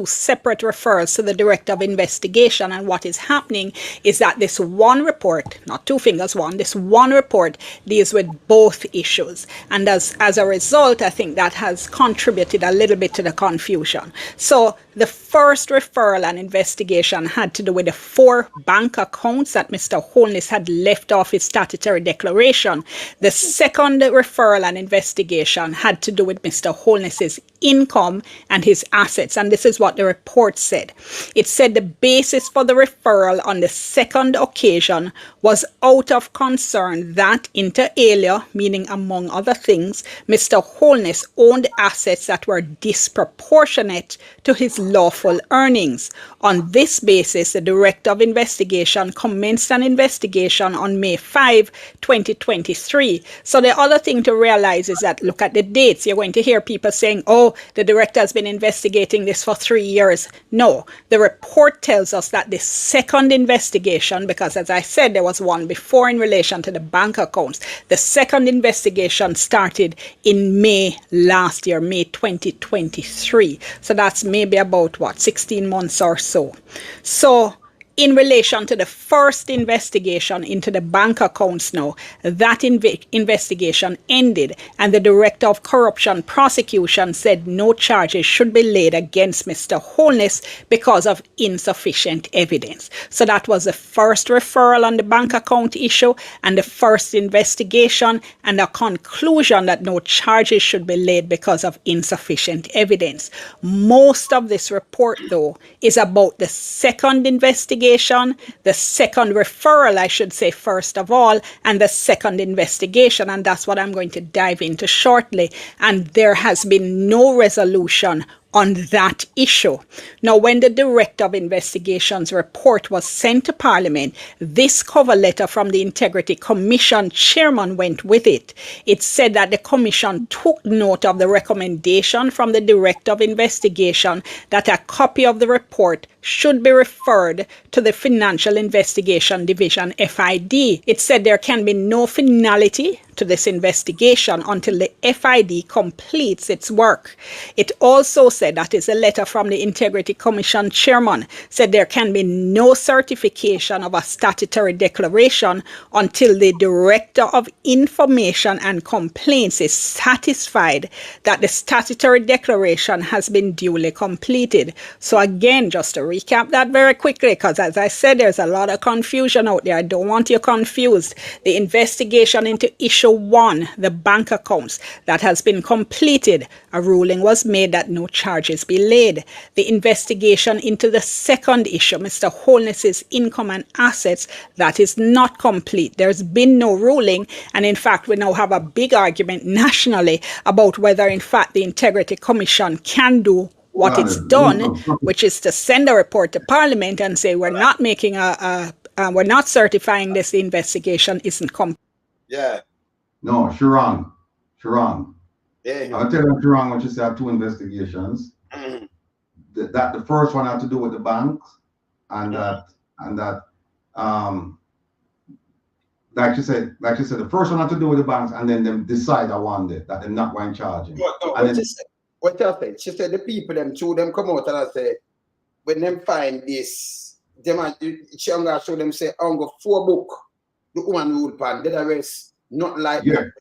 Speaker 9: separate referrals to the Director of Investigation. And what is happening is that this one report, not two fingers, this one report deals with both issues. And as a result, I think that has contributed a little bit to the confusion. So the first referral and investigation had to do with the 4 bank accounts that Mr. Holness had left off his statutory declaration. The second referral and investigation had to do with Mr. Holness's income and his assets. And this is what the report said. It said the basis for the referral on the second occasion was out of concern that inter alia, meaning among other things, Mr. Holness owned assets that were disproportionate to his lawful earnings. On this basis, the Director of Investigation commenced an investigation on May 5, 2023. So the other thing to realize is that look at the dates. You're going to hear people saying, oh, the director has been investigating this for 3 years. No, the report tells us that the second investigation, because as I said, there was one before in relation to the bank accounts, the second investigation started in May last year, May 2023. So that's maybe about 16 months or so. So In relation to the first investigation into the bank accounts now, that investigation ended and the Director of Corruption Prosecution said no charges should be laid against Mr. Holness because of insufficient evidence. So that was the first referral on the bank account issue and the first investigation and a conclusion that no charges should be laid because of insufficient evidence. Most of this report, though, is about the second investigation, the second referral, I should say, first of all, and the second investigation. And that's what I'm going to dive into shortly. And there has been no resolution on that issue. Now, when the Director of Investigations report was sent to Parliament, this cover letter from the Integrity Commission chairman went with it. It said that the Commission took note of the recommendation from the Director of Investigation that a copy of the report should be referred to the Financial Investigation Division, FID. It said there can be no finality to this investigation until the FID completes its work. It also said, that is a letter from the Integrity Commission chairman, said there can be no certification of a statutory declaration until the Director of Information and Complaints is satisfied that the statutory declaration has been duly completed. So again, just to recap that very quickly, because as I said, there's a lot of confusion out there. I don't want you confused. The investigation into issue 1, the bank accounts, that has been completed. A ruling was made that no charges be laid. The investigation into the second issue, Mr. Holness's income and assets, that is not complete. There's been no ruling, and in fact, we now have a big argument nationally about whether, in fact, the Integrity Commission can do what it's done, which is to send a report to Parliament and say we're not making we're not certifying this investigation isn't complete.
Speaker 1: Yeah.
Speaker 6: No, Sharon.
Speaker 1: Yeah.
Speaker 6: I'll tell you, Sharon, what you said, 2 investigations.
Speaker 1: Mm-hmm.
Speaker 6: That the first one had to do with the banks, and that like you said, the first one had to do with the banks, and then them decide I want it, that they're not going to charge him.
Speaker 1: What you said? She said the people them two them come out and I say when them find this, them she gonna show them say I'm go 4 book the woman rule pan. The rest not like that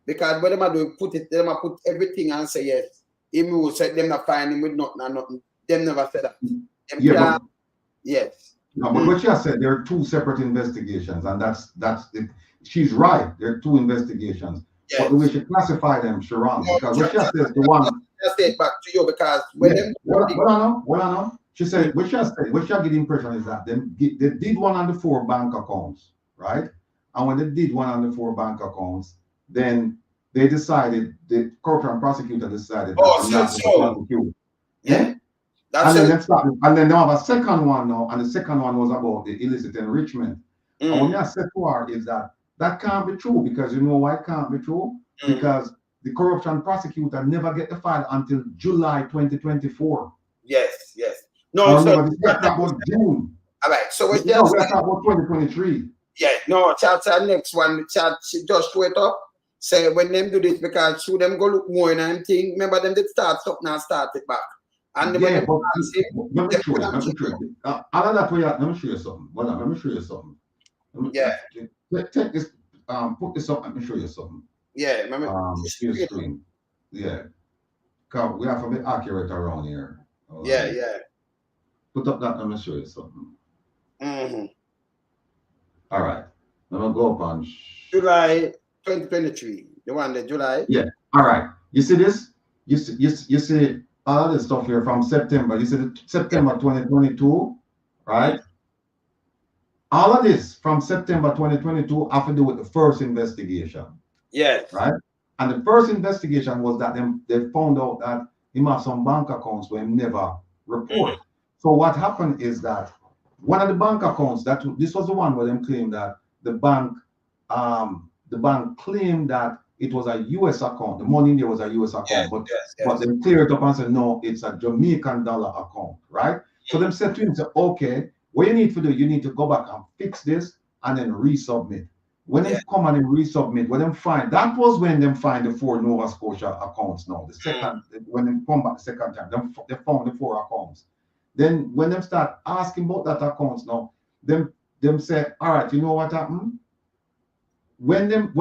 Speaker 1: because when them do put it, them put everything and say yes. Him will say them not find him with nothing and nothing. Them never said that. Them yes.
Speaker 6: No, but what she has said, there are 2 separate investigations, and that's it. She's right. There are 2 investigations. Yes. But the way she classify them, Sharon, because what she has said, the one.
Speaker 1: I'll say it back to you because when them.
Speaker 6: What I know. She said, what she has said, what she get the impression is that they did one on the 4 bank accounts, right? And when they did one on the 4 bank accounts, then they decided, the corruption prosecutor decided that not to prosecute.
Speaker 1: Yeah.
Speaker 6: And then they have a second one now, and the second one was about the illicit enrichment. And what I said to her is that can't be true, because you know why it can't be true? Because the corruption prosecutor never get the file until July 2024.
Speaker 1: Yes. No, so
Speaker 6: that's about June.
Speaker 1: All right. So we're
Speaker 6: talking about 2023.
Speaker 1: Yeah, no, chat next one. Chat she just wait up. Say when them do this, because should them go look more in and thing. Remember them did start something and start it back. And
Speaker 6: let me show you. Out of that way, let me show you something. Hold on, let me show you something. Take this, put this up, let me show you something.
Speaker 1: Yeah, remember
Speaker 6: screen. Yeah. Because we have to be accurate around here.
Speaker 1: Yeah.
Speaker 6: Put up that, let me show you something.
Speaker 1: Mm-hmm.
Speaker 6: All right. Let me go up on
Speaker 1: July 2023. The one that July.
Speaker 6: Yeah. All right. You see this? You see all this stuff here from September. You see the September 2022, right? All of this from September 2022 have to do with the first investigation.
Speaker 1: Yes.
Speaker 6: Right? And the first investigation was that they found out that he have some bank accounts where he never report. So what happened is that one of the bank accounts, this was the one where they claimed that the bank claimed that it was a US account. The money in there was a US account, but they cleared it up and said, no, it's a Jamaican dollar account, right? So they said to him, okay, what you need to do, you need to go back and fix this and then resubmit. When they come and resubmit, when they find, that was when they find the 4 Nova Scotia accounts now. The second, when they come back the second time, they found the 4 accounts. Then when them start asking about that accounts now, them say, all right, you know what happened? When them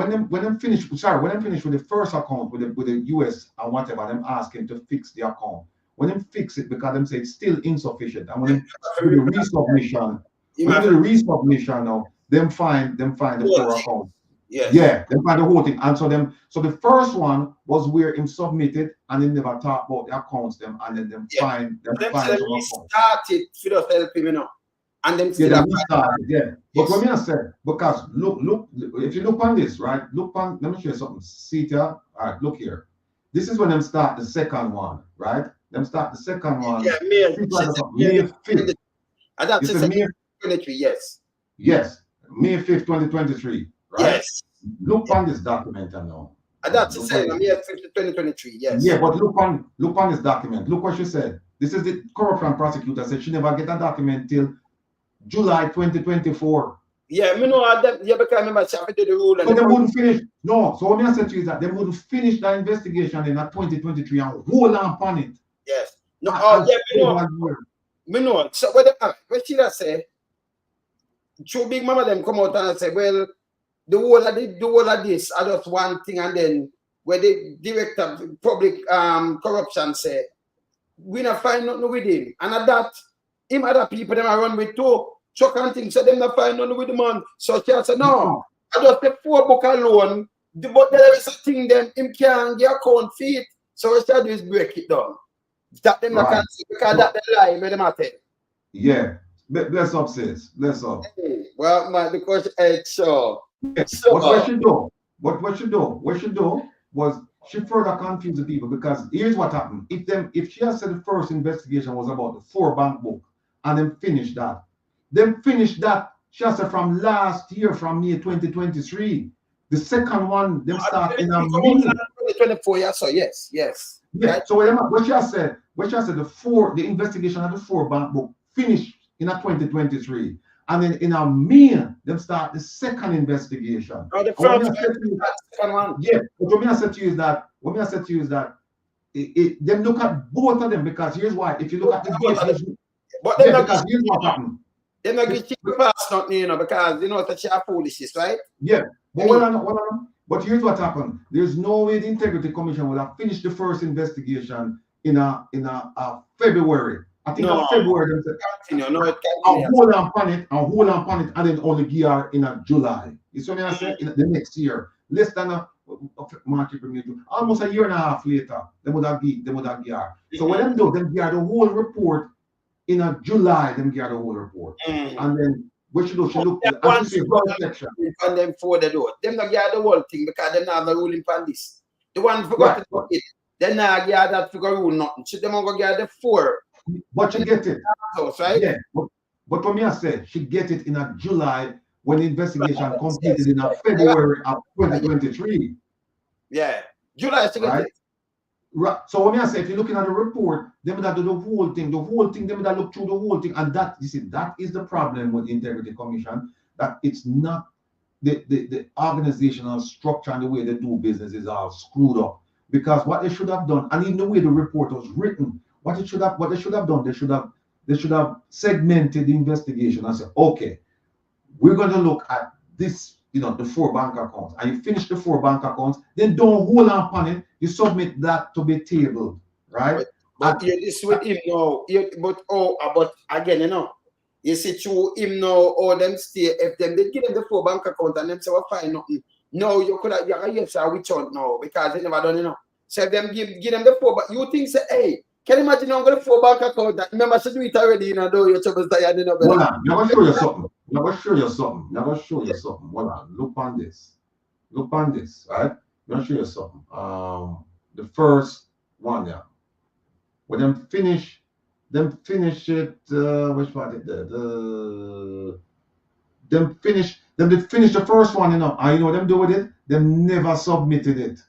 Speaker 6: finish with the first account with the US and whatever, them ask him to fix the account. When them fix it, because them say it's still insufficient, and when them do the resubmission, now, them find the 4 accounts.
Speaker 1: Yes.
Speaker 6: Yeah, them find the whole thing. And so the first one was where him submitted and he never talked about the accounts them, and then them find some accounts.
Speaker 1: Started for us help him, you know. And them still
Speaker 6: started, yeah. But when I said, because look, if you look on this, right? Let me show you something. See here. All right, look here. This is when them start the second one, right? Them start the second one.
Speaker 1: Yeah, May
Speaker 6: 5th.
Speaker 1: And that's May 23, yes.
Speaker 6: Yes, May 5th, 2023, right?
Speaker 1: Yes.
Speaker 6: Look on this document now.
Speaker 1: And that's the same, May 5th, 2023, yes.
Speaker 6: Yeah, but look on this document. Look what she said. This is the corruption prosecutor said she never get a document till July 2024.
Speaker 1: Yeah, me know that. Yeah, because I remember she have to do the rule.
Speaker 6: So they wouldn't finish. No, so what I said to you is that they wouldn't finish that investigation in 2023 and hold on upon it.
Speaker 1: Yes. No, me know. So what she does say, two big mama them come out and say, well, the whole of this are just one thing, and then where the director of public corruption say, we not find nothing with him. And at that, him other people them are run with too. Chuck and things, so them not find nothing with the man. So she said, no, I just take 4 book alone, but there is a thing them him can't get account feet. So what she do is break it down. That them not can see, because that the lie with the matter.
Speaker 6: Yeah. Bless up, sis. Bless up.
Speaker 1: Hey, well, man, because sure.
Speaker 6: Yes. So, what she do was she further confused the people, because here's what happened. If she had said the first investigation was about the 4 bank book and then finished that, she has said from last year, from May 2023. The second one, them start in May
Speaker 1: 2024, yeah, so yes.
Speaker 6: Yeah.
Speaker 1: Right?
Speaker 6: So what she has said, the investigation of the 4 bank book finished in 2023. And then in May, them start the second investigation.
Speaker 1: Oh, the first one.
Speaker 6: Yeah, but what I said to you is that them look at both of them, because here's why. If you look at the
Speaker 1: but because here's what happened. They're not going to pass nothing, you know, because you know that she have foolishness, right?
Speaker 6: Yeah. But but here's what happened. There's no way the Integrity Commission would have finished the first investigation in February. I think in February. Hold on upon it, and then only give her in July. You see what I say? In the next year, less than almost a year and a half later, they would have give her. So what them do, them give her the whole report in July. Them give her the whole report, and then what she do? She look at the section.
Speaker 1: And then for the door, them not give her the whole thing, because they not have the ruling on this. The one forgot to do it. They not give her that figure rule nothing. She them go give her the 4.
Speaker 6: But she get it.
Speaker 1: Right?
Speaker 6: Yeah. But what me I said, she get it in July, when the investigation completed in February of 2023.
Speaker 1: Yeah. July she get it.
Speaker 6: Right. So what me I say, if you're looking at the report, they would have do the whole thing, they would have looked through the whole thing. And that, you see, that is the problem with the Integrity Commission, that it's not the organizational structure and the way they do business is all screwed up. Because what they should have done, and even the way the report was written, what they should have done, they should have segmented the investigation and said, okay, we're going to look at this, you know, the 4 bank accounts, and you finish the 4 bank accounts, then don't hold on upon it. You submit that to be tabled, right?
Speaker 1: But you're this with him now. But again, you know, you see through him now, or them stay. If them they give them the 4 bank account and them say, well, fine, nothing. No, you could have, yes, I will chant now, because they never done, you know. So if them give them the 4, but you think say, hey, can you imagine I'm going to 4 bank account? Remember, she do it already, you know, though your troubles tired, you know.
Speaker 6: Hold on, never show you something. Hold on, look on this, right? Let me show you something. The first one, yeah. When them finish it, which part is there? Them did finish the first one, you know. And you know what them do with it? Them never submitted it.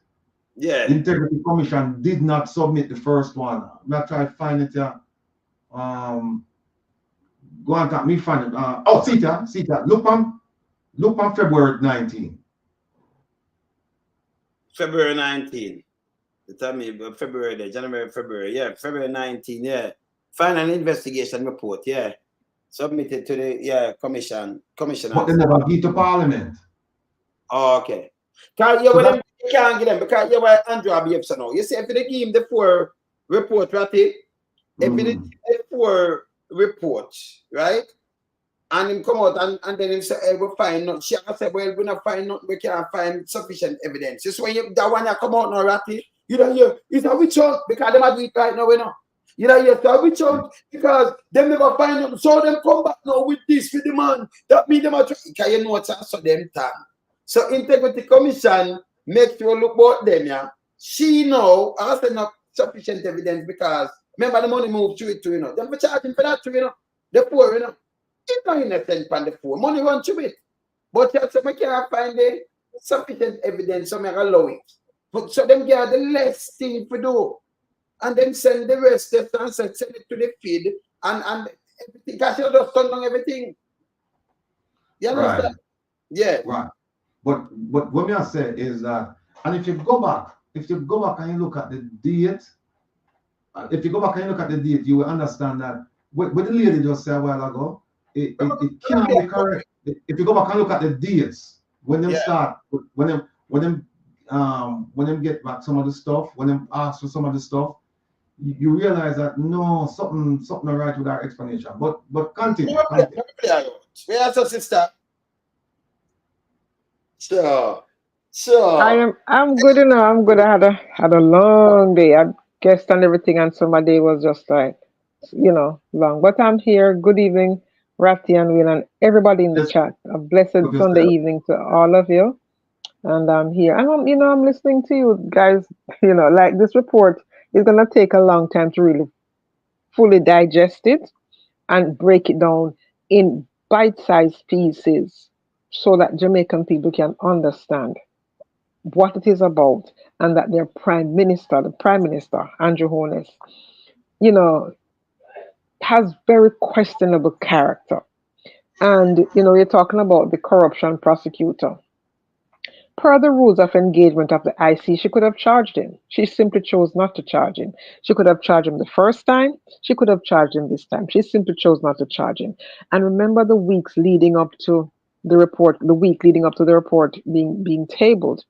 Speaker 1: Yeah.
Speaker 6: Integrity Commission did not submit the first one. I'm not trying to find it here. Go on, me find it. See that. Look on February 19.
Speaker 1: February 19. You tell me February, January, February. Yeah, February 19. Yeah. Final investigation report, yeah. Submitted to the commissioner.
Speaker 6: But they never give to Parliament.
Speaker 1: Oh, okay. Because you
Speaker 6: So that,
Speaker 1: can't get them because you were Andrew behaves now. You see, if they give him the 4 report, right? If they give the 4 reports, right? And him come out and then him say, hey, we find not. She say, well, we not find not. We can't find sufficient evidence. Just when you that one that come out now, right? You don't hear. It's a witch hunt because they might do it right now, you know. You know, it's a witch hunt because them never find them. So them come back now with this with the man. That mean them are trying. Can you know what's so them time? So Integrity Commission makes you look about them, yeah. She know also not sufficient evidence because remember the money moved through it too, you know. Them for charging for that too, you know. The poor, you know. It's not innocent on the poor. Money run through it. But you say, I can't find the sufficient evidence so I allow it. But so them get the less thing to do. And then send the rest of the send it to the feed and everything. Because you just turn down everything. You understand?
Speaker 6: right.
Speaker 1: Yeah.
Speaker 6: Right. But what I say is that, and if you go back and you look at the date, you will understand that what the lady just said a while ago, it cannot be correct. If you go back and look at the dates, when them start, when them get back some of the stuff, when them ask for some of the stuff, you realize that no, something not right with our explanation. But continue.
Speaker 1: Where are sister? Sure.
Speaker 10: I'm good, you know. I'm good. I had a long day. I guessed and everything, and so my day was just like, long. But I'm here. Good evening, Ratty and Will, and everybody in the
Speaker 6: Yes,
Speaker 10: chat. A blessed
Speaker 6: Professor.
Speaker 10: Sunday evening to all of you. And I'm here. And I'm listening to you guys. Like this report is gonna take a long time to really fully digest it and break it down in bite-sized pieces so that Jamaican people can understand what it is about and that their the prime minister, Andrew Holness, you know, has very questionable character. And, you're talking about the corruption prosecutor. Per the rules of engagement of the IC, she could have charged him. She simply chose not to charge him. She could have charged him the first time. She could have charged him this time. She simply chose not to charge him. And remember the weeks leading up to the report, the week leading up to the report being tabled.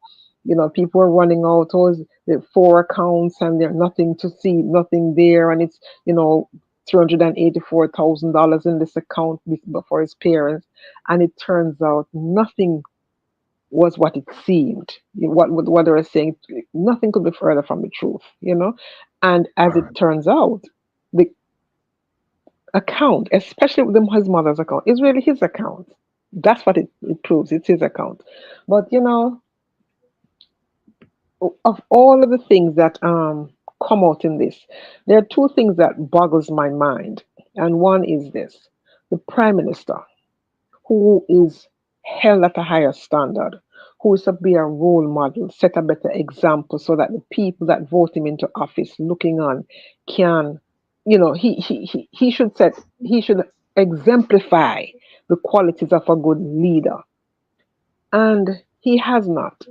Speaker 10: People are running out, the 4 accounts and there's nothing to see, nothing there. And it's, $384,000 in this account for his parents. And it turns out nothing was what it seemed. What they were saying, nothing could be further from the truth, And as it turns out, the account, especially with his mother's account, is really his account. That's what it proves. It's his account. But of all of the things that come out in this, there are 2 things that boggles my mind, and one is this: the prime minister, who is held at a higher standard, who is to be a role model, set a better example, so that the people that vote him into office, looking on, can, he should exemplify the qualities of a good leader, and he has not.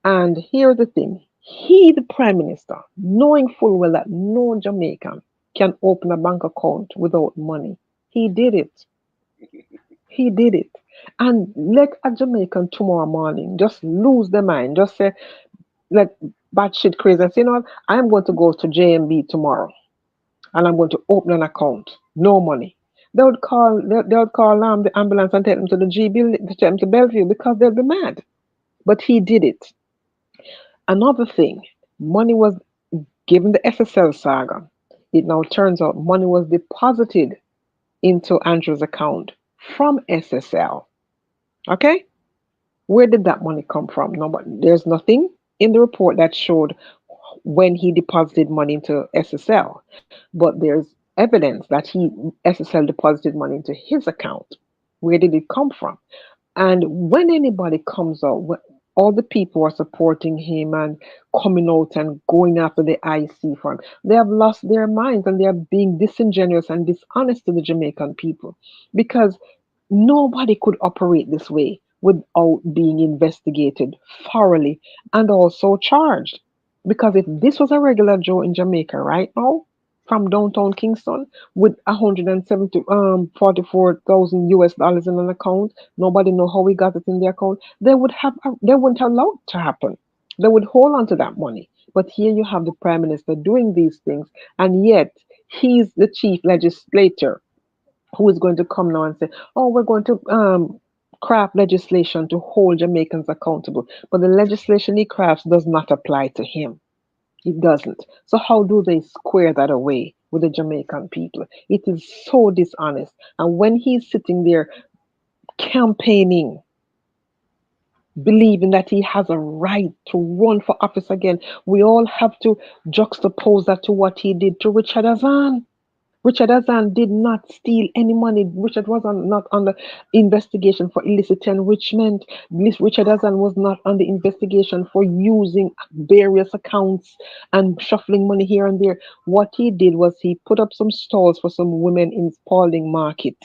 Speaker 10: And here's the thing: he, the prime minister, knowing full well that no Jamaican can open a bank account without money, he did it. He did it. And let a Jamaican tomorrow morning just lose their mind, just say, let batshit crazy and say, I'm going to go to JMB tomorrow and I'm going to open an account. No money. They would call the ambulance and take them to the GB, take them to Bellevue, because they'll be mad. But he did it. Another thing, money was given the SSL saga. It now turns out money was deposited into Andrew's account from SSL. Okay? Where did that money come from? There's nothing in the report that showed when he deposited money into SSL, but there's evidence that SSL deposited money into his account. Where did it come from? And when anybody comes out, all the people are supporting him and coming out and going after the IC for him, they have lost their minds and they are being disingenuous and dishonest to the Jamaican people, because nobody could operate this way without being investigated thoroughly and also charged. Because if this was a regular Joe in Jamaica right now, from downtown Kingston with 144,000 US dollars in an account. Nobody know how he got it in the account. They wouldn't allow it to happen. They would hold on to that money. But here you have the prime minister doing these things, and yet he's the chief legislator who is going to come now and say, "Oh, we're going to craft legislation to hold Jamaicans accountable." But the legislation he crafts does not apply to him. It doesn't. So how do they square that away with the Jamaican people? It is so dishonest. And when he's sitting there campaigning, believing that he has a right to run for office again, we all have to juxtapose that to what he did to Richard Azan. Richard Azan did not steal any money. Richard was not on the investigation for illicit enrichment. Richard Azan was not on the investigation for using various accounts and shuffling money here and there. What he did was he put up some stalls for some women in Spalding Market.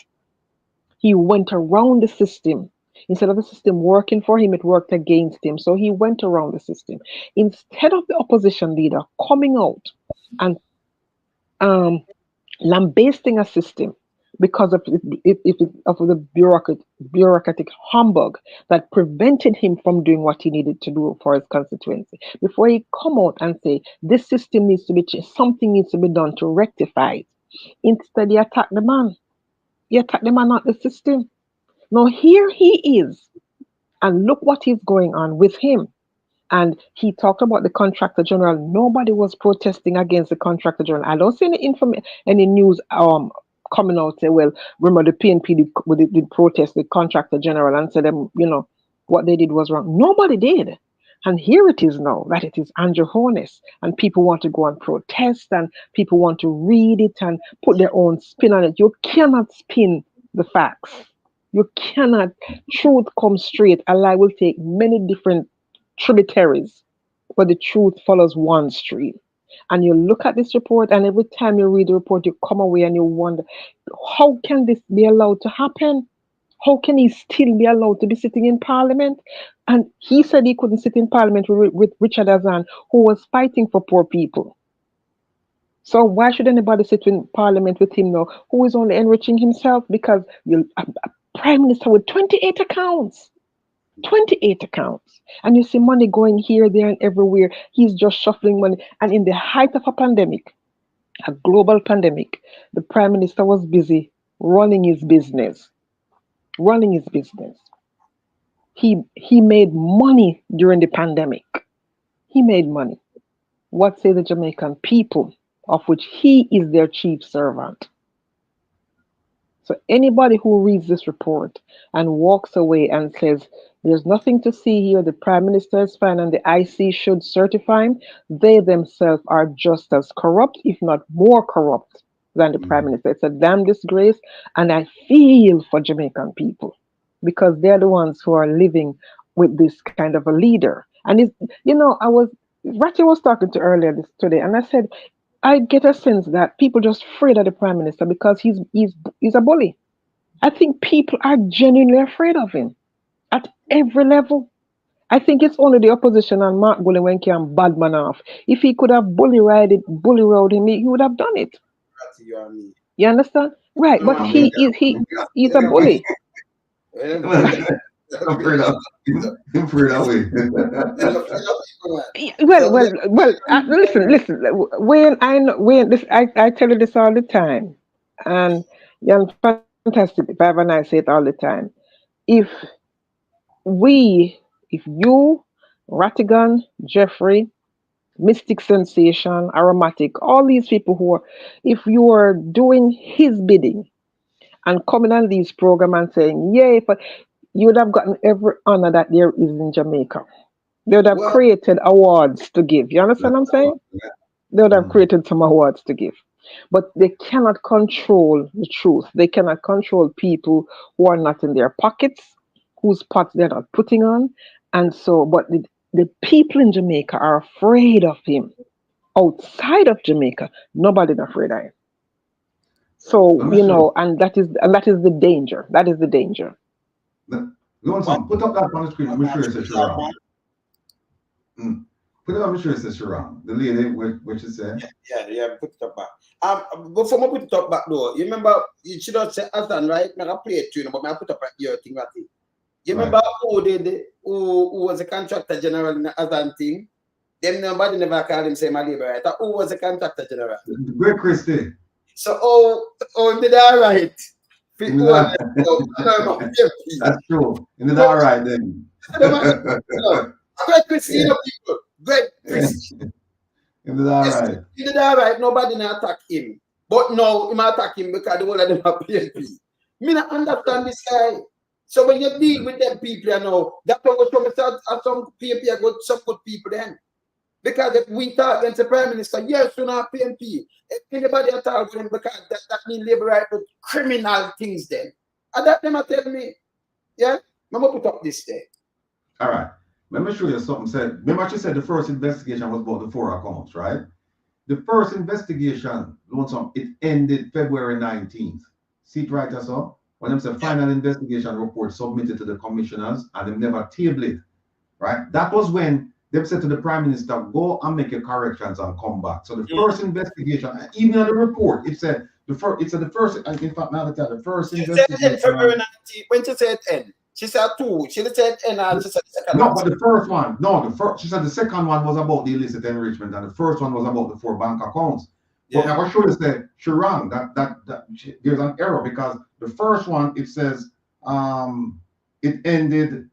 Speaker 10: He went around the system. Instead of the system working for him, it worked against him. So he went around the system. Instead of the opposition leader coming out and lambasting a system because of the bureaucratic humbug that prevented him from doing what he needed to do for his constituency, before he come out and say this system needs to be changed, something needs to be done to rectify it, instead he attacked the man. He attacked the man, not the system. Now here he is, and look what is going on with him. And he talked about the contractor general. Nobody was protesting against the contractor general. I don't see any news coming out say, well, remember the PNP did protest the contractor general and said, what they did was wrong. Nobody did. And here it is now that it is Andrew Holness, and people want to go and protest, and people want to read it and put their own spin on it. You cannot spin the facts. You cannot. Truth comes straight. A lie will take many different tributaries, but the truth follows one stream. And you look at this report, and every time you read the report, you come away and you wonder, how can this be allowed to happen? How can he still be allowed to be sitting in parliament? And he said he couldn't sit in parliament with Richard Azan, who was fighting for poor people. So why should anybody sit in parliament with him now, who is only enriching himself? Because a prime minister with 28 accounts. 28 accounts, and you see money going here, there, and everywhere. He's just shuffling money. And in the height of a pandemic, a global pandemic, the prime minister was busy running his business. He made money during the pandemic. He made money. What say the Jamaican people, of which he is their chief servant? So anybody who reads this report and walks away and says, there's nothing to see here, the prime minister is fine and the IC should certify him, they themselves are just as corrupt, if not more corrupt than the prime minister. It's a damn disgrace, and I feel for Jamaican people because they're the ones who are living with this kind of a leader. And Ratty was talking to earlier today, and I said, I get a sense that people just afraid of the prime minister because he's a bully. I think people are genuinely afraid of him at every level. I think it's only the opposition and Mark Bully when can badman off. If he could have bully rode him, he would have done it. You understand? Right, but he's a bully. Listen. I tell you this all the time, and young fantastic. If I have a nice say it all the time. If you, Rattigan, Jeffrey, Mystic Sensation, Aromatic, all these people if you are doing his bidding and coming on these programs and saying, yay, but you would have gotten every honor that there is in Jamaica. They would have created awards to give. You understand what I'm saying? They would have created some awards to give. But they cannot control the truth. They cannot control people who are not in their pockets, whose pots they're not putting on. And so, but the people in Jamaica are afraid of him. Outside of Jamaica, nobody's afraid of him. So, and that is the danger. That is the danger.
Speaker 6: Put up that on the screen. I'm sure it's wrong. Put it on, sure it says she wrong. The lady, what she said?
Speaker 1: Yeah, put it up back. Before I put it up back though, you remember, you should not say Azan, right? I play it to you, but I put up your thing right here. You remember who was a contractor general in the Azan thing? Them nobody never called him say my labor, right? Who was a contractor general?
Speaker 6: Great Christie.
Speaker 1: So, oh, did I right?
Speaker 6: That's true. And it's all right then.
Speaker 1: Great Christina people. Great Christina.
Speaker 6: And it's all right.
Speaker 1: He did all right. Nobody not attack him. But now, he attack him because the whole of them are PNP. Me not understand this guy. So when you deal with them people, you know, that's what we show some PNP are good, some good people then. Because if we talk against the Prime Minister, yes, we're not PNP. If anybody at all for him, because that means liberate with criminal things then. And that them are telling me, yeah, I'm going to put up this day.
Speaker 6: All right. Let me show you something. Remember she said the first investigation was about the 4 accounts, right? The first investigation, it ended February 19th. See it right as well? When them said final investigation report submitted to the commissioners and them never tabled it, right? That was when they said to the Prime Minister, go and make your corrections and come back. So the first investigation, even on the report, it said the first, in fact, now the first investigation.
Speaker 1: February 19th, when she said end, she said 2. She said end, and she said the second
Speaker 6: one.
Speaker 1: No,
Speaker 6: but the first one, she said the second one was about the illicit enrichment, and the first one was about the 4 bank accounts. But I was sure to say she wrong. There's an error because the first one it says it ended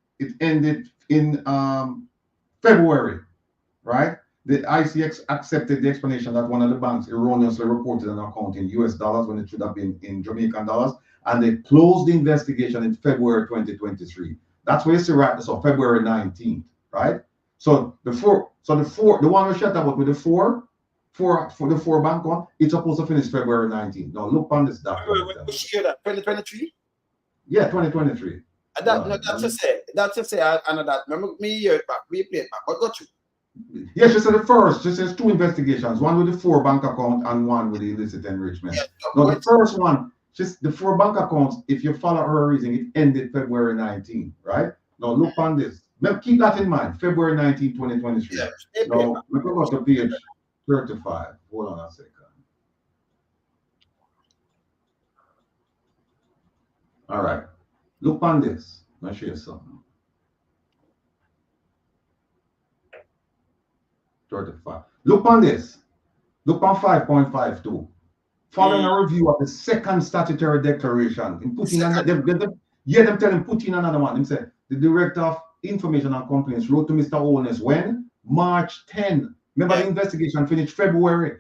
Speaker 6: in February, right? The ICX accepted the explanation that one of the banks erroneously reported an account in US dollars when it should have been in Jamaican dollars, and they closed the investigation in February 2023. That's where you see right. So February 19th, right? So the one we shut about with the four for the 4 bank one, it's supposed to finish February 19th. Now look on this document.
Speaker 1: Which year that? 2023?
Speaker 6: Yeah, 2023.
Speaker 1: That's just say I know that. Remember me year back, we played back. What got you?
Speaker 6: Yeah, she said the first. She says 2 investigations, one with the 4 bank account and one with the illicit enrichment. Now the first one, just the 4 bank accounts, if you follow her reasoning, it ended February 19th, right? Now look on this. Now keep that in mind. February 19, 2023. Now we go to page 35. Hold on a second. All right. Look on this. I'll show you something. 35. Look on this. Look on 5.52. Following a review of the second statutory declaration, in putting them telling put in another one. They said the Director of Information and Complaints wrote to Mr. Holness when? March 10. Remember the investigation finished February.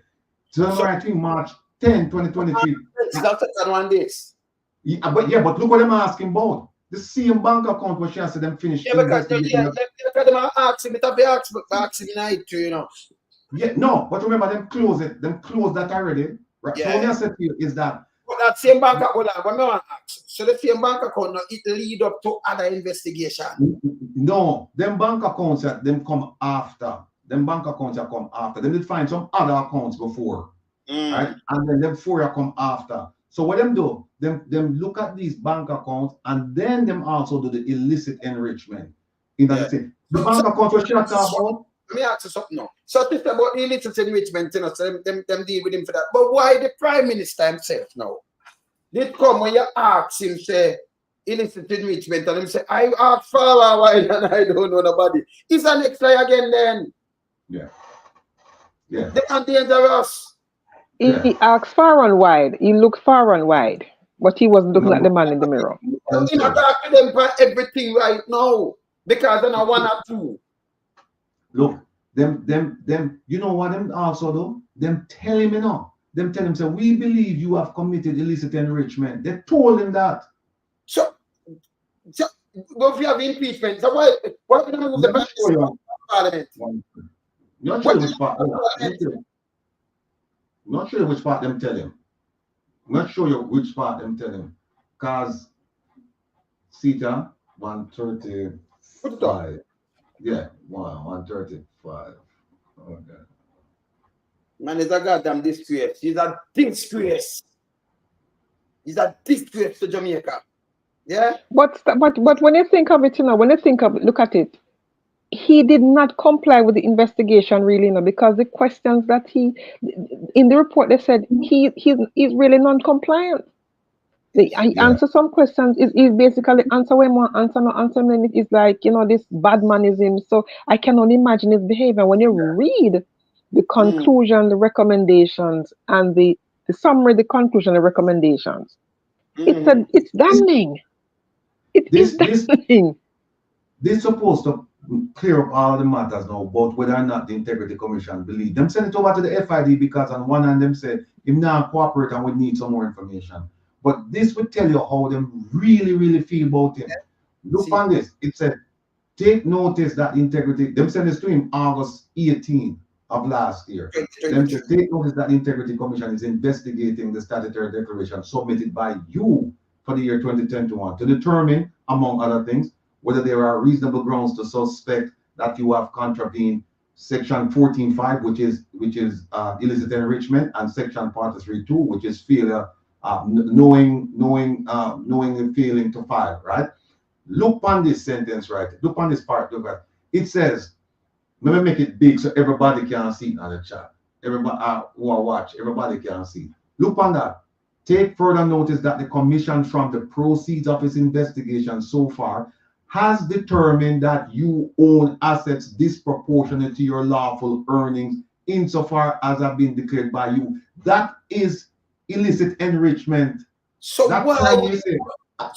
Speaker 6: So I think March 10, 2023.
Speaker 1: That's the one days.
Speaker 6: Yeah, but look what I'm asking about. The same bank account where she has them finished.
Speaker 1: Yeah, because them are asking me to be asking night too, you know.
Speaker 6: Yeah, no, but remember them close it. Them close that already. Right. Yeah. So what I said to you is that.
Speaker 1: But that same bank account, so the same bank account, it lead up to other investigation.
Speaker 6: No, them bank accounts them come after. Them bank accounts come after. They did find some other accounts before, right? And then them 4 come after. So what them do? Them look at these bank accounts and then them also do the illicit enrichment. In that the bank accounts were shut about.
Speaker 1: Let me ask you something now. So this about the illicit enrichment, you know, so them deal with him for that. But why the Prime Minister himself now? Did come when you ask him, say, illicit enrichment, and him say, I asked for a while and I don't know nobody. He's an next lie again then.
Speaker 6: Yeah. Yeah.
Speaker 1: They are dangerous.
Speaker 10: He asked far and wide. He looked far and wide, but he wasn't looking at the man in the mirror.
Speaker 1: He's not talking them for everything right now because they're not 1 or 2.
Speaker 6: Look, them. You know what them also do? Them tell him, you know. Them tell him, say, we believe you have committed illicit enrichment. They told him that.
Speaker 1: So if you have impeachment, so why don't you move the Parliament?
Speaker 6: Not sure which part. Not sure which part them tell him. Not sure which part them tell him. Because CETA 135. Yeah, 135. Okay.
Speaker 1: Man, it's a goddamn disgrace. He's a disgrace. He's a disgrace to Jamaica. Yeah?
Speaker 10: But when you think of it, you know, look at it. he did not comply with the investigation, really, because the questions that he in the report, they said he's really non-compliant. He answer some questions. He basically answer when one answer, no answer, and it's like, this bad manism. So I can only imagine his behavior when you read the conclusion, the recommendations, and the summary, the conclusion, the recommendations. It's damning. It is damning.
Speaker 6: They're supposed to clear up all the matters now about whether or not the Integrity Commission believe them. Send it over to the FID because on one hand them say him now cooperate and we need some more information. But this will tell you how them really feel about him. Look on this. It said, take notice that integrity. Them send this to him August 18 of last year. Them said, take notice that the Integrity Commission is investigating the statutory declaration submitted by you for the year 2021 to determine, among other things, whether there are reasonable grounds to suspect that you have contravened Section 14.5, which is illicit enrichment, and Section 43.2, which is failure. Knowing and failing to file, right? Look on this sentence, right? Look on this part. Look at it. Says, let me make it big so everybody can see it on the chat. Everybody who are watch, everybody can see. Look on that. Take further notice that the commission, from the proceeds of its investigation so far, has determined that you own assets disproportionate to your lawful earnings insofar as have been declared by you. That is illicit enrichment. So that's why you say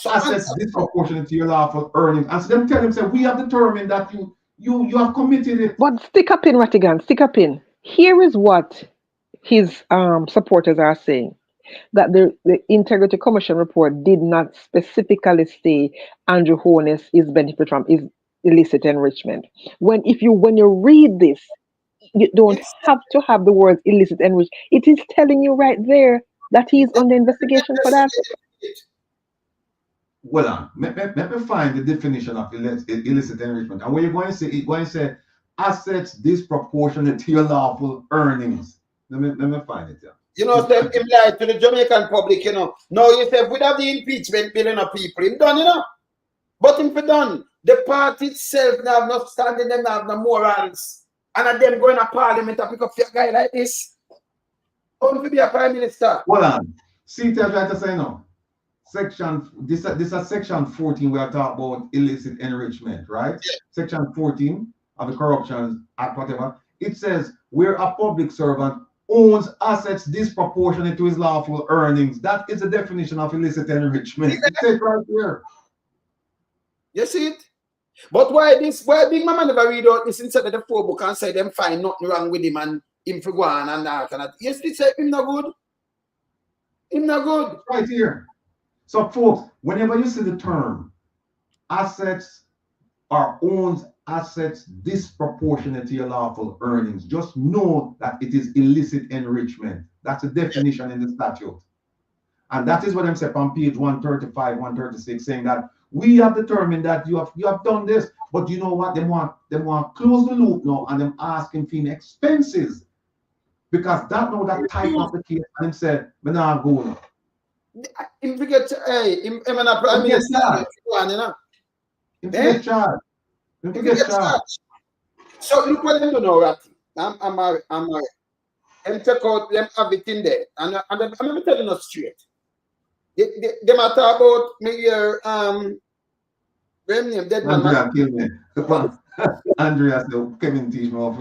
Speaker 6: assets disproportionate to your lawful earnings. And so them tell them, say, we have determined that you have committed it.
Speaker 10: But stick up in, Rattigan, stick up in. Here is what his supporters are saying. That the Integrity Commission report did not specifically say Andrew Holness is benefit from is illicit enrichment. When you read this, you don't have to have the word illicit enrichment. It is telling you right there that he's under investigation for that.
Speaker 6: Well, let me find the definition of illicit enrichment. And when you're going to say assets disproportionate to your lawful earnings. Let me find it.
Speaker 1: Him lie to the Jamaican public, No, you say we have the impeachment bill of people, him done, But him for done, the party itself now have no standing, them have no morals. And them going to parliament and pick up a guy like this. How to be a prime minister?
Speaker 6: Hold on. See what I'm trying to say now. This is section 14 we are talking about illicit enrichment, right? Yeah. Section 14 of the Corruption Act, whatever. It says where a public servant owns assets disproportionate to his lawful earnings. That is the definition of illicit enrichment. It's it right here.
Speaker 1: You see it? But why Big Mama never read out this inside of the 4 book and say them find nothing wrong with him and him for go on and that and that? Yes, they say him not good. Him not good.
Speaker 6: It's right here. So folks, whenever you see the term assets or owns assets disproportionate to your lawful earnings, just know that it is illicit enrichment. That's a definition in the statute. And that is what I'm saying on page 135, 136, saying that we have determined that you have done this, but you know what? They want close the loop now and them asking for expenses. Because that type of the case and them said, we're not going.
Speaker 1: Him forget him a prime minister,
Speaker 6: Him forget charge.
Speaker 1: So look what them do now, Ratty. I'm married. Them take out them everything there. And I'm telling you straight. They matter about me here, name dead man.
Speaker 6: Andrea killed me. Andrea said Kevin teach me off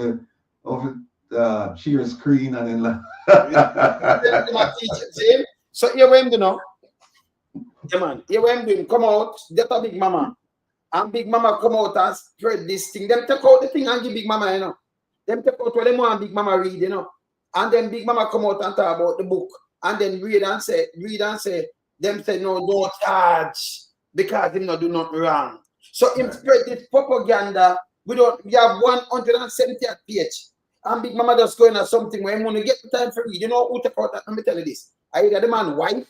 Speaker 6: share screen and then
Speaker 1: so here what him do now. Yeah man, here what him doing, come out, get a Big Mama. And Big Mama come out and spread this thing. Them take out the thing and give Big Mama, Them take out what them want Big Mama read, And then Big Mama come out and talk about the book. And then read and say, them say, no, don't charge because him not do nothing wrong. So him spread this propaganda. We have 170 page. And Big Mama just going at something where him want to get the time for read. You know who take out that? Let me tell you this. Either the man wife,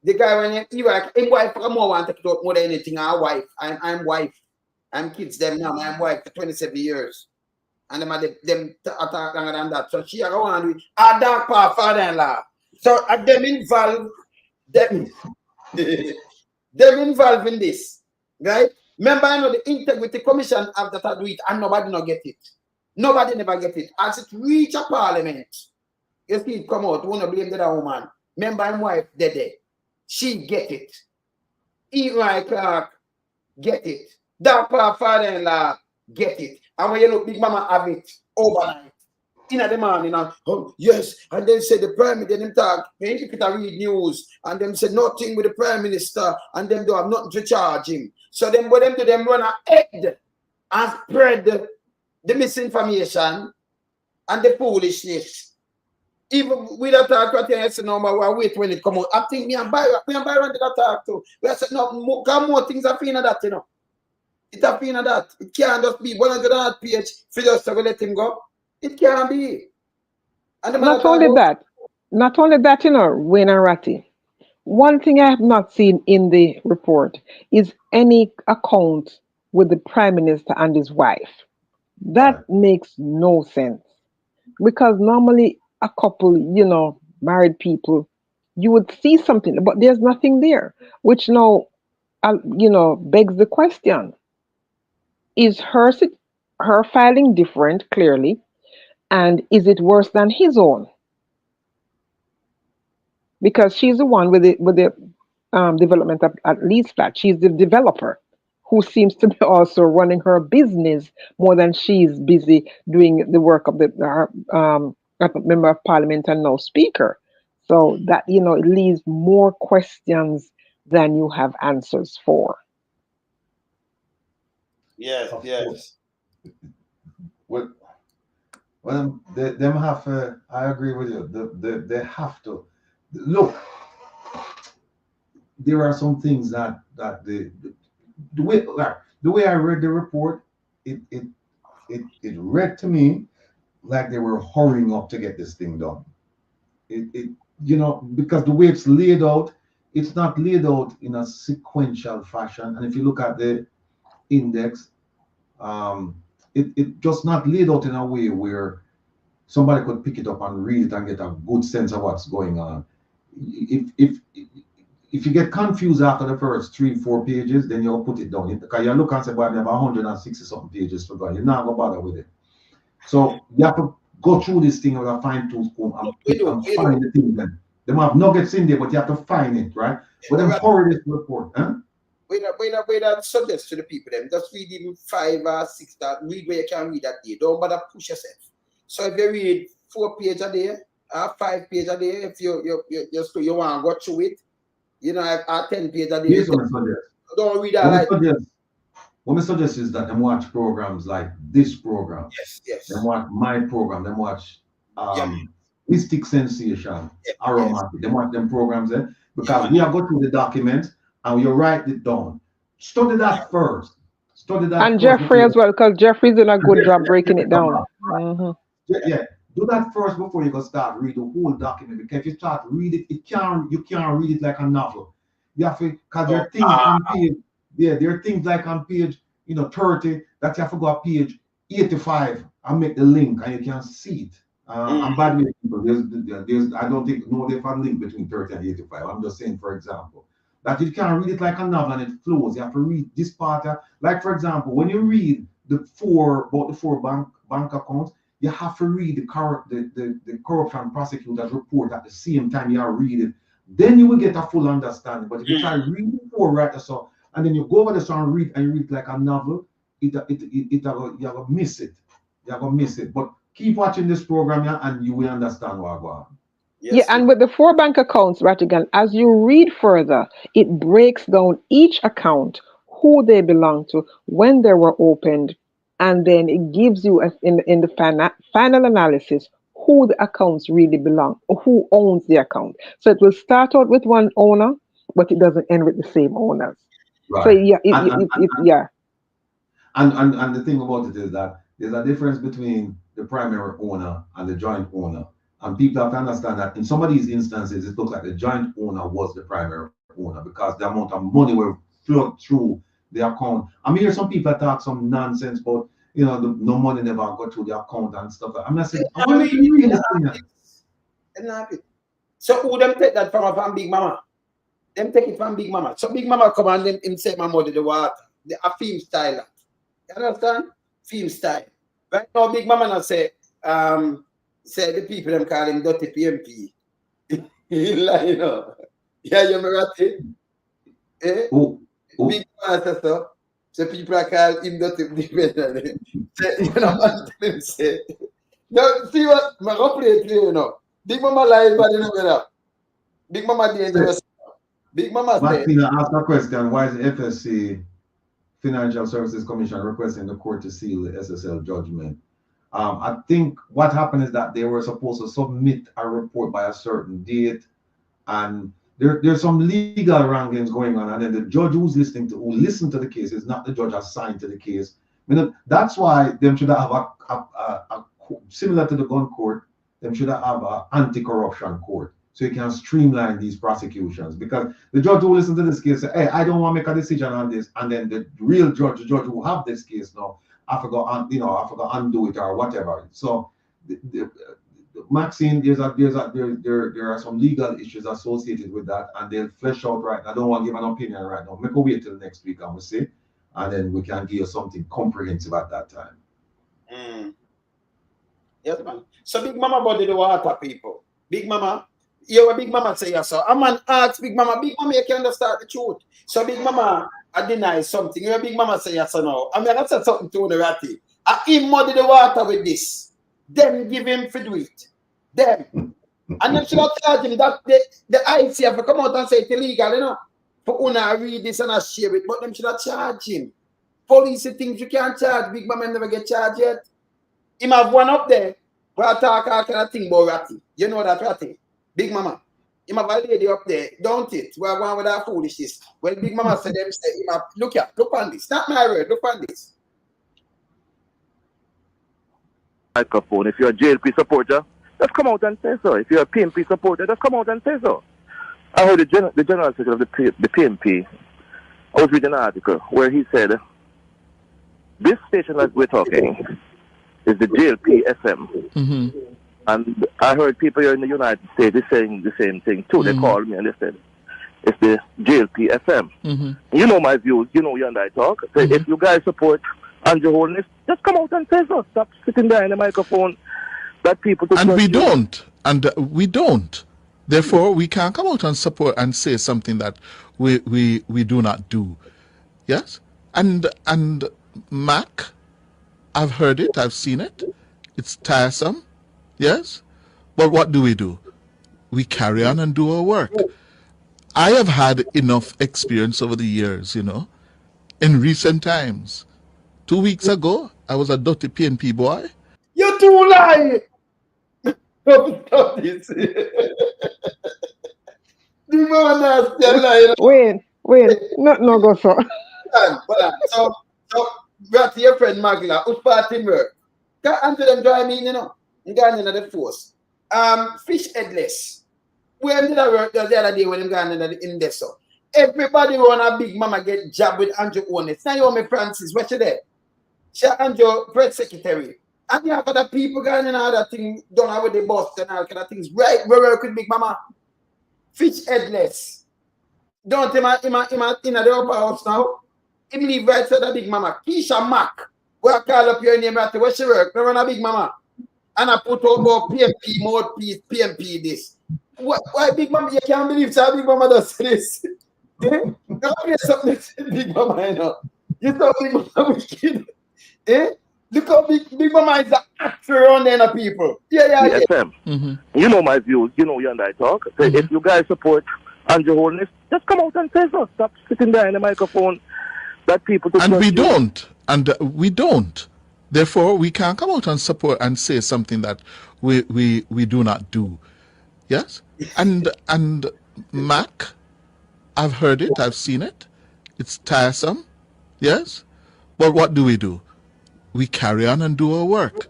Speaker 1: the guy when he like him wife come more want to take it out more than anything. Our wife. I'm wife. I'm kids them now. I'm wife for 27 years. And them attack longer than that. So she are going to do a dark part father-in-law. So them involved them involved in this, right? Remember, I know the Integrity Commission have that I do it and nobody not get it. Nobody never get it. As it reach a parliament, you see it come out, wanna blame the other woman. Remember my wife dead. She get it. Eli Clark get it. Dapper father-in-law get it. And when you look, Big Mama have it overnight. In the morning, oh, yes, and then say the prime minister, them talk, you could read news, and them say nothing with the prime minister, and them don't have nothing to charge him. So them what them do, them run ahead and spread the misinformation and the foolishness. Even with that talk, I said, no, I wait when it come out. I think me and Byron did that talk too. We said, no, more things are feeling that, you know. It's a feeling that. It can't just be 100 page for just to let him go. It can't be. And
Speaker 10: not only that, you know, Wayne and Ratty. One thing I have not seen in the report is any account with the Prime Minister and his wife. That makes no sense. Because normally a couple, you know, married people, you would see something, but there's nothing there, which now, you know, begs the question. Is her filing different, clearly? And is it worse than his own? Because she's the one with the development of at least flat. She's the developer who seems to be also running her business more than she's busy doing the work of the member of parliament and now speaker. So that, you know, it leaves more questions than you have answers for.
Speaker 1: Yes, yes.
Speaker 6: Well, them have. I agree with you. They have to look. There are some things that the way I read the report, it read to me like they were hurrying up to get this thing done. It you know, because the way it's laid out, it's not laid out in a sequential fashion. And if you look at the index, it just not laid out in a way where somebody could pick it up and read it and get a good sense of what's going on. If you get confused after the first 3-4 pages, then you'll put it down. Because you look and say, well, I have 160 something pages to go. You're not gonna bother with it. So you have to go through this thing with a fine-tooth comb and find the thing. Then they might have nuggets in there, but you have to find it, right? But then forward this report, huh?
Speaker 1: Wait that suggest to the people them. Just read even 5 or 6 that read where you can read that day. Don't bother push yourself. So if you read 4 pages a day, 5 pages a day, if you want to go through it, you know, at 10 pages a day.
Speaker 6: Here's
Speaker 1: what don't read that. What
Speaker 6: I suggest is that them watch programs like this program.
Speaker 1: Yes.
Speaker 6: Them watch my program. Them watch Mystic Sensation, Aromatic. Them watch them programs there because we are going through the documents and we write it down. Study that first. Study that.
Speaker 10: And Jeffrey as well, because Jeffrey's doing a good job breaking it down. Mm-hmm.
Speaker 6: Yeah. Do that first before you go start read the whole document. Because if you start read it, you can't read it like a novel. You have to, because there are things on page. Yeah, there are things like on page, 30 that you have to go at page 85 and make the link and you can see it. And by the way, people, there's I don't think they've had a link between 30 and 85. I'm just saying, for example, that you can't read it like a novel and it flows. You have to read this part. Like for example, when you read the four bank accounts, you have to read the corruption prosecutors report at the same time you read it. Then you will get a full understanding. But if you try reading 4 right so and then you go over the song and you read like a novel, you're gonna miss it. You're gonna miss it. But keep watching this program and you will understand what going on.
Speaker 10: Yes. Yeah, and with the 4 bank accounts, Rattigan, as you read further, it breaks down each account, who they belong to, when they were opened, and then it gives you in the final analysis who the accounts really belong, or who owns the account. So it will start out with one owner, but it doesn't end with the same owners.
Speaker 6: Right.
Speaker 10: So yeah,
Speaker 6: And the thing about it is that there's a difference between the primary owner and the joint owner. And people have to understand that in some of these instances, it looks like the joint owner was the primary owner because the amount of money will flow through the account. I mean, some people talk some nonsense about, no money never got through the account and stuff. I'm not saying,
Speaker 1: so who them take that from Big Mama? Them take it from Big Mama. So Big Mama come and them say my mother the water. a film style. You understand? Film style. Right now, Big Mama now say the people them call him dirty PMP. Like, you know. Yeah, you remember that? Eh? Big Mama says so. So people are called him dirty PMP. You know what I'm saying? No, see what my play, you know. Big Mama lying, but you know. Big Mama dangerous. Big Mama said.
Speaker 6: Martina asked a question: why is the FSC Financial Services Commission requesting the court to seal the SSL judgment? I think what happened is that they were supposed to submit a report by a certain date, and there's some legal wranglings going on, and then the judge who listened to the case is not the judge assigned to the case. I mean, that's why them should have a similar to the gun court. Them should have an anti-corruption court, so you can streamline these prosecutions. Because the judge who listen to this case say, "Hey, I don't want to make a decision on this," and then the real judge, the judge who have this case now, I forgot undo it or whatever. So, Maxine, there are some legal issues associated with that, and they'll flesh out right now. I don't want to give an opinion right now. Make a wait till next week, and we'll see, and then we can give you something comprehensive at that time.
Speaker 1: Yes, man. So Big Mama body the water people. Big Mama, Big Mama say yes. So a man asks Big Mama, you can understand the truth. So Big Mama, I deny something. Big Mama say yes or no. I mean, I said something to the ratty. I him muddy the water with this. Them give him for do it. Them. And them should not charge him that the ICF come out and say it's illegal, you know. For una read this and I share it, but them should not charge him. Police things you can't charge. Big Mama never get charged yet. Him have one up there. But I talk all kind of thing about ratty. You know that ratty? Big Mama. Him have a lady up there, don't it? We're going with that foolishness. When Big Mama said them say, him have, look on this. Not my word, look on this.
Speaker 11: Microphone. If you're a JLP supporter, just come out and say so. If you're a PMP supporter, just come out and say so. I heard the general secretary of the PMP. I was reading an article where he said, this station that we're talking is the JLP FM. And I heard people here in the United States saying the same thing too. They called me and they said, it's the JLP FM. You know my views. You know you and I talk. So if you guys support Andrew Holness, just come out and say so. Stop sitting there in the microphone. That people
Speaker 12: and we don't. And we don't. Therefore, we can't come out and support and say something that we do not do. Yes? And Mac, I've heard it, I've seen it. It's tiresome. Yes? But what do? We carry on and do our work. I have had enough experience over the years, you know, in recent times. 2 weeks ago, I was a dirty PNP boy.
Speaker 1: You too lie! Stop this.
Speaker 10: Wait, no go so.
Speaker 1: So we have your friend Magla, who's part in work. Can't answer them drive me, you know. I'm going into the force. Fish headless. We ended up work the other day when I'm going into the index. So everybody want a Big Mama get job with Andrew Holness. Now you want me Francis, what's she there? She Andrew press secretary. And you have other people going in all that thing done with the boss and all kind of things. Right, we work with Big Mama. Fish headless. Don't him in the upper house now. Him leave right side of Big Mama. Keisha Mac. Where I call up your name right where she work. I run a Big Mama. And I put over PMP, mouthpiece, PMP this. Why Big Mama? You can't believe that Big Mama does this. Don't play something to Big Mama, you know. You thought Big Mama wicked. Look how Big Mama is an actor around there, people. Yeah.
Speaker 11: You know my views. You know you and I talk. So if you guys support Andrew Holness, just come out and say so. Stop sitting there in the microphone. That people.
Speaker 12: And we don't. And we don't. Therefore, we can't come out and support and say something that we do not do. Yes? And Mac, I've heard it, I've seen it. It's tiresome. Yes? But what do? We carry on and do our work.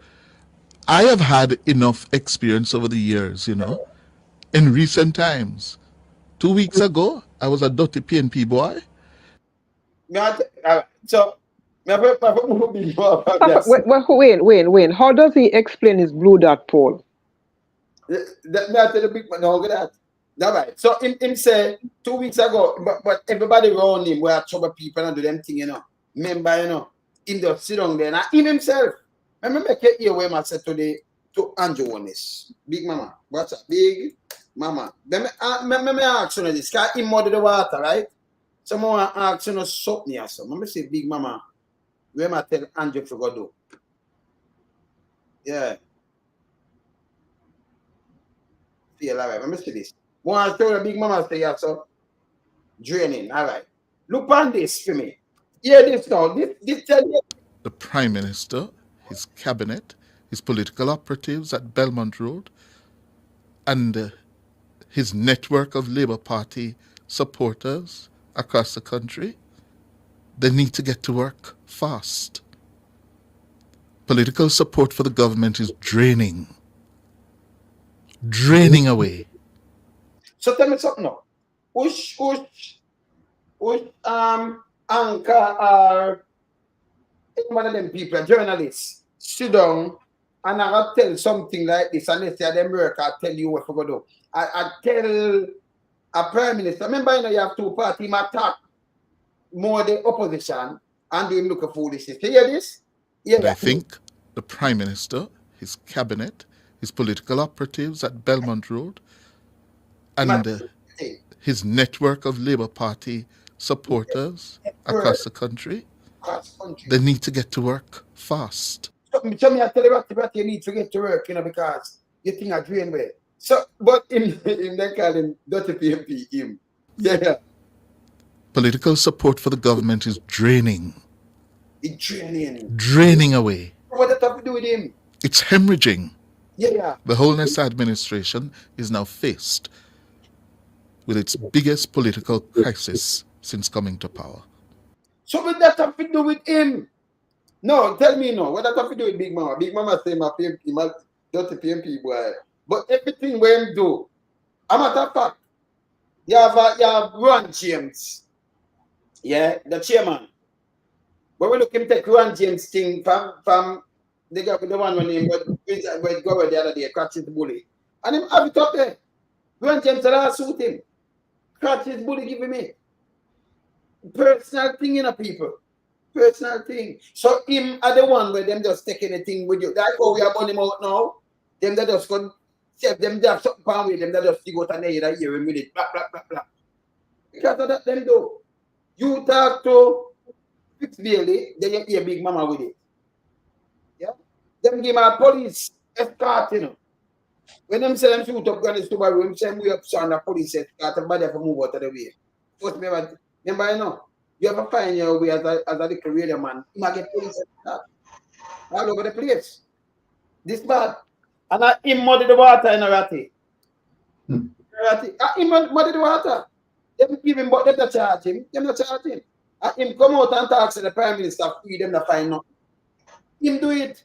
Speaker 12: I have had enough experience over the years, you know, in recent times. 2 weeks ago, I was a dirty PNP boy.
Speaker 10: Wait. How does he explain his blue dot poll?
Speaker 1: So him say 2 weeks ago, but everybody around him were trouble people and do them thing, you know. member, you know, him just sit down there. And him himself, I make it hear where I said today to Andrew Holness. Big Mama. What's up? Big Mama. Let me ask you this. Because him muddy the water, right? Someone ask you something or something. Let me say, Big Mama, where I tell Andrew to go do. Yeah. Feel all right. Let me see this. One I tell the Big Mama say, yeah, so draining. All right. Look on this for me. Hear this now. This tell you.
Speaker 12: The Prime Minister, his cabinet, his political operatives at Belmont Road, and his network of Labour Party supporters across the country, they need to get to work fast. Political support for the government is draining away.
Speaker 1: So tell me something now. Which anchor or one of them people, journalists, sit down and I tell something like this, and they say them work, I tell you what to go do. I tell a prime minister, remember, you know, you have two parties, him attack more the opposition and do him look at foolishness. You hear this? Yeah.
Speaker 12: But I think the Prime Minister, his cabinet, his political operatives at Belmont Road, and his network of Labour Party supporters across the country, they need to get to work fast.
Speaker 1: So me tell you what you need to get to work, you know, because you think I drain way. So, but in they call him dirty PMP, him. Yeah.
Speaker 12: Political support for the government is draining.
Speaker 1: It's draining.
Speaker 12: Draining away.
Speaker 1: What does that have to do with him?
Speaker 12: It's hemorrhaging.
Speaker 1: Yeah.
Speaker 12: The Holness administration is now faced with its biggest political crisis since coming to power.
Speaker 1: So what that have to do with him? No, tell me no. What that have to do with Big Mama? Big Mama say my PMP, my dirty PMP boy. But everything we him do, a matter of fact, you have Ron James. Yeah, the chairman. But we look him take Ron James thing from the one when he went go the other day, catch his bully. And him have it up there. Ron James said I suit him. Catch his bully giving me. Personal thing in a people. Personal thing. So him are the one where them just taking the thing with you. That's how we are burning him out now. Them that just go save them that something pan with them that just go to the other year with it. Blah blah blah blah. Because of that them do. You talk to Fitz Bailey, then you hear Big Mama with it. Yeah? Them give my police escort, you know. When them say them shoot up guns to my room, same way up on the police escort, everybody have to move out of the way. First, remember, you know, you have to find your way as a little radio man. You might get police escort all over the place. This bad. And I him muddy the water in a ratty. Him muddy the water. Them give him, but them not charge him. Them not charge him. And him come out and talk to the Prime Minister, free them to find nothing. Him do it.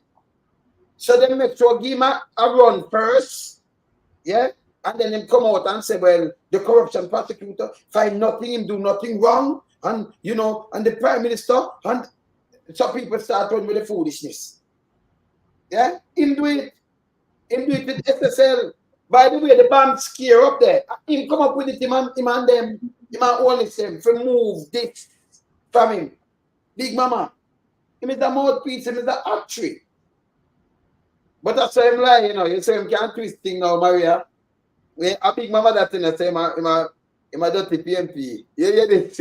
Speaker 1: So them make sure give him a run first. Yeah? And then him come out and say, well, the corruption prosecutor find nothing, him do nothing wrong. And, you know, and the Prime Minister, and some people start running with the foolishness. Yeah? Him do it. Him do it with SSL. By the way, the bomb scare up there. Him come up with it, him and them, him and Holness them, for move this from him. Big Mama. Him is a mouthpiece, him is an actress. But that's why him lie, you know. You say him can't twist thing now, Maria. A Big Mama that thing, I say him a dirty PMP. You hear this?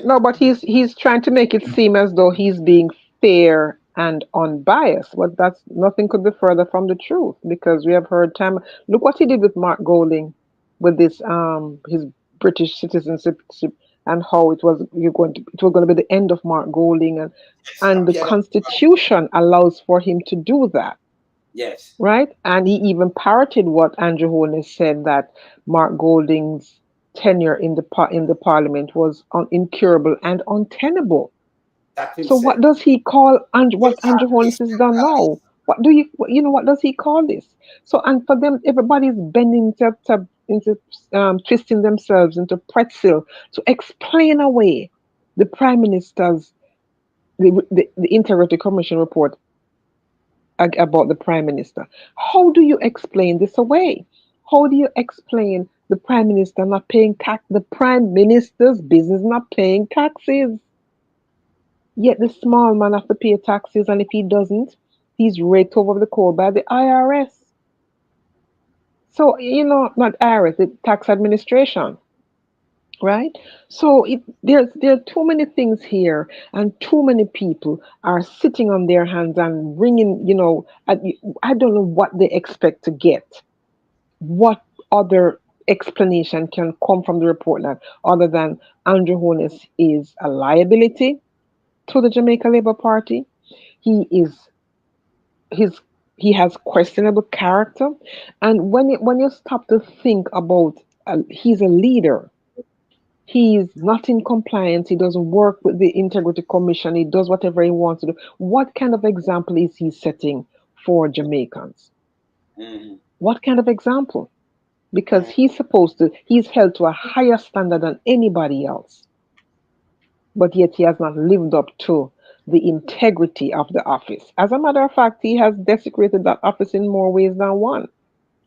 Speaker 10: No, but he's trying to make it seem as though he's being fair and unbiased. But that's nothing could be further from the truth, because we have heard time. Look what he did with Mark Golding with this his British citizenship, and how it was going to be the end of Mark Golding, and the Constitution allows for him to do that.
Speaker 1: Yes.
Speaker 10: Right? And he even parroted what Andrew Holness said, that Mark Golding's tenure in the Parliament was incurable and untenable. So what does he call what Andrew Holness has done now? What does he call this? So, and for them, everybody's bending into twisting themselves into pretzel to explain away the Prime Minister's the Integrity Commission report about the Prime Minister. How do you explain this away? How do you explain the Prime Minister not paying tax? The Prime Minister's business not paying taxes. Yet the small man has to pay taxes, and if he doesn't, he's raked over the coal by the IRS. So, not IRS, the tax administration, right? So there are too many things here, and too many people are sitting on their hands and wringing, I don't know what they expect to get. What other explanation can come from the report that other than Andrew Holness is a liability to the Jamaica Labour Party? He is his he has questionable character, and when you stop to think about, he's a leader. He is not in compliance. He doesn't work with the Integrity Commission. He does whatever he wants to do. What kind of example is he setting for Jamaicans? What kind of example? Because he's held to a higher standard than anybody else, but yet he has not lived up to the integrity of the office. As a matter of fact, he has desecrated that office in more ways than one.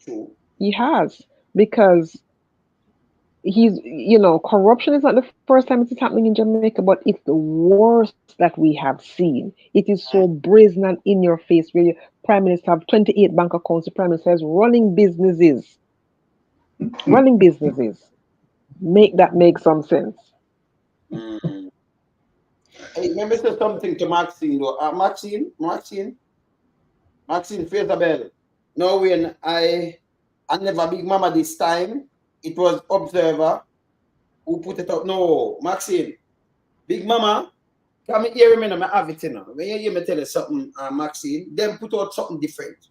Speaker 1: True.
Speaker 10: He has, because corruption is not the first time it is happening in Jamaica, but it's the worst that we have seen. It is so brazen and in your face, where your prime minister have 28 bank accounts. The prime minister is running businesses. Make that make some sense.
Speaker 1: Hey, let me say something to Maxine though. Maxine, Fraser. No, when I never Big Mama this time, it was Observer who put it up. No, Maxine, Big Mama, come here me now, I have it now. When you hear me tell you something, Maxine, them put out something different.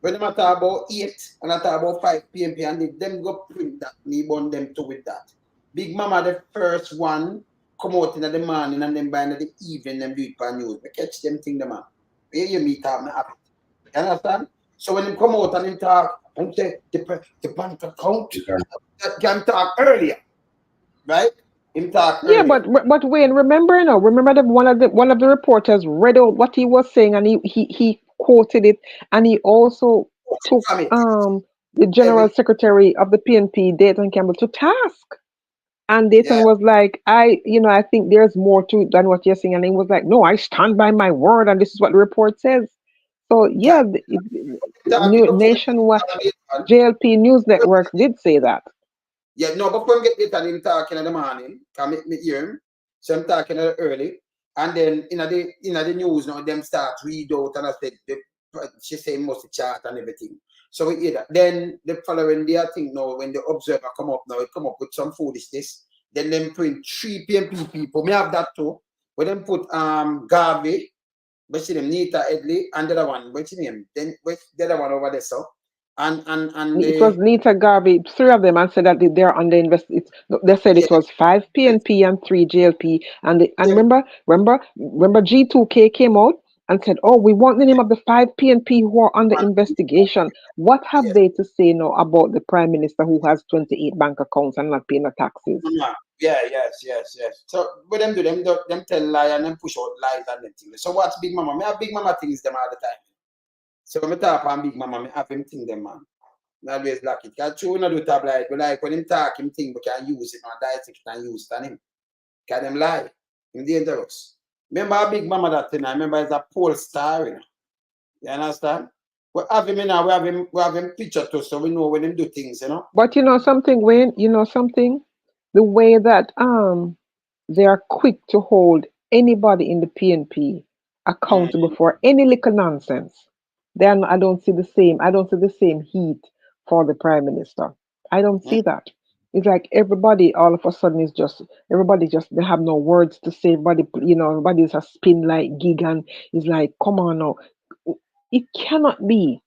Speaker 1: When I talk about 8 and I talk about 5 PMP, and them go print that, me bond them to with that. Big Mama, the first one, come out in the morning and then by the evening, them do it by news. I catch them thing, them. Where you meet up, I have it. You understand? So when they come out and they talk, and say, the bank account, that can talk earlier, right? Him talk earlier.
Speaker 10: Yeah, but Wayne, remember that one of the reporters read out what he was saying, and he quoted it, and he also took the General Secretary of the PNP, Dayton Campbell, to task. And Dayton was like, I think there's more to it than what you're saying. And he was like, no, I stand by my word, and this is what the report says. So yeah, nationwide JLP News Networks did say that.
Speaker 1: Yeah, no, but when get Dayton him talking in the morning, can me hear him. So I'm talking early, and then in the news now them start read out, and I said she say must chart and everything. So we hear that. Then the following day, I think now when the Observer come up now, it come up with some foolishness. Then them print 3 PMP people. Me have that too. When them put Garvey, what's his name, Nita Edley, and the other one, what's his name? Then what's the other one over there, so? And
Speaker 10: it was Nita Garvey, 3 of them, and said that they're under they said it was 5 PNP and 3 JLP, and remember G2K came out and said, oh, we want the name of the 5 PNP who are under investigation. What have they to say now about the prime minister who has 28 bank accounts and not paying the taxes?
Speaker 1: Yes. So what them do, them tell lie and them push out lies and them things. So what's Big Mama? Me have Big Mama things them all the time. So when I talk on Big Mama, I have him think them, man. I always like it. Because true, not do tabloid, but like when him talk, him think we can use it, and dissect it and use it on him. Because them lie. Him dangerous. Remember Big Mama that thing? I remember it's a pole star, you know. You understand? We have him now, we have him picture too, so we know when him do things, you know.
Speaker 10: But you know something, Wayne, the way that they are quick to hold anybody in the PNP accountable for any little nonsense. Then I don't see the same heat for the prime minister. I don't see that. It's like everybody all of a sudden is they have no words to say. Everybody's a spin like gig, and it's like, come on now. It cannot be.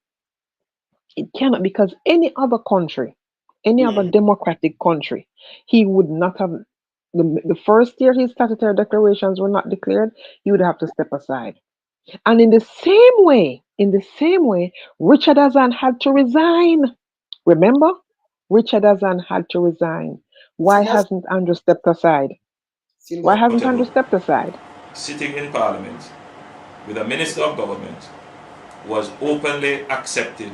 Speaker 10: It cannot, because any other country, any other democratic country, he would not have the first year his statutory declarations were not declared, he would have to step aside. And in the same way, Richard Hazan had to resign. Remember? Richard Hazan had to resign. Why hasn't Andrew stepped aside? Why hasn't Andrew stepped aside?
Speaker 5: Sitting in Parliament with a Minister of Government was openly accepted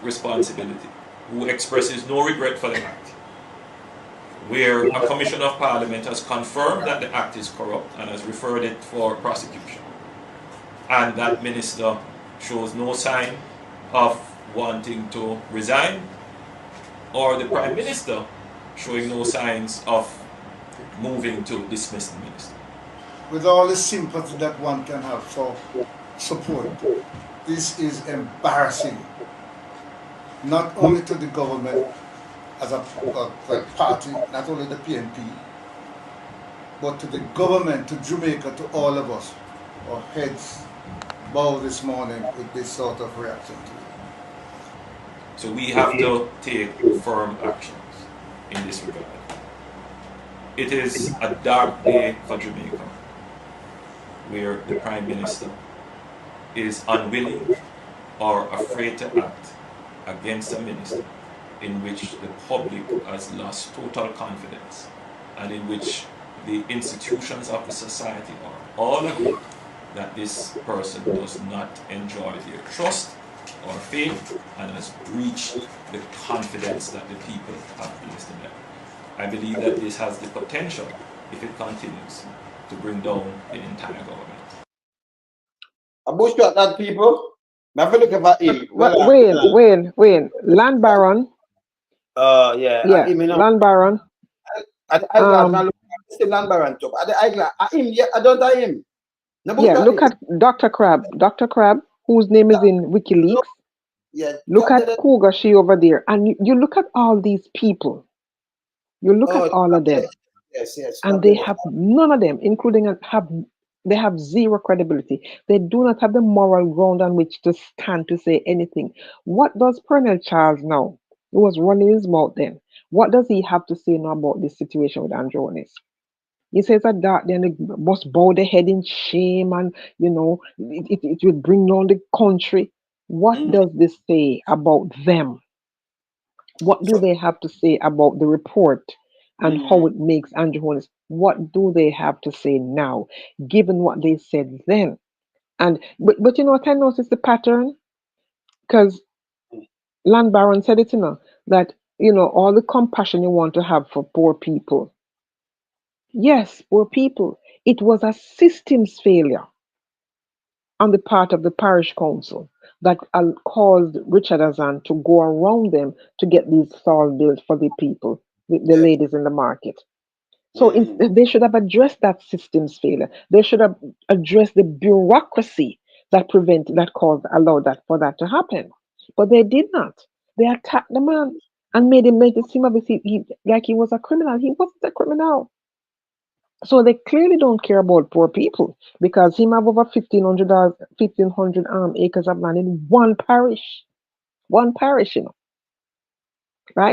Speaker 5: responsibility, who expresses no regret for the act. where a Commission of Parliament has confirmed that the act is corrupt and has referred it for prosecution. And that minister shows no sign of wanting to resign, or the Prime Minister showing no signs of moving to dismiss the minister.
Speaker 13: With all the sympathy that one can have for support, this is embarrassing, not only to the government as a party, not only the PNP, but to the government, to Jamaica, to all of us. Our heads bow this morning with this sort of reaction to it.
Speaker 5: So we have to take firm actions in this regard. It is a dark day for Jamaica, where the Prime Minister is unwilling or afraid to act against a minister in which the public has lost total confidence and in which the institutions of the society are all agreed that this person does not enjoy their trust or faith and has breached the confidence that the people have placed in them. I believe that this has the potential, if it continues, to bring down the entire government.
Speaker 1: I bush that people. I feel look at him.
Speaker 10: Wayne, land baron.
Speaker 1: Yeah.
Speaker 10: Land baron.
Speaker 1: Land baron top. I don't know him.
Speaker 10: Look at Dr. Crab. Dr. Crab, whose name is in WikiLeaks. Look at Kugashi over there. And you look at all these people. You look at all of them.
Speaker 1: Yes.
Speaker 10: And they have none of them, including they have zero credibility. They do not have the moral ground on which to stand to say anything. What does Colonel Charles now? He was running his mouth then. What does he have to say now about this situation with Andrew Holness? He says that then they must bow their head in shame and, it will bring down the country. What does this say about them? What do they have to say about the report and how it makes Andrew Holness? What do they have to say now, given what they said then? But you know what I noticed the pattern? Because Land Baron said it, that, all the compassion you want to have for poor people. Yes, poor people. It was a systems failure on the part of the parish council that caused Richard Azan to go around them to get these stalls built for the people, the ladies in the market. So they should have addressed that systems failure. They should have addressed the bureaucracy that allowed for that to happen. But they did not. They attacked the man and made it seem like he was a criminal. He wasn't a criminal. So they clearly don't care about poor people, because he have over 1,500 acres of land in one parish, right?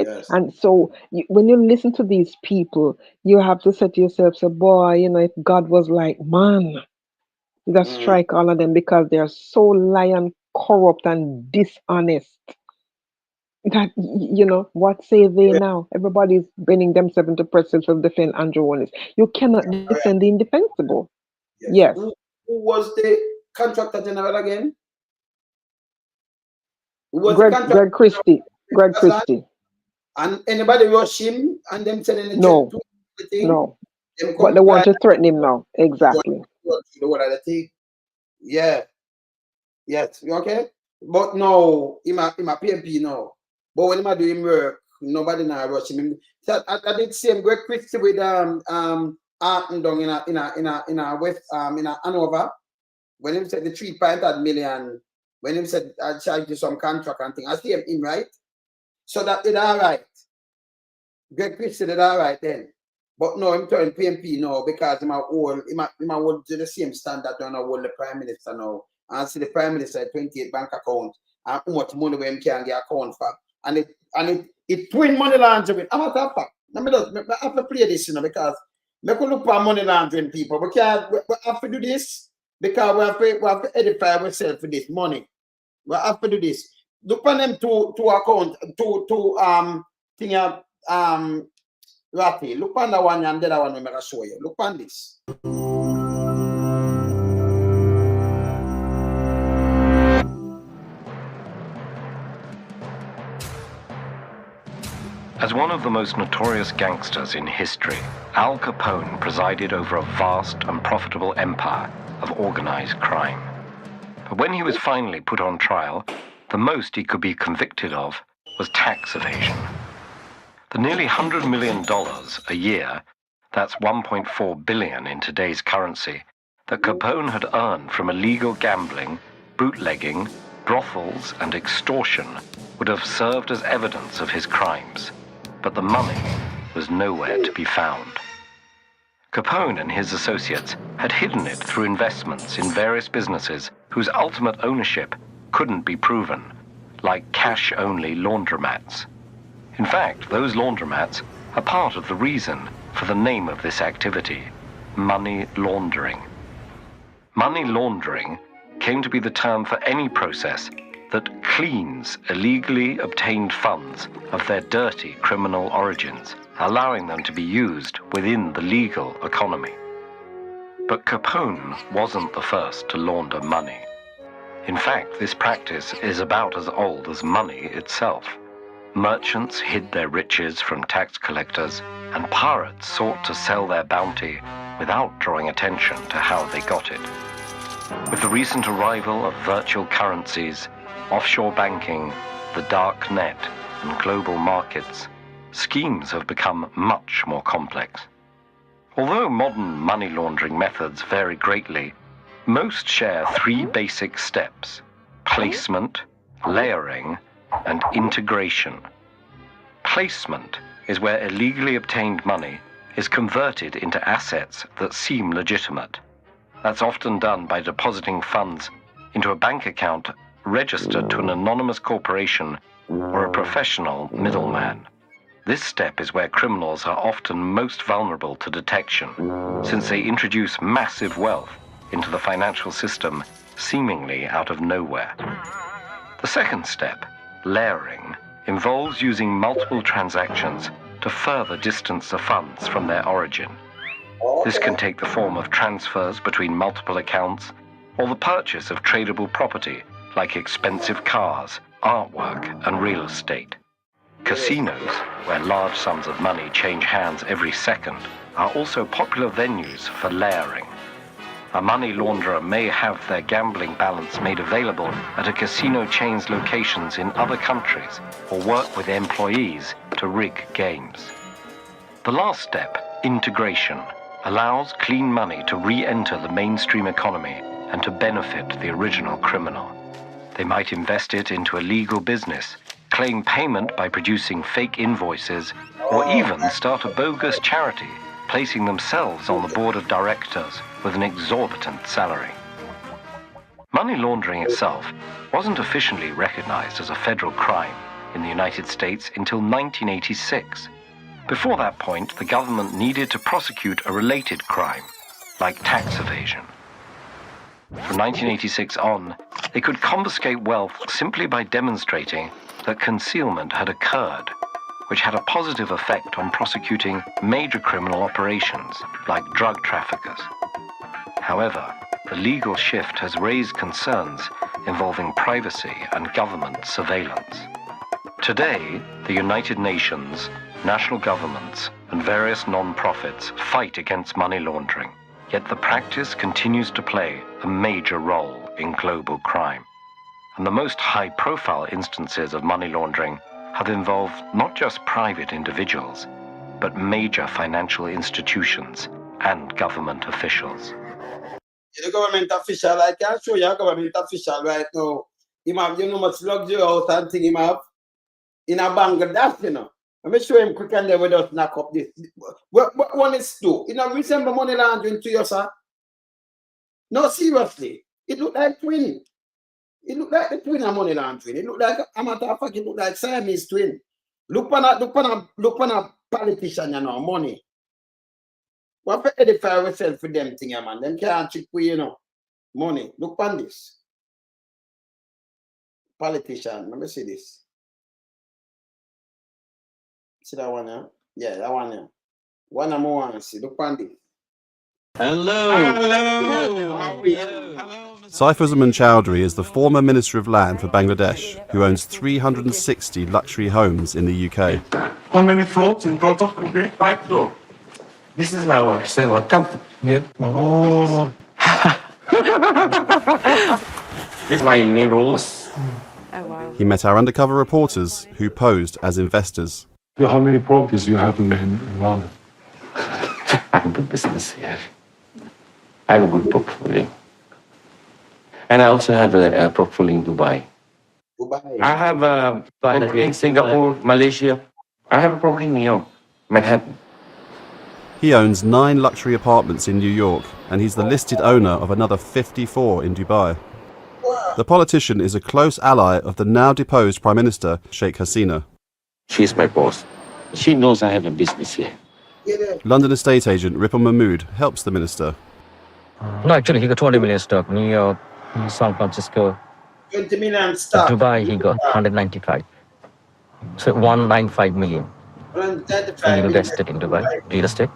Speaker 10: Yes. And so when you listen to these people, you have to say to yourself, boy, if God was like, man, he'd strike all of them, because they are so lying, corrupt, and dishonest. That, what say they now? Everybody's bringing themselves into pressure to defend Andrew Holness. You cannot defend the indefensible. Yes.
Speaker 1: Who was the contractor general again?
Speaker 10: Greg Christie. Greg Christie.
Speaker 1: And anybody rush him and them telling him
Speaker 10: no. But they want to threaten him now. Exactly.
Speaker 1: What are the thing? Yeah. Yes. You okay? But no, in my PMP now. But when I do him work, nobody now rush him. So I did same Greg Christie with Artendong in a West in a Hanover. When him said the 3.8 million, when him said I charge you some contract and thing, I see him right. So that it all right. Greg Christie did all right then. But no, I'm turning PMP now, because I'm hold to the same standard when I hold the Prime Minister now. And see the Prime Minister 28 bank account and how much money we can get account for. And it twin money laundering. I'm a top fact. I have to play this, because we could look for money laundering people. We have to do this because we have to edify ourselves for this money. We have to do this. Look on them two account, thing Rafi. Look on the one and the other one I'm gonna show you. Look on this.
Speaker 14: As one of the most notorious gangsters in history, Al Capone presided over a vast and profitable empire of organized crime. But when he was finally put on trial, the most he could be convicted of was tax evasion. The nearly $100 million a year, that's 1.4 billion in today's currency, that Capone had earned from illegal gambling, bootlegging, brothels, and extortion would have served as evidence of his crimes. But the money was nowhere to be found. Capone and his associates had hidden it through investments in various businesses whose ultimate ownership couldn't be proven, like cash-only laundromats. In fact, those laundromats are part of the reason for the name of this activity, money laundering. Money laundering came to be the term for any process that cleans illegally obtained funds of their dirty criminal origins, allowing them to be used within the legal economy. But Capone wasn't the first to launder money. In fact, this practice is about as old as money itself. Merchants hid their riches from tax collectors, and pirates sought to sell their bounty without drawing attention to how they got it. With the recent arrival of virtual currencies, offshore banking, the dark net, and global markets, schemes have become much more complex. Although modern money laundering methods vary greatly, most share three basic steps: placement, layering, and integration. Placement is where illegally obtained money is converted into assets that seem legitimate. That's often done by depositing funds into a bank account registered to an anonymous corporation or a professional middleman. This step is where criminals are often most vulnerable to detection, since they introduce massive wealth into the financial system seemingly out of nowhere. The second step, layering, involves using multiple transactions to further distance the funds from their origin. This can take the form of transfers between multiple accounts or the purchase of tradable property like expensive cars, artwork, and real estate. Casinos, where large sums of money change hands every second, are also popular venues for layering. A money launderer may have their gambling balance made available at a casino chain's locations in other countries or work with employees to rig games. The last step, integration, allows clean money to re-enter the mainstream economy and to benefit the original criminal. They might invest it into a legal business, claim payment by producing fake invoices, or even start a bogus charity, placing themselves on the board of directors with an exorbitant salary. Money laundering itself wasn't officially recognized as a federal crime in the United States until 1986. Before that point, the government needed to prosecute a related crime, like tax evasion. From 1986 on, they could confiscate wealth simply by demonstrating that concealment had occurred, which had a positive effect on prosecuting major criminal operations, like drug traffickers. However, the legal shift has raised concerns involving privacy and government surveillance. Today, the United Nations, national governments, and various non-profits fight against money laundering, yet the practice continues to play a major role in global crime. And the most high-profile instances of money laundering have involved not just private individuals, but major financial institutions and government officials.
Speaker 1: The government official, I can show you a government official right now. He have, you know, much luxury house and thing he have in a Bangladesh, you know. Let me show him quick and then we just knock up this. What one is do? You know, resemble money laundering to you, sir? No, seriously. It look like twin. It look like the twin of money laundering. It look like, a matter of fact, it look like Siamese twin. Look on a politician, you know, money. What for edify ourselves for them thing, man? Them can't trick we, you know. Money. Look on this. Politician. Let me see this. See that one, yeah? Yeah, that one, yeah. One more want to see. Look on this.
Speaker 15: Hello. Hello. How are you? Saif Usman Chowdhury is the former Minister of Land for Bangladesh, who owns 360 luxury homes in the UK.
Speaker 16: How many floats in total? Okay, 5 floats. This is my work. Say what? Come here. Oh. This is my new rules.
Speaker 7: Oh, wow.
Speaker 15: He met our undercover reporters who posed as investors.
Speaker 16: How many properties you have in London? I have a good business here. I have a good portfolio. And I also have a portfolio in Dubai. I have a property in Singapore, Malaysia. I have a property in New York, Manhattan.
Speaker 15: He owns 9 luxury apartments in New York, and he's the listed owner of another 54 in Dubai. The politician is a close ally of the now deposed Prime Minister, Sheikh Hasina.
Speaker 16: She's my boss. She knows I have a business here.
Speaker 15: London estate agent Ripon Mahmood helps the minister.
Speaker 17: No, actually, he got 20 million stock. New York, San Francisco,
Speaker 1: 20 million stock.
Speaker 17: Dubai, he got 195. So 195 million.
Speaker 1: 195
Speaker 17: And he
Speaker 1: million.
Speaker 17: invested in Dubai, real estate.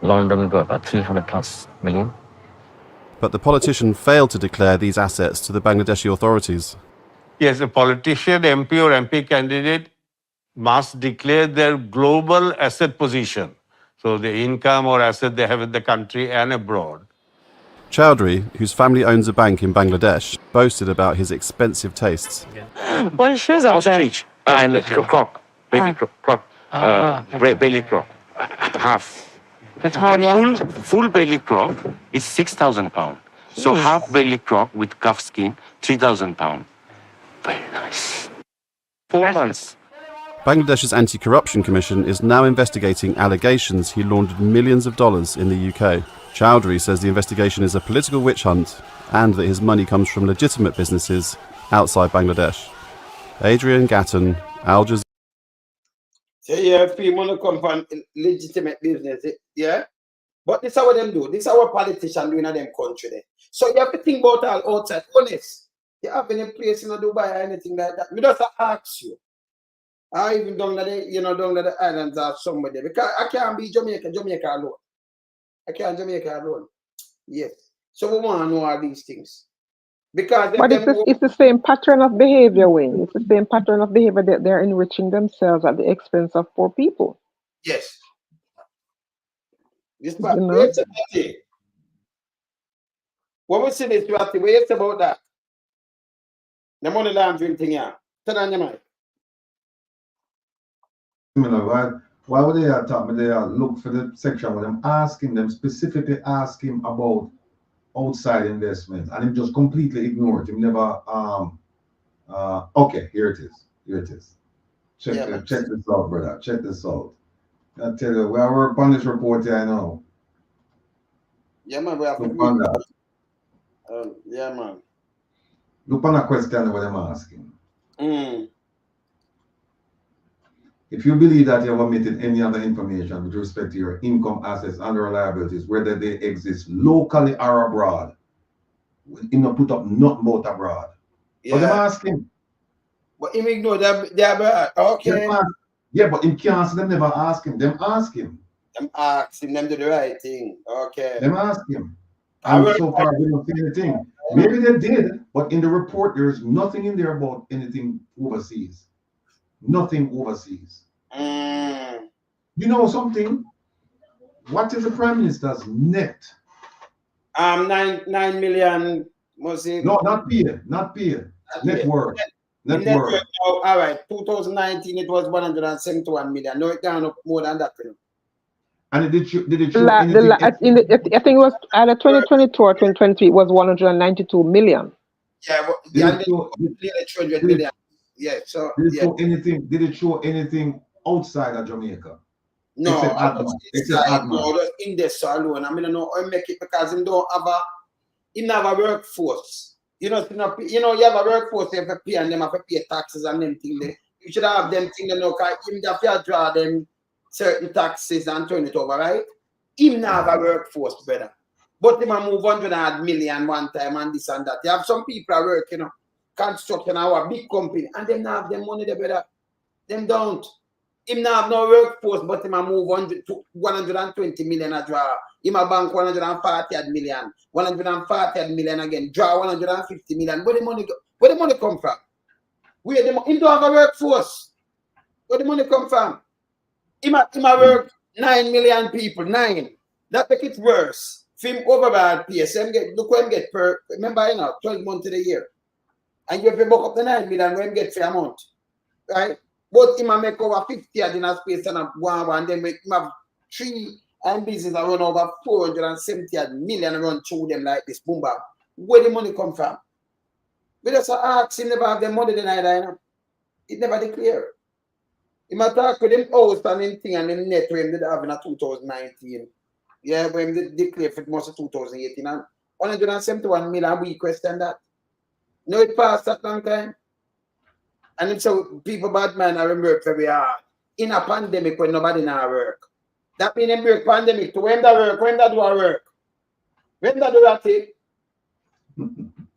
Speaker 17: London got about 300 plus million.
Speaker 15: But the politician failed to declare these assets to the Bangladeshi authorities.
Speaker 18: Yes, a politician, MP or MP candidate must declare their global asset position. So the income or asset they have in the country and abroad.
Speaker 15: Chowdhury, whose family owns a bank in Bangladesh, boasted about his expensive tastes.
Speaker 16: What shoes are there? And croc, baby croc, belly croc, half. Full belly croc is 6,000 pounds. So half belly croc with calf skin, 3,000 pounds. Very nice. 4 months.
Speaker 15: Bangladesh's Anti-Corruption Commission is now investigating allegations he laundered millions of dollars in the UK. Chowdhury says the investigation is a political witch hunt and that his money comes from legitimate businesses outside Bangladesh. Adrian Gatton, Al Jazeera.
Speaker 1: So yeah, free money come from legitimate business, yeah? But this is how them do. This is how politicians do in them country there. So you have to think about all outside. Honest. You have any place in Dubai or anything like that. Me just ask you. I even down the, down the islands or somewhere there. Because I can't be Jamaica alone. I can't Jamaica alone. Yes. So we want to know all these things. Because
Speaker 10: but it's the same pattern of behavior, Wayne. It's the same pattern of behavior that they're enriching themselves at the expense of poor people.
Speaker 1: Yes. This
Speaker 10: You know?
Speaker 1: What we see this strategy, what's about that? The money laundering thing here. Turn on your mic.
Speaker 6: Why would they talk me? They look for the section where them specifically ask him about outside investments, and him just completely ignored. Him never okay, here it is. Check this out, brother. Check this out. I tell you, we are working on this report here, I know.
Speaker 1: Yeah, man, we have to
Speaker 6: look on that.
Speaker 1: Yeah, man.
Speaker 6: Look on a question what I'm asking. If you believe that you have omitted any other information with respect to your income, assets, and or liabilities, whether they exist locally or abroad, you know, put up not about abroad.
Speaker 1: Yeah.
Speaker 6: But I'm asking.
Speaker 1: But him ignore that they're abroad. Okay.
Speaker 6: Yeah, but in can't them never ask him. Them ask him.
Speaker 1: Them ask him, them do the right thing. Okay.
Speaker 6: Them ask him. And so far we don't see anything. Maybe they did, but in the report there's nothing in there about anything overseas. Nothing overseas. You know something? What is the Prime Minister's net?
Speaker 1: 9 million. Was it?
Speaker 6: No, not paid. Net worth. Net worth.
Speaker 1: All right. 2019 it was 171 million. No, it down up more than that.
Speaker 6: And did it show anything?
Speaker 10: I think it was either 2022 or 2023. It was 192 million.
Speaker 1: Yeah, but nearly 200 million. Yeah, so
Speaker 6: Did it show anything outside of Jamaica?
Speaker 1: No,
Speaker 6: except Admat.
Speaker 1: No, just in this alone. I mean, I know I make it because he don't have a workforce. You know, you have a workforce, you have to pay and them have to pay taxes and them things. You should have them things, because him have to draw them certain taxes and turn it over, right? Him not have a workforce, brother. But him move 100 million one time and this and that. You have some people that work, construction our big company, and them not have them money there, brother. Them don't. Him not have no workforce, but him move 120 million a draw. Him a bank 140 million, 140 million again, draw 150 million. Where the money come from? Him don't have a workforce. Where the money come from? work 9 million people, 9. That make it worse. Film overall PSM look when get per, remember, 12 months of the year. And you have to book up the 9 million when get for a month. Right? But him make over 50 in a space and one, then make him have 3 and business around over 470 million run through them like this. Boom, bam. Where the money come from? We just ask him never have the money tonight, It never declare. He might talk with him house and him thing and him net when they have in 2019. Yeah, when they declare for most of 2018 and 171 million we question that. No, it passed that long time. And if so people bad man are work very hard. In a pandemic when nobody now work. That means them work pandemic to when that work, when that do a work. When that do that thing.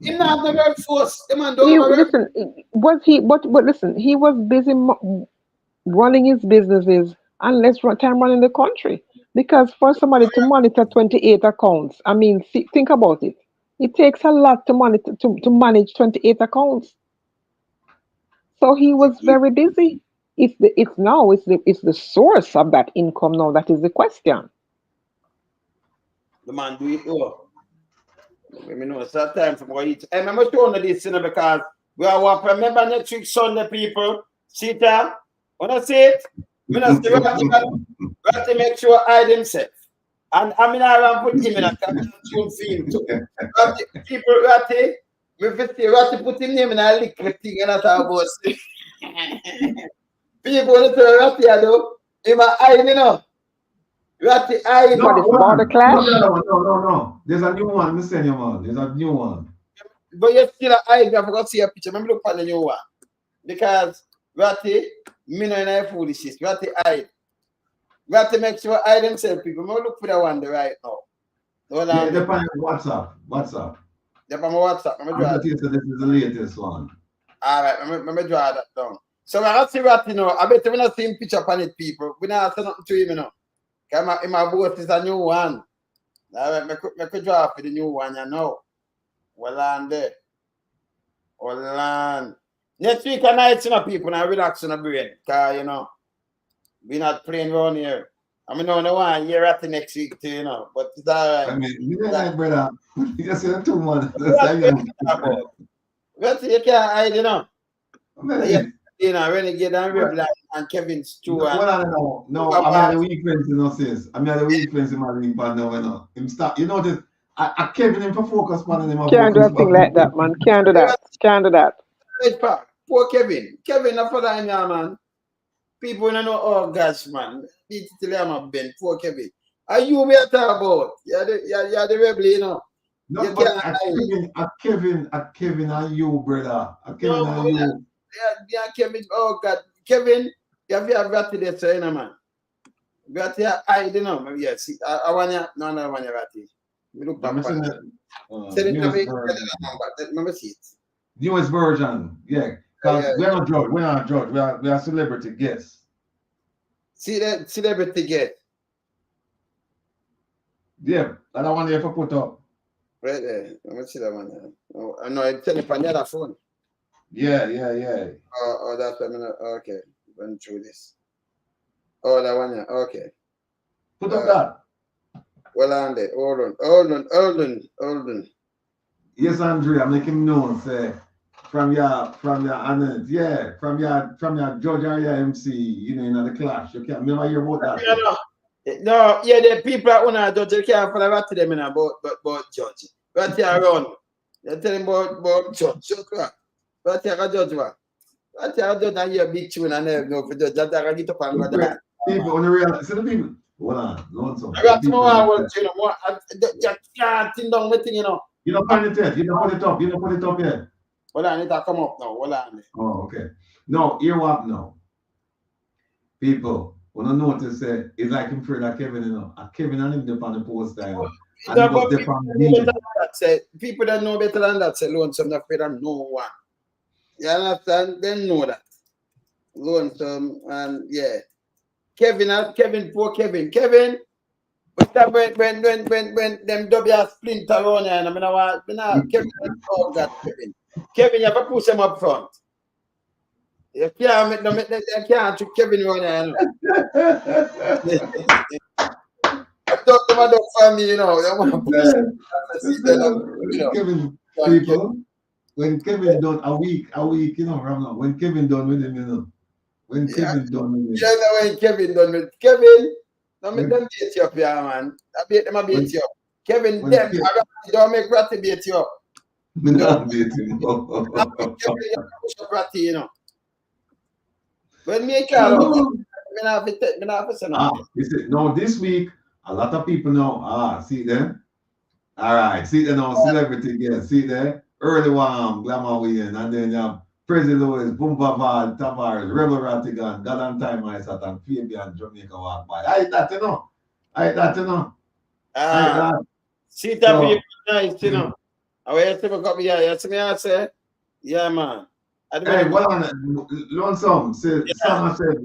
Speaker 1: He not the workforce. The man don't
Speaker 10: listen, was he but listen, he was busy running his businesses and less time running the country. Because for somebody to monitor 28 accounts, I mean, think about it. It takes a lot to monitor to manage 28 accounts. So he was very busy. It's the source of that income now that is the question.
Speaker 1: The man do it all. Let me know it's that time for what it. And I'm showing this because we are remember next week Sunday people. See it? When I say it, we have to make sure I himself. And I mean I put him in a tune film too. People we have to put him name in a liquor thing and that's how I was. People want to though. In my eye, Ratty eye.
Speaker 6: No. There's a new one, Mr. Man. There's a new one.
Speaker 1: But you still an eye, I forgot to see a picture. Let me look at the new one. Because Ratty, me no in a foolishness. Ratty eye. Ratty make sure I themselves people. I'm look for the one right now.
Speaker 6: Yeah, they're on WhatsApp.
Speaker 1: They're on WhatsApp.
Speaker 6: This is the latest one.
Speaker 1: Alright, let me draw that down. So when I see Ratty now, I bet we're not seeing picture upon it, people. We're not saying nothing to him, Because in my boat is a new one. Alright, I could draw for the new one, Well on there. Well on. Next week night, people now relax on the brain. Because, we're not playing around here. I mean, no one year after next week too, But it's alright.
Speaker 6: I mean, you don't like brother. You just say 2 months.
Speaker 1: But you can't hide, Renegade and Rebel and Kevin Stewart.
Speaker 6: No, I'm the weak friends, sis. I'm the weak friends in my league, but no. Him stop. You know this. I Kevin him for focus, man.
Speaker 10: Can't do a thing like that, man. Can't do that.
Speaker 1: Poor Kevin. Kevin, not for that, man. People don't know, oh gosh, man. It's still a Ben. Poor Kevin. Are you we are talking about? You're the rebel,
Speaker 6: No, but Kevin and you, brother. Kevin and you.
Speaker 1: Yeah, Kevin. Oh God, Kevin, you have Ratty there, so man. Ratty, I don't know. Yes, I want you. No, I want you, Ratty. Look back. Remember see it.
Speaker 6: Newest version, yeah. Because we're not judge. We are celebrity guests.
Speaker 1: See that celebrity guest.
Speaker 6: Yeah, I don't want you to put up.
Speaker 1: Right there. Let me see that one. I know I'm telling you on the other phone.
Speaker 6: Yeah.
Speaker 1: Oh, that's okay. Run through this. Oh, that one, okay.
Speaker 6: Put up that.
Speaker 1: Well, on there. Hold on.
Speaker 6: Yes, Andrea, I'm making known, say, from your honors, yeah, from your judge or your MC, in the clash. You can't remember your about that.
Speaker 1: No, yeah, the people that want to judge, you can't follow that to them about judge. Right here around. You're telling about judge. Right here, a judge what? Right here, a judge and hear big tune and never know for judge. That's how I get up and go to that.
Speaker 6: People on the real, see the people. Hold on, lonesome.
Speaker 1: I got more, you can't think down the thing,
Speaker 6: You don't put it yet. You don't put it up yet.
Speaker 1: Hold on, it will come up now. Hold on.
Speaker 6: Oh, okay. No, hear what now? People, when I notice it's like him afraid of Kevin, Kevin and him on the post time.
Speaker 1: People that know better than that say lonesome not afraid of no one. You understand? They know that. Lonesome and yeah. Poor Kevin. Kevin, when them W splinter around here, and Kevin, oh God, Kevin, you have to push him up front. You can't trick Kevin around here, you know. I thought them about family, you know.
Speaker 6: Kevin, people, when Kevin done a week, you know, Ramon, when Kevin done with him, you know. When Kevin done with him.
Speaker 1: Yeah, when Kevin done with Kevin, don't make them beat you up, yeah, man. I beat them, I beat you up. Kevin, them, don't make Ratty beat you up.
Speaker 6: Don't beat him up.
Speaker 1: Ratty, you know. When me call out,
Speaker 6: no, this week, a lot of people know, see them? All right, see them now, celebrity guest, see there? Early one, Glamour Win, and then you have Prezi Lewis, Bumbavad, Tavares, Rebel Rattigan, Galantine Mysat, and Fabian Jamaica walk by. I that, you know.
Speaker 1: See that people nice, you know. I wait till got me here. You see me, I say, yeah, man.
Speaker 6: Hey, Lonesome, Sam said,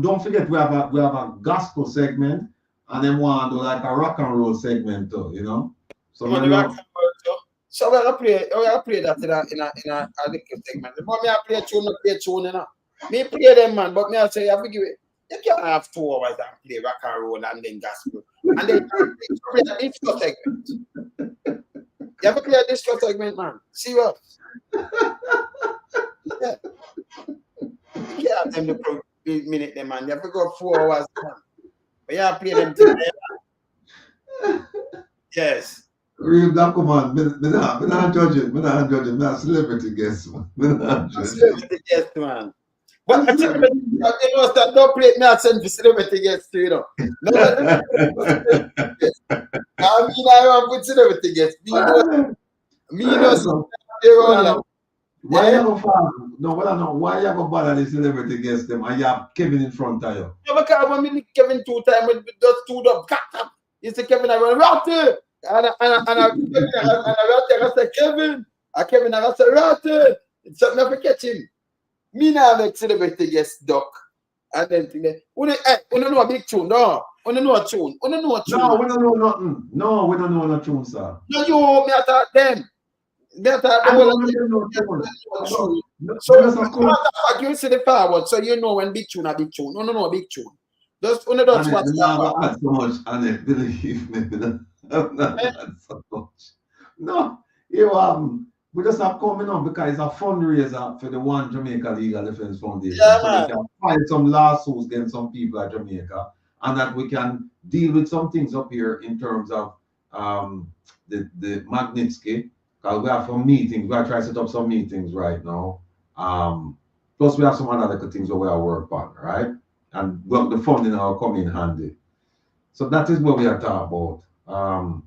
Speaker 6: don't forget we have a gospel segment, and then one do like a rock and roll segment too, you know. So we're gonna play that in a little segment. But me I play tune, you know. Me play them, man, but me I say you have to give it. You can't have 2 hours and play rock and roll and then gospel. And then you play a disco segment. You have to play a disco segment, man. See what? Yeah. You can't have them to minute them, man. You have to go 4 hours, man. But you have to play them today. Yes. Real black man, me not judging. Me not celebrity guest, man.
Speaker 1: Celebrity guest, man. But I tell you, that don't play me at send for celebrity guests too, you know. No, I mean, I want to put celebrity guests. Me know something.
Speaker 6: Why you go far? No, why you go bother the celebrity guests them and you have Kevin in front of you?
Speaker 1: Yeah, because when me Kevin 2 times with those 2 up, you say Kevin, I went Ratty, and I said Kevin, I said Ratty. It's something I forget him. Me now make celebrity guest duck, and then think we don't know a big tune, no. We don't know a tune.
Speaker 6: No, we don't know nothing. No, we don't know no tune, sir.
Speaker 1: No, you me attack them. Me attack them. So you see the forward, so you know when big tune a big tune. No, a big tune. Just one of those what's
Speaker 6: add so much, and believe me, not so much. No, we just have coming on because it's a fundraiser for the One Jamaica Legal Defense Foundation.
Speaker 1: Yeah,
Speaker 6: so we can find some lawsuits against some people at Jamaica, and that we can deal with some things up here in terms of the Magnitsky. Because we have some meetings, we are trying to set up some meetings right now. Plus we have some other little things that we are working on, right? And the funding will come in handy. So that is what we are talking about.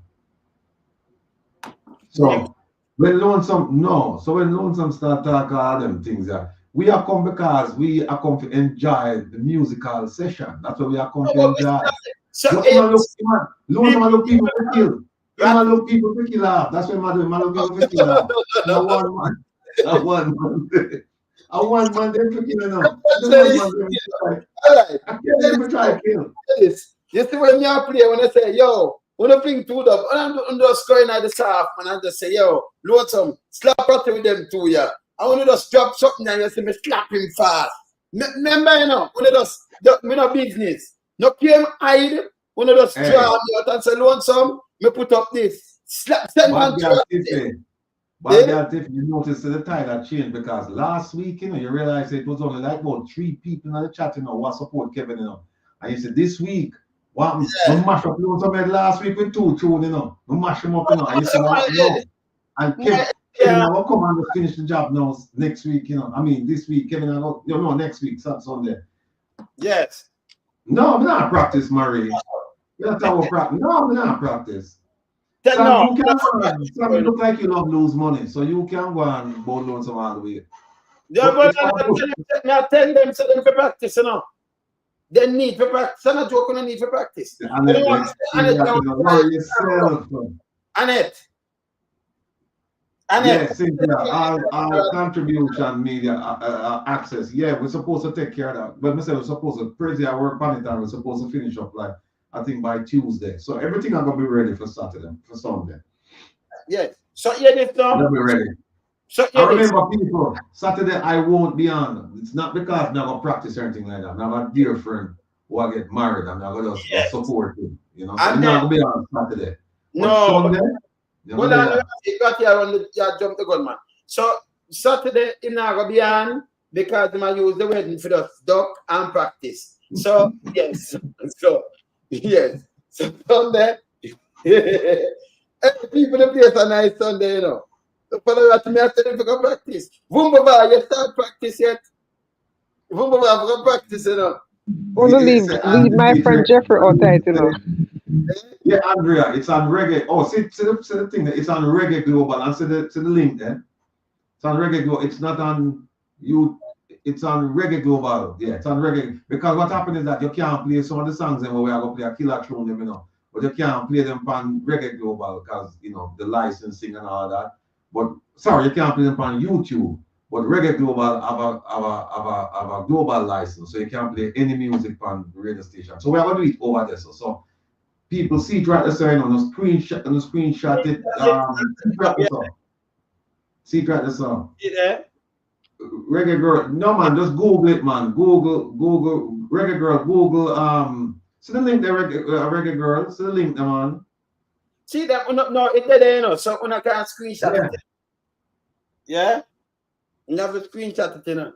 Speaker 6: So when Lonesome start talking all them things, we are come because we are come to enjoy the musical session. That's what we are come to enjoy. Lonesome look people to kill. Look people to kill off. That's what man look people to kill off. I want man them to kill enough. I can't even try to kill.
Speaker 1: You see when you play, when I say, yo, when I bring 2 up, I'm just going at the soft, and I just say, yo, Lonesome, slap Ratty with them 2, yeah. I want to just drop something and you see me slap him fast. Remember, you know, when I just, me no business. No came hide, when I just draw me out and say, Lonesome, me put up this. Slap, send man to
Speaker 6: But you notice the title changed because last week, you know, you realize it was only like about 3 people in the chat, you know, what support Kevin, you know. And you said this week, we mash up Lonesome last week with 2 tunes, you know. We mash them up, you know. And you see what, you know. And Kevin will come and finish the job now next week, you know. I mean, this week, Kevin, next week, Sunday.
Speaker 1: Yes.
Speaker 6: No, we're not practice, Marie. We're not talking about practice. No, we're not practice. Sam, you look like you love lose money, so you can go and bowl Lonesome all the way.
Speaker 1: Yeah, but I tell them so them for practice, you know. They need for practice. I'm not joking, they need for practice.
Speaker 6: Annette. Cynthia, our contribution media access. Yeah, we're supposed to take care of that. But we're supposed to Prezi, I work on it and we're supposed to finish up like I think by Tuesday. So everything I'm gonna be ready for Saturday, for Sunday.
Speaker 1: Yes. So yeah, this now.
Speaker 6: We'll be ready.
Speaker 1: So
Speaker 6: I remember people, Saturday I won't be on. It's not because I'm not going to practice or anything like that. I'm not a dear friend who I get married. I'm not going to just support him. You know, so I'm not going to be on Saturday. But
Speaker 1: no.
Speaker 6: Sunday,
Speaker 1: Hold on, you got here on the jump the gun, man. So Saturday, I'm not going to be on because I use the wedding for the duck and practice. So, yes. So, yes. So Sunday, people in the place are nice Sunday, you know. So for the me after them to go practice. Vumbaba, you start practice yet? Vumbaba, go practice, you know.
Speaker 10: Wanna leave my friend Jeffrey outside, you know.
Speaker 6: Yeah, Andrea, it's on reggae. Oh, see the thing that it's on Reggae Global. And see the link there. It's on Reggae Global. It's not on you. It's on Reggae Global. Yeah, it's on Reggae. Because what happened is that you can't play some of the songs where we are going to play a killer tune, you know. But you can't play them on Reggae Global because, you know, the licensing and all that. But sorry, you can't play them on YouTube. But Reggae Global have a global license, so you can't play any music on the radio station. So we are going to do it over there. So people see it right there, you know, the screenshot it. See it right there, song.
Speaker 1: Yeah.
Speaker 6: Reggae Girl, no man, just Google it, man. Google Reggae Girl. Google see the link there, Reggae Girl. See the link there, man.
Speaker 1: See that? No, it's there, you know. So when I can screenshot it. Yeah. You have a screenshot it, you know.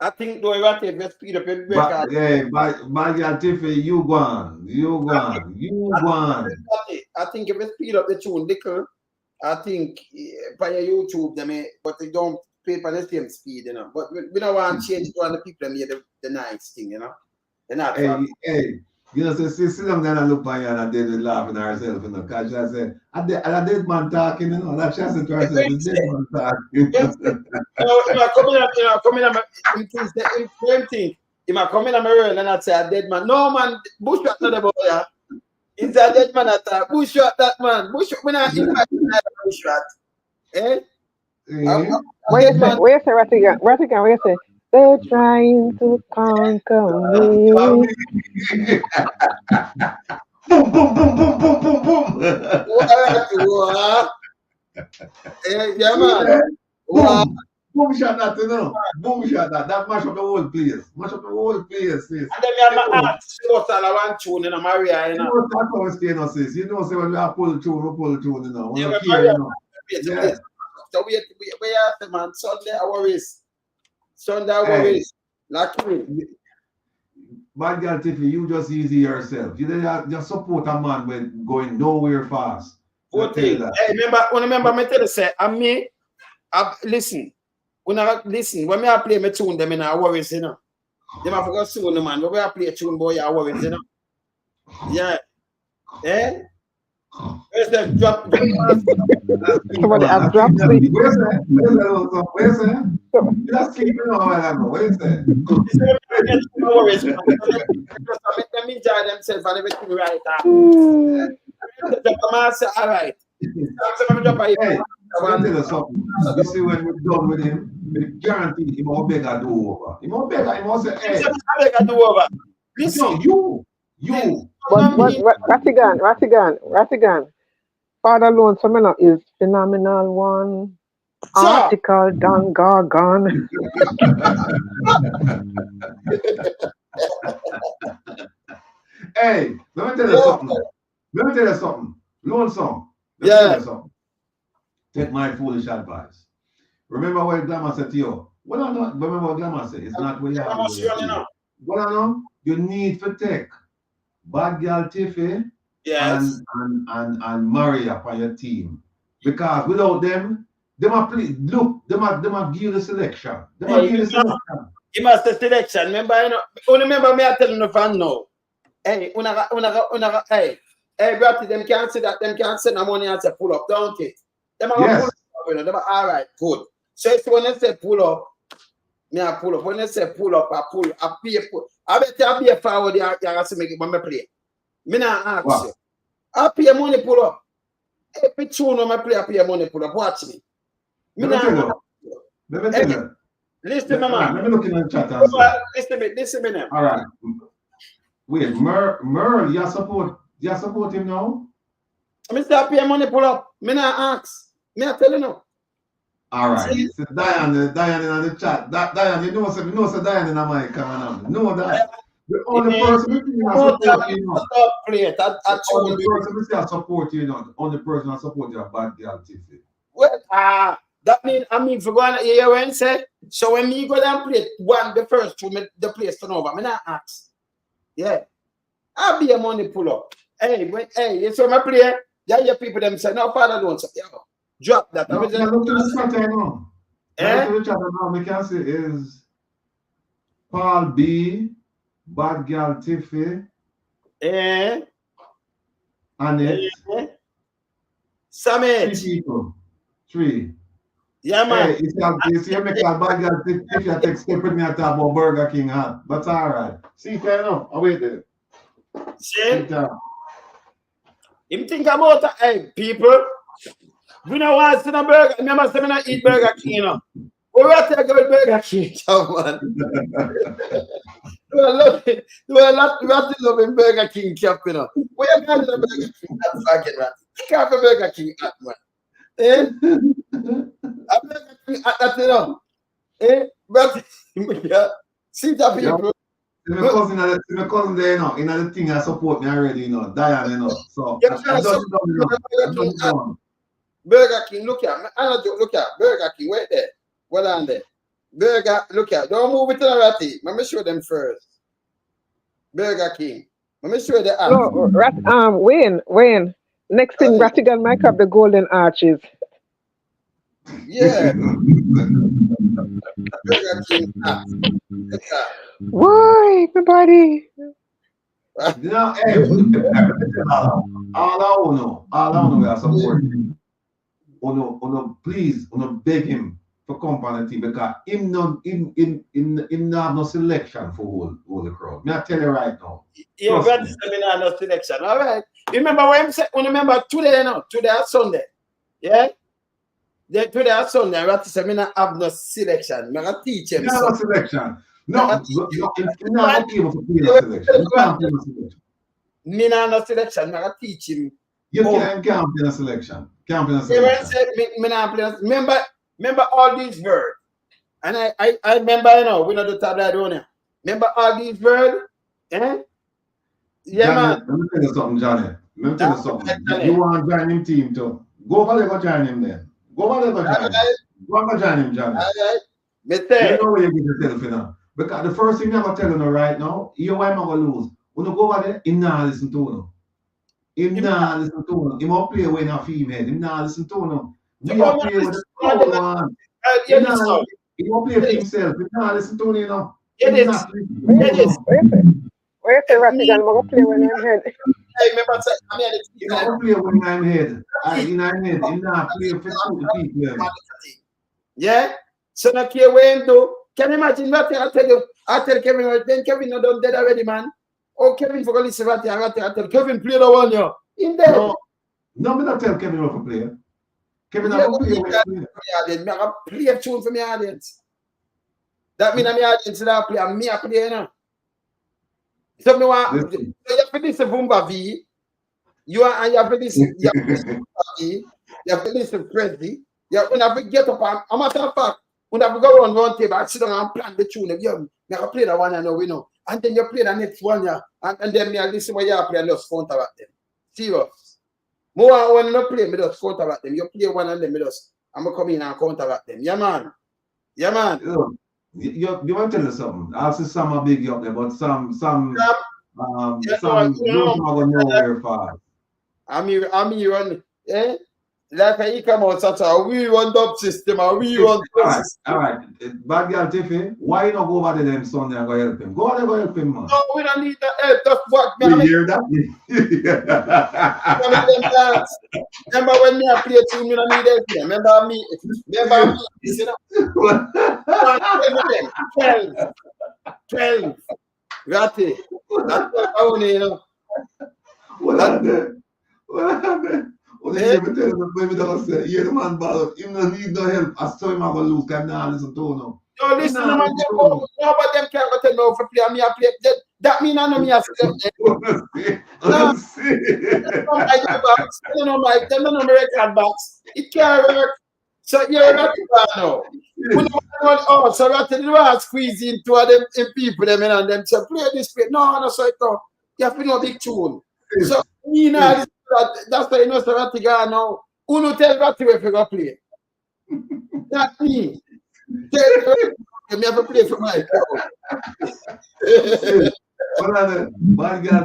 Speaker 1: I think though you have to speed up your
Speaker 6: break. Yeah, by your Tiffy, you go on.
Speaker 1: I think if you speed up the tune, little, I think by your YouTube, but they don't play for the same speed, you know. But we don't want to change one of the people that made the nice thing, you know. They're not
Speaker 6: hey, you know, so see them there and look at you and I did laughing at herself, you know, because she said, I did man talking, you know, that she said to herself, the dead man talking.
Speaker 1: You know, come in, you might come in my world and I say a dead man. No man, bushwhack not about that. It's a dead man attack. Bushwhack that man. Bushwhack, we're not bushwhack. Eh?
Speaker 10: Where you say, Ratigan, where you say? They're trying to conquer me.
Speaker 6: Boom, boom, boom, boom, boom, boom, boom.
Speaker 1: Yeah, man.
Speaker 6: Boom shot that, you know. Boom shot that. That mash up the whole place. Mash up the whole place, sis.
Speaker 1: And then I ask, what's all I want tune in Maria, you know.
Speaker 6: You know, that's how it's staying, sis. You know, say when we have pull tune, you know.
Speaker 1: Yeah,
Speaker 6: you know.
Speaker 1: Yeah. So we have the man. Sunday, I worries. Sunday, I worries. Lucky.
Speaker 6: Bad girl, Tiffy, you just easy yourself. You just support a man when going nowhere fast.
Speaker 1: Hey, remember me tell you, say, and me, listen. When I play my tune, them in our worries, you know. They have forgot soon, man. When I play a tune, boy, I worries, you know. Yeah. Eh? Where's the drop?
Speaker 10: Somebody have dropped sleep.
Speaker 6: Where's that? You're not sleeping on where's that?
Speaker 1: Let me enjoy themselves and everything right all right.
Speaker 6: Hey, I'm tell you something. You see, when we're done with him, we guarantee him will beg a do over. He won't beg, he won't say, hey.
Speaker 1: He beg a do over. Listen,
Speaker 6: you.
Speaker 10: But Ratigan. Father Loan Samena is phenomenal one. Article done gone.
Speaker 6: Hey, let me tell you something. Loan song. Let me tell you something. Take my foolish advice. Remember what Glamour said to you. Remember what Glamour said. It's not what you have to do. Well, I know you need to take Bad Girl Tiffy and Maria for your team. Because without them, they might play. Look, they might give you the selection.
Speaker 1: Give us the selection. Remember, you know, remember me I telling the fan now. Hey, hey, brother, them can't say that, them can't send the money and say pull up, don't it? Them are pull up, you know, them are all right, good. So if when they say pull up, me I pull up. When they say pull up, I pay pull. I bet I be a forward, you have to make it when I play. Me not ask you. I pay money pull up. If it's true, no, I pay money pull up. Watch me. Me not. Listen, man.
Speaker 6: Let me look in the chat.
Speaker 1: Listen, man.
Speaker 6: All right. Wait, Merle, you support him now?
Speaker 1: I mean, stop paying money pull up. Me not ask. Me I tell you now.
Speaker 6: All right. So Diane in the chat. Diane, you know, so Diane in the mic coming on. No, that the only person who support you know. The only person who support you know. The only person who support you bad girl Tiffy.
Speaker 1: Well, that mean for going here when say so when me go down play the first two the place turn over. Me not ask. Yeah. I'll be a money pull up. Hey, you saw my player. Yeah, your people them say no father don't say drop that.
Speaker 6: No, look to the chat I know. Look to the chat I know. We can say is Paul B, bad girl Tiffy. Annette.
Speaker 1: Summit.
Speaker 6: 3 people. 3.
Speaker 1: Yeah, man.
Speaker 6: Hey, you see me call bad girl Tiffy I take step with me and talk about Burger King hat. But all right. See, fair enough. I wait there.
Speaker 1: See? Him think about hey people. We don't want to see a burger. Remember, say me not eat Burger King, you know. We want to go with Burger King, man. We love in Burger King, cap, you know. We are going to the Burger King, that's fucking right. Can't have a Burger King, man. A Burger King, that, you know. But, yeah. See that people.
Speaker 6: My cousin there, you know, in the thing I support me already, you know, Diane, you know. So,
Speaker 1: Burger King, look at Burger King, wait there. Well on there. Burger, look at, don't move it to the ratty. Let me show them first. Burger King. Let me show the app.
Speaker 10: No, Wayne. Next thing, Rattigan might have the golden arches.
Speaker 1: Yeah. Burger King app.
Speaker 10: Why, everybody?
Speaker 6: No, hey, all I know we are supporting. Please, beg him for come on the team because him not have no selection for all the crowd. Me I tell you right now.
Speaker 1: Yeah, but no selection. All right. Remember when remember today, today is Sunday. Yeah? Today is Sunday. I have no selection. I teach him.
Speaker 6: No selection. No, not able to play no selection. You can't play no selection.
Speaker 1: Me no selection. I teach him.
Speaker 6: You can't play no selection. Can't play no selection.
Speaker 1: Remember all these words. And I remember, you know, we know the tablet on here. Remember all these words? Eh? Yeah,
Speaker 6: Johnny,
Speaker 1: man.
Speaker 6: Let me tell you something, Johnny. Let me tell you something. You want to join him team too. Go over there, go join him then. Go over there, go join him. Go over join him, Johnny. You know where you get yourself in now. Because the first thing I'm going to tell you right now, you why I'm going to lose. When you go over there, him not listen to you. Him not listen to you. He won't play when a female. Him not listen to you. We are playing with the other one. He won't play for himself. He not listen to you know.
Speaker 10: Where you say Rattigan, I'm going to play when I'm head.
Speaker 1: Hey, remember,
Speaker 6: he don't play when I'm head. In I'm head. He not play for two people.
Speaker 1: Yeah? So now care where him do. Can you imagine what I tell you? I tell Kevin, then Kevin not done dead already, man. Oh, Kevin forgot listen what I tell Kevin play the one yo. In there.
Speaker 6: No, me not tell Kevin what to play. Kevin not play when
Speaker 1: I play a tune for my audience. That means my audience that play and me I play now. So me want so you have to listen to Vumba V. You have to listen V. You have to listen to Freddy. You have to get up and a matter of fact. When I go on one table, I sit down and plan the tune. You never play that one, I know we know. And then you play the next one, yeah. And then me I listen what you play and just count about them. Serious. More when you play, me just count about them. You play one and then me just I'm gonna come in and count about them. Yeah, man. Yeah, man.
Speaker 6: You want to tell you something? I'll see some are big up there, but some don't know nowhere fast.
Speaker 1: I'm here on like he come out such a we want up system and we want
Speaker 6: all right. Bad girl Tiffy, why you not go over there them Sunday and go help him? Go over there, go help him, man.
Speaker 1: No, we don't need the help. That's what
Speaker 6: me. You hear that?
Speaker 1: Remember when me I play tune, me don't need help. Remember me, you know. 12. Ratty. That's what I want, you know.
Speaker 6: What happened? When you tell him, maybe they'll say, yeah, the man ball, he don't need no help. I saw him I going to lose, because I'm not listening to him.
Speaker 1: No, listen, man, no, but them can't go tell me how to play, and me I play. That mean I know me I play. No, my box. They don't know my record box. It can't work. So you're Ratty now. Oh, so Ratty didn't want to squeeze into them people them and them say play this play. No, so it no. You have to know big tune. So you know that's why you know so Ratty gone now. Who no tell Ratty where to go play? Not me. You never play for my club.
Speaker 6: Bad girl,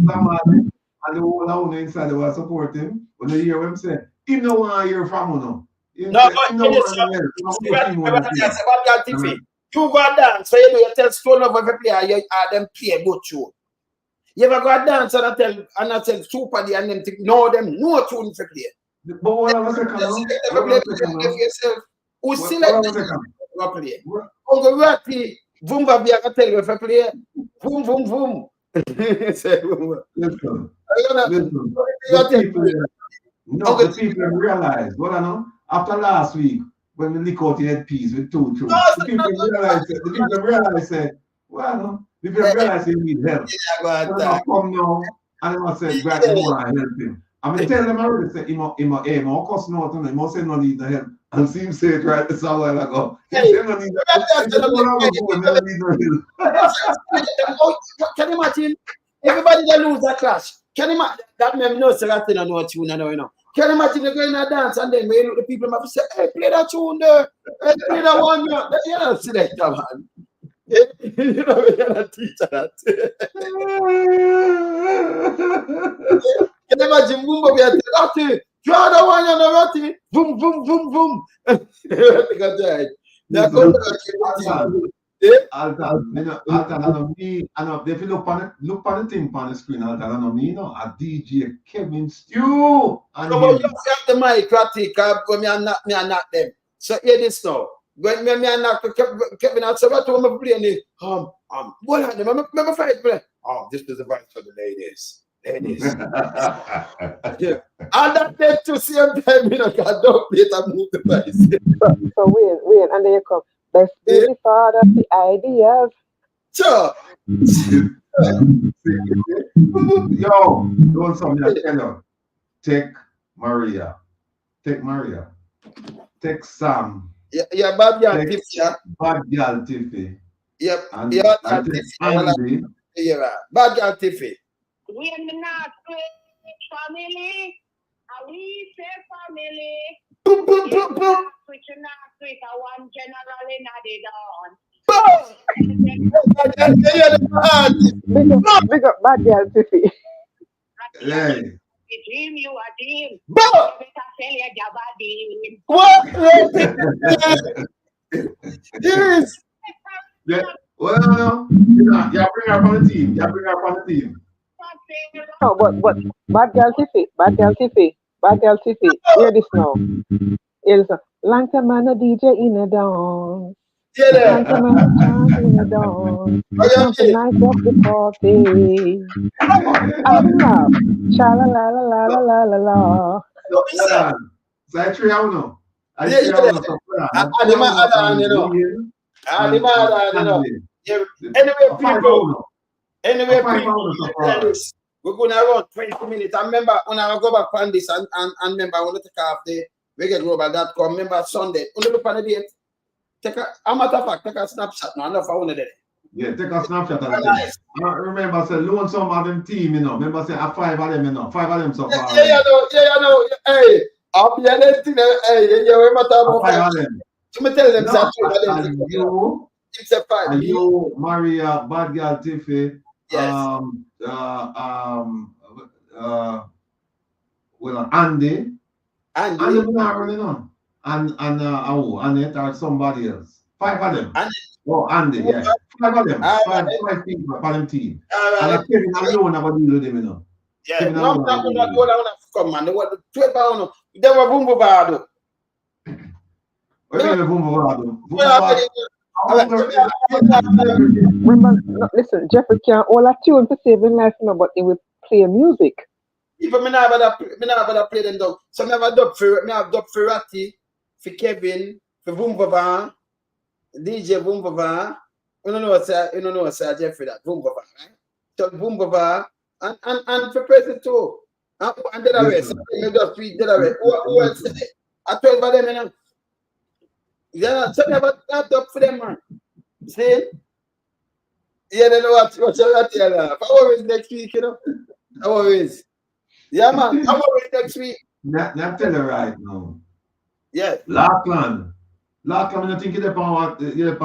Speaker 6: somebody, and the whole owner inside was support him. When they hear him say, he no want to hear from you.
Speaker 1: No, but you go dance, so you know you tell stone of every player you them play good tune. You ever go dance and I tell super the and them know them no tune for play.
Speaker 6: But what I was saying,
Speaker 1: who select them play? Uncle Ratty, Vumba be I tell you if I play. Boom, boom, boom.
Speaker 6: Listen. The people realize, what I know, after last week, when we leak out the headpiece with 2 tunes, the people realize, well, the people realize they need help. I come now, and I said, Brad, I want to help him. I'm going to tell them already, say, I'm cost no, I'm going to say no need no help. And see him say it right this a while ago. Can you
Speaker 1: imagine everybody that lose that clash? Can you imagine that man knows that they don't know what tune you know? Can you imagine they go in a dance and then when the people have to say, hey, play that tune there, hey, play that one there. You don't see that, man. You know, we're not teacher that. Can you imagine Mumbo be at the you are the one on the Ratty. Boom, boom, boom, boom.
Speaker 6: If you look on the thing on the screen, Alta, I know me, you know, a DJ Kevin Stew. And
Speaker 1: you have the mic, Ratty, because me and not them. So hear this now. When me and not Kevin out, so what do I play? What happened? Remember fight play? Oh, this is the right for the ladies. Ladies. Yeah. And that takes to same time, you know, don't play to move the price.
Speaker 10: So wait, and there you come. Best baby father, the ideas.
Speaker 1: Sure.
Speaker 6: Yo, doing something I tell you. Take Maria. Take Sam.
Speaker 1: Yeah, bad girl Tiffy.
Speaker 6: Bad girl Tiffy.
Speaker 1: Yep.
Speaker 6: And
Speaker 1: Tiffy.
Speaker 6: Andy.
Speaker 1: Yeah, bad girl Tiffy.
Speaker 19: We are not family. We say family.
Speaker 1: Boom, boom, boom, boom.
Speaker 19: Switching out with one general in
Speaker 10: the Big up bad girl Tiffy.
Speaker 6: Hey.
Speaker 19: Dream you a dream.
Speaker 1: What? Yes.
Speaker 6: Yeah. Well, no. You bring her on the team.
Speaker 10: No, but bad girl Tiffy. Hear this now. Long time man a DJ in a dance. Long time man a in a dance. Something nice up the party. I'm up. Cha la la la la la la la.
Speaker 6: So I try out now.
Speaker 1: Anyway, people, we're going to run 20 minutes. I remember when I go back on this and remember I want to take off the reggaeglobal.com. Remember Sunday. Only look on the date. Take a matter of fact, take a snapshot now. I know if I want to do it.
Speaker 6: Yeah, take a snapshot of them. I remember say loan some of them team, you know. Remember say 5 of them, you know. 5 of them so far.
Speaker 1: Yeah, you know. Hey, I'll be an thing. Hey, you remember about
Speaker 6: 5 of them.
Speaker 1: So me tell them
Speaker 6: that it's a 5. And you, Maria, bad girl Tiffy.
Speaker 1: Yes.
Speaker 6: Andy. And Annette or somebody else. 5 of them. Andy, yeah. 5 of them. 5 people on the team. And Kevin alone never deal with them, you know.
Speaker 1: Yeah, no, not come, man. They were 12 pounds. They were boom bado.
Speaker 10: Remember, listen, Jeffrey can't all a tune for saving life, no, but he will play music.
Speaker 1: People, me never play them down. So me have dub for Ratty, for Kevin, for Boom Baba, DJ Boom Baba. You don't know Jeffrey that Boom Baba, right? So Boom Baba and for President too. And then I rest. Me just tweet that away. Who else today? I 12 of them, you know. Yeah, so never got up for them, man. See? Yeah, they know what you're telling them. How is next week, you know? How is? Yeah, man. How is next week?
Speaker 6: Not tell you right now.
Speaker 1: Yeah.
Speaker 6: Lachlan, I don't think you're on DJ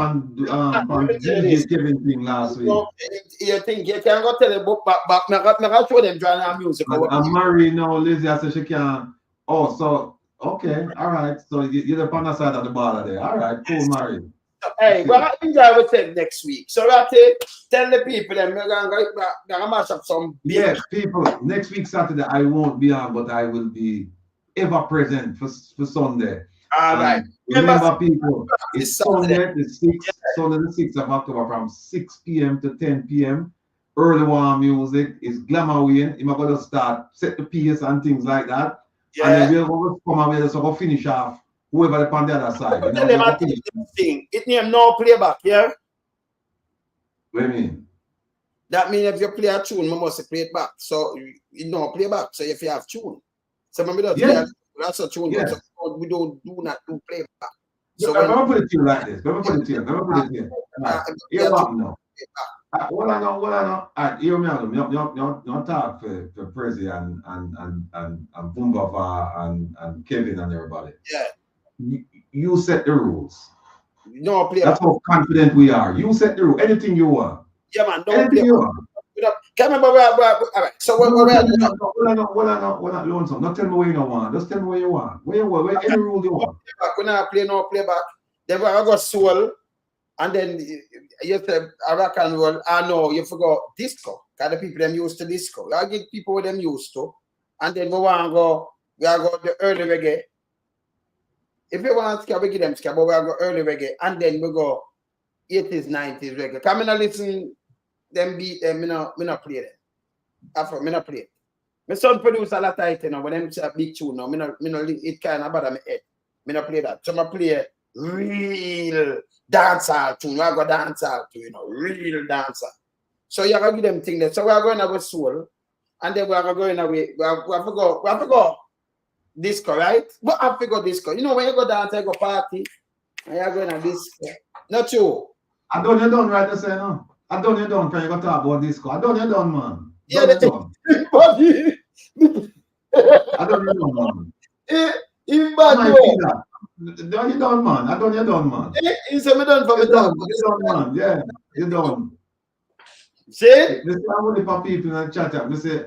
Speaker 6: Kevin thing last week.
Speaker 1: No, you think you can go tell them back. I show them drawing our music.
Speaker 6: And Marie now, Lizzie, I said she can. Oh, so okay, all right. So you're on the side of the ball there. All right, cool, Marie.
Speaker 1: Hey, well, I think I will tell next week. So I tell the people them we're gonna mash up some.
Speaker 6: Yes, people. Next week Saturday I won't be on, but I will be ever present for Sunday.
Speaker 1: All right.
Speaker 6: Remember, people, it's Sunday the 6th, Sunday the 6th of October from 6 p.m. to 10 p.m. Early warm music is glamour win. I'm going to start, set the pace and things like that. Yeah. And then we're going to come and we're going to finish off whoever on the other side.
Speaker 1: It name no playback, yeah?
Speaker 6: What do you mean?
Speaker 1: That means if you play a tune, you must play it back. So you know playback. So if you have tune. So remember that that's a tune. Yeah. So we do not do playback. So
Speaker 6: I'm going to put it to you like this. I'm going to put it to you. Hear what now? What I know. Hear me out. You talk for Prezi and Bumbava and Kevin and everybody.
Speaker 1: Yeah.
Speaker 6: You set the rules.
Speaker 1: No play.
Speaker 6: That's how confident we are. You set the rule. Anything you want.
Speaker 1: Yeah, man. Don't play. Can't remember where. All right. So we're
Speaker 6: not lonesome. Don't tell me where you don't want. Just tell me where you want. Where any rule you want.
Speaker 1: We're not play no playback. Then we got soul, and then you said a rock and roll. I know you forgot disco. Cause the people them used to disco. I get people with them used to, and then we want to go. We are go the early reggae. If you want to we give them ska, but we are go early reggae, and then we go 80s, 90s reggae. Come in and listen. Them beat them, me not play them. After me not play. My son produce a lot of it, you know, when them say a big tune now, me not it kind of bother my head. Me not play that. So I play real dancehall tune. I go dancehall tune, you know, real dancehall. So you gotta give them things there. So we are going to soul, and then we are going away. We have to go disco, right? But I have to go disco. You know, when you go dance, you go party, and you're going to disco. Not you.
Speaker 6: I don't you done right to say no. I don't you done, can you go talk about disco? I don't you done, man.
Speaker 1: Yeah, that's
Speaker 6: done. I don't you done, man.
Speaker 1: Even bad
Speaker 6: don't you done, man. I don't you done, man.
Speaker 1: You say me done for me done.
Speaker 6: You done, man. Yeah, you done.
Speaker 1: See?
Speaker 6: This is only for people in the chat. I say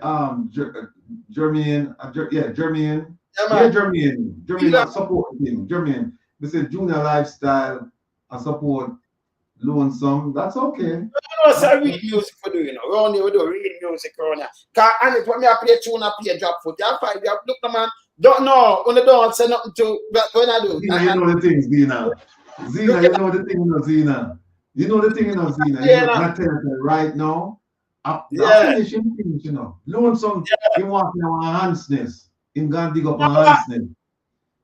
Speaker 6: Jermaine, Jermaine. Yeah, Jermaine support him. Jermaine. We say junior lifestyle and support lonesome. That's okay.
Speaker 1: You know, so real music for doing, you know. We do real music around here. Cause and it when me I play tune, I play drop foot. You find you look the man. Don't know when they don't say nothing to when I do.
Speaker 6: Zina, you know the things, Zina. Zina, you know the thing, you know, Zina. You know the thing, you know, Zina.
Speaker 1: Yeah,
Speaker 6: you know, not telling you right now. Finish, you know. Lonesome, you want handness. In God dig up handness.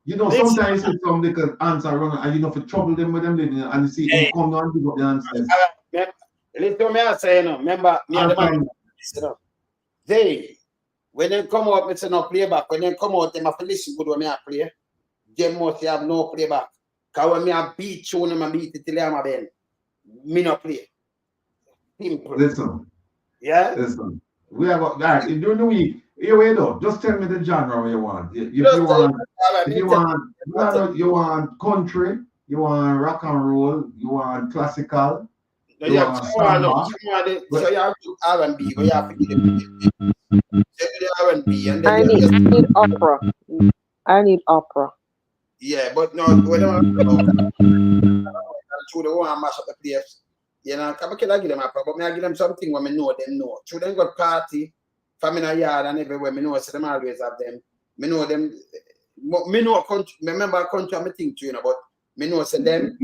Speaker 6: You know, sometimes you see some little ants are running and you know for trouble them with them living and you see him come down and dig up the handness.
Speaker 1: Listen to me, I say, you know, remember, me and the man, you know, they, when they come out, me say no playback. When they come out, they have to listen good when me I play. They must have no playback. Because when me I beat tune them and beat it till I'm a bend, me not play. Simple.
Speaker 6: Listen.
Speaker 1: Yeah?
Speaker 6: Listen. We have that during the week. You wait though. Just tell me the genre you want. If you want country, you want rock and roll, you want classical.
Speaker 1: You want samba. So you have to R&B, but you have to give them R&B and then
Speaker 10: I need opera. I need opera.
Speaker 1: Yeah, but no, we don't the one mash up the place. You know, I give them opera, but I give them something when I know them know. Through them got party. Family yard and everywhere, me know so them always have them. Me know them. Me know country. Remember country, I think too, you know, but me know so them.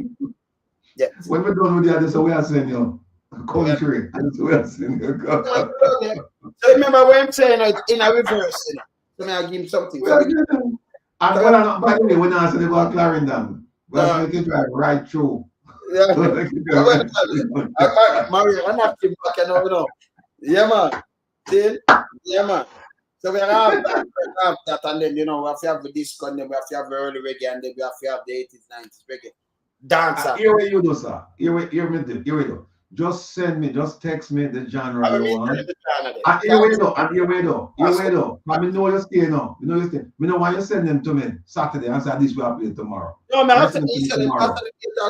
Speaker 1: Yeah.
Speaker 6: When we done with the other, so we are saying you country. That's we are saying you.
Speaker 1: So remember what I'm saying in a reverse, you know. So me I give him something.
Speaker 6: And by the way, when I say about Clarendon, but we can drive right through.
Speaker 1: Yeah. Mario, I'm not back, you know. Yeah, man. See? Yeah, man. So we have that, and then, you know, we have to have the disco, and then we have to have the early reggae, and then we have to have the 80s, 90s reggae. Dancer.
Speaker 6: Here where you do, sir. Here we do. Just send me, just text me the genre you want. And here we do. I know you stay now. You know you stay. Me know why you send them to me Saturday and say this will play tomorrow.
Speaker 1: No, man, I send them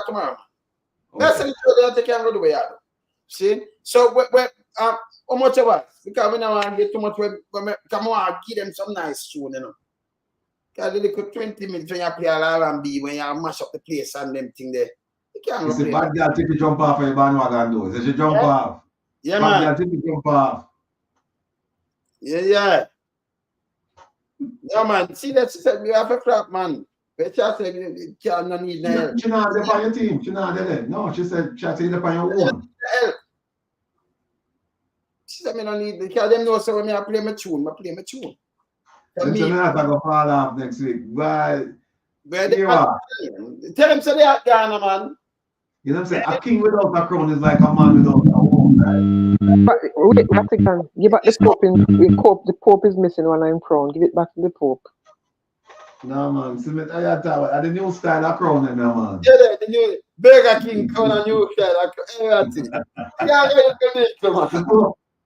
Speaker 1: tomorrow. That's the they can go the way out. See? So how much it was? Because we don't want to get too much. Come on, give them some nice tune, you know. Because they could 20 minutes when you play R&B, when you mash up the place and them thing there. You can't
Speaker 6: it's a bad girl take you jump off of your bandwagon though. It's a jump off.
Speaker 1: Yeah,
Speaker 6: bad
Speaker 1: man.
Speaker 6: girl take you jump off.
Speaker 1: Yeah, man. See, that's said you have a crap, man. But she said you can't need help.
Speaker 6: She not there for your team. She not there. No, she said she said there for your own.
Speaker 1: She said me don't need because them know so when I play my tune, I play my tune.
Speaker 6: Them say me not gonna fall off next week. Why?
Speaker 1: Tell them so they are Ghana, man.
Speaker 6: You know what I'm saying? A king without a crown is like a man without a home, right?
Speaker 10: But wait, Vatican, give back the Pope. The Pope is missing one line crown. Give it back to the Pope.
Speaker 6: No, man. See me, I the new style of crown, man.
Speaker 1: Yeah, the new Burger King crown and new style of everything. Yeah,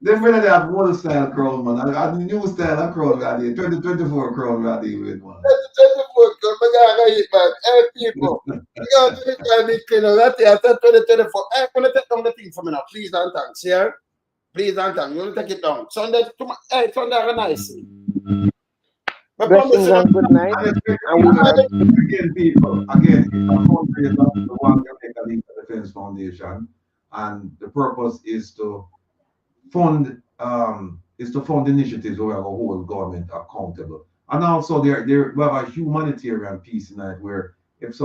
Speaker 6: Them really have one style crown, man. I the new style of crown, right here. 2024 crown, right here with man.
Speaker 1: 2024 crown, I gotta eat, man. Hey, people. You gotta be clean up. That's it. I said 2024. Hey, I'm gonna take down the thing for me now. Please and thanks, yeah? Please and thanks. You're gonna take it down. Sunday, Sunday, have a nice.
Speaker 10: Blessings and good night.
Speaker 6: Again, people, again, I'm the one that make a link to the Defense Foundation, and the purpose is to fund initiatives where we have a whole government accountable, and also we have a humanitarian piece in it where if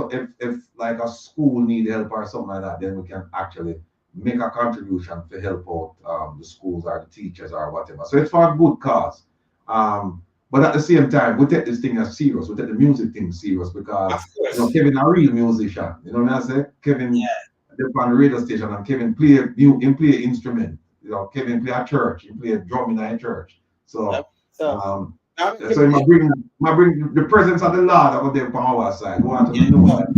Speaker 6: like a school need help or something like that, then we can actually make a contribution to help out the schools or the teachers or whatever. So it's for a good cause. But at the same time, we take this thing as serious. We take the music thing serious because Kevin a real musician. You know what I say? Kevin, on the radio station, and Kevin play instrument. You know, Kevin play at church. He play drum in a church. So so he might bring the presence of the Lord over there from our side. We want to know that.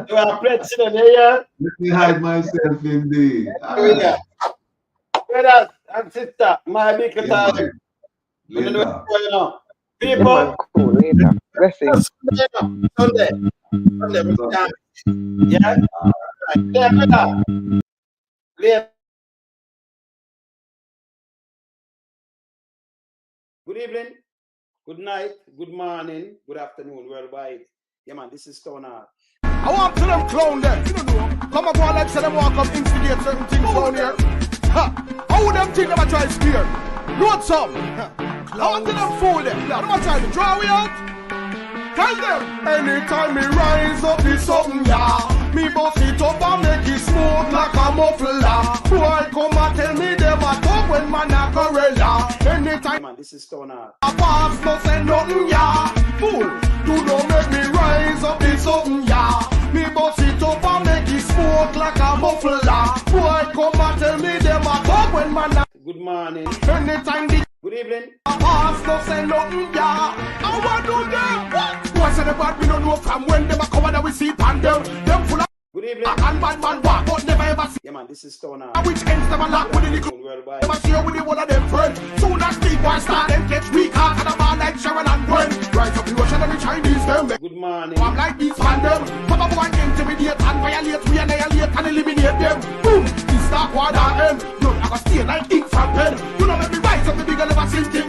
Speaker 1: You are president here.
Speaker 6: Let me hide myself in there.
Speaker 1: Brothers and sisters, my big time. People, blessings. Sunday. Yeah. Good evening, good night, good morning, good afternoon, worldwide. Yeah, man, this is Stoner.
Speaker 2: I want to them clown them. You don't know. Come and go and let's say them walk up, instigate certain things down here. How would them think them a try to spear? Note some. I want to them fool them. I'm not trying to draw we out. Tell them. Anytime me rise up, it's something, yeah. Me bust it up and make it smooth like a muffler. Boy, come and tell me them a talk when man a gorilla. Anytime.
Speaker 1: Man, this is Stoner.
Speaker 2: A pass no say nothing, yeah. Fool, do not make me rise up, it's something, yeah. Me bust it up and make it smooth like a muffler. Boy, come and tell me them a talk when man a.
Speaker 1: Good morning.
Speaker 2: Anytime the.
Speaker 1: Good evening.
Speaker 2: A pass no say nothing, yeah. I want to them. What? What's the bad we don't know from when them a cover that we see pan them. Them full of.
Speaker 1: Good evening.
Speaker 2: And bad man walk, but never ever see.
Speaker 1: Yeah, man, this is Stoner.
Speaker 2: Which ends them a lock with the little.
Speaker 1: Worldwide.
Speaker 2: Them a share with the one of them friends. Soon as the boys start, them catch weak heart and a man like Sharon and Gwen. Rise up the ocean and the Chinese them.
Speaker 1: Good morning.
Speaker 2: I'm like these fan them. Papa boy intimidate and violate. We annihilate and eliminate them. Boom. This dark water end. No, I can stay like ink from pen. You know let me rise up the bigger never seen thing.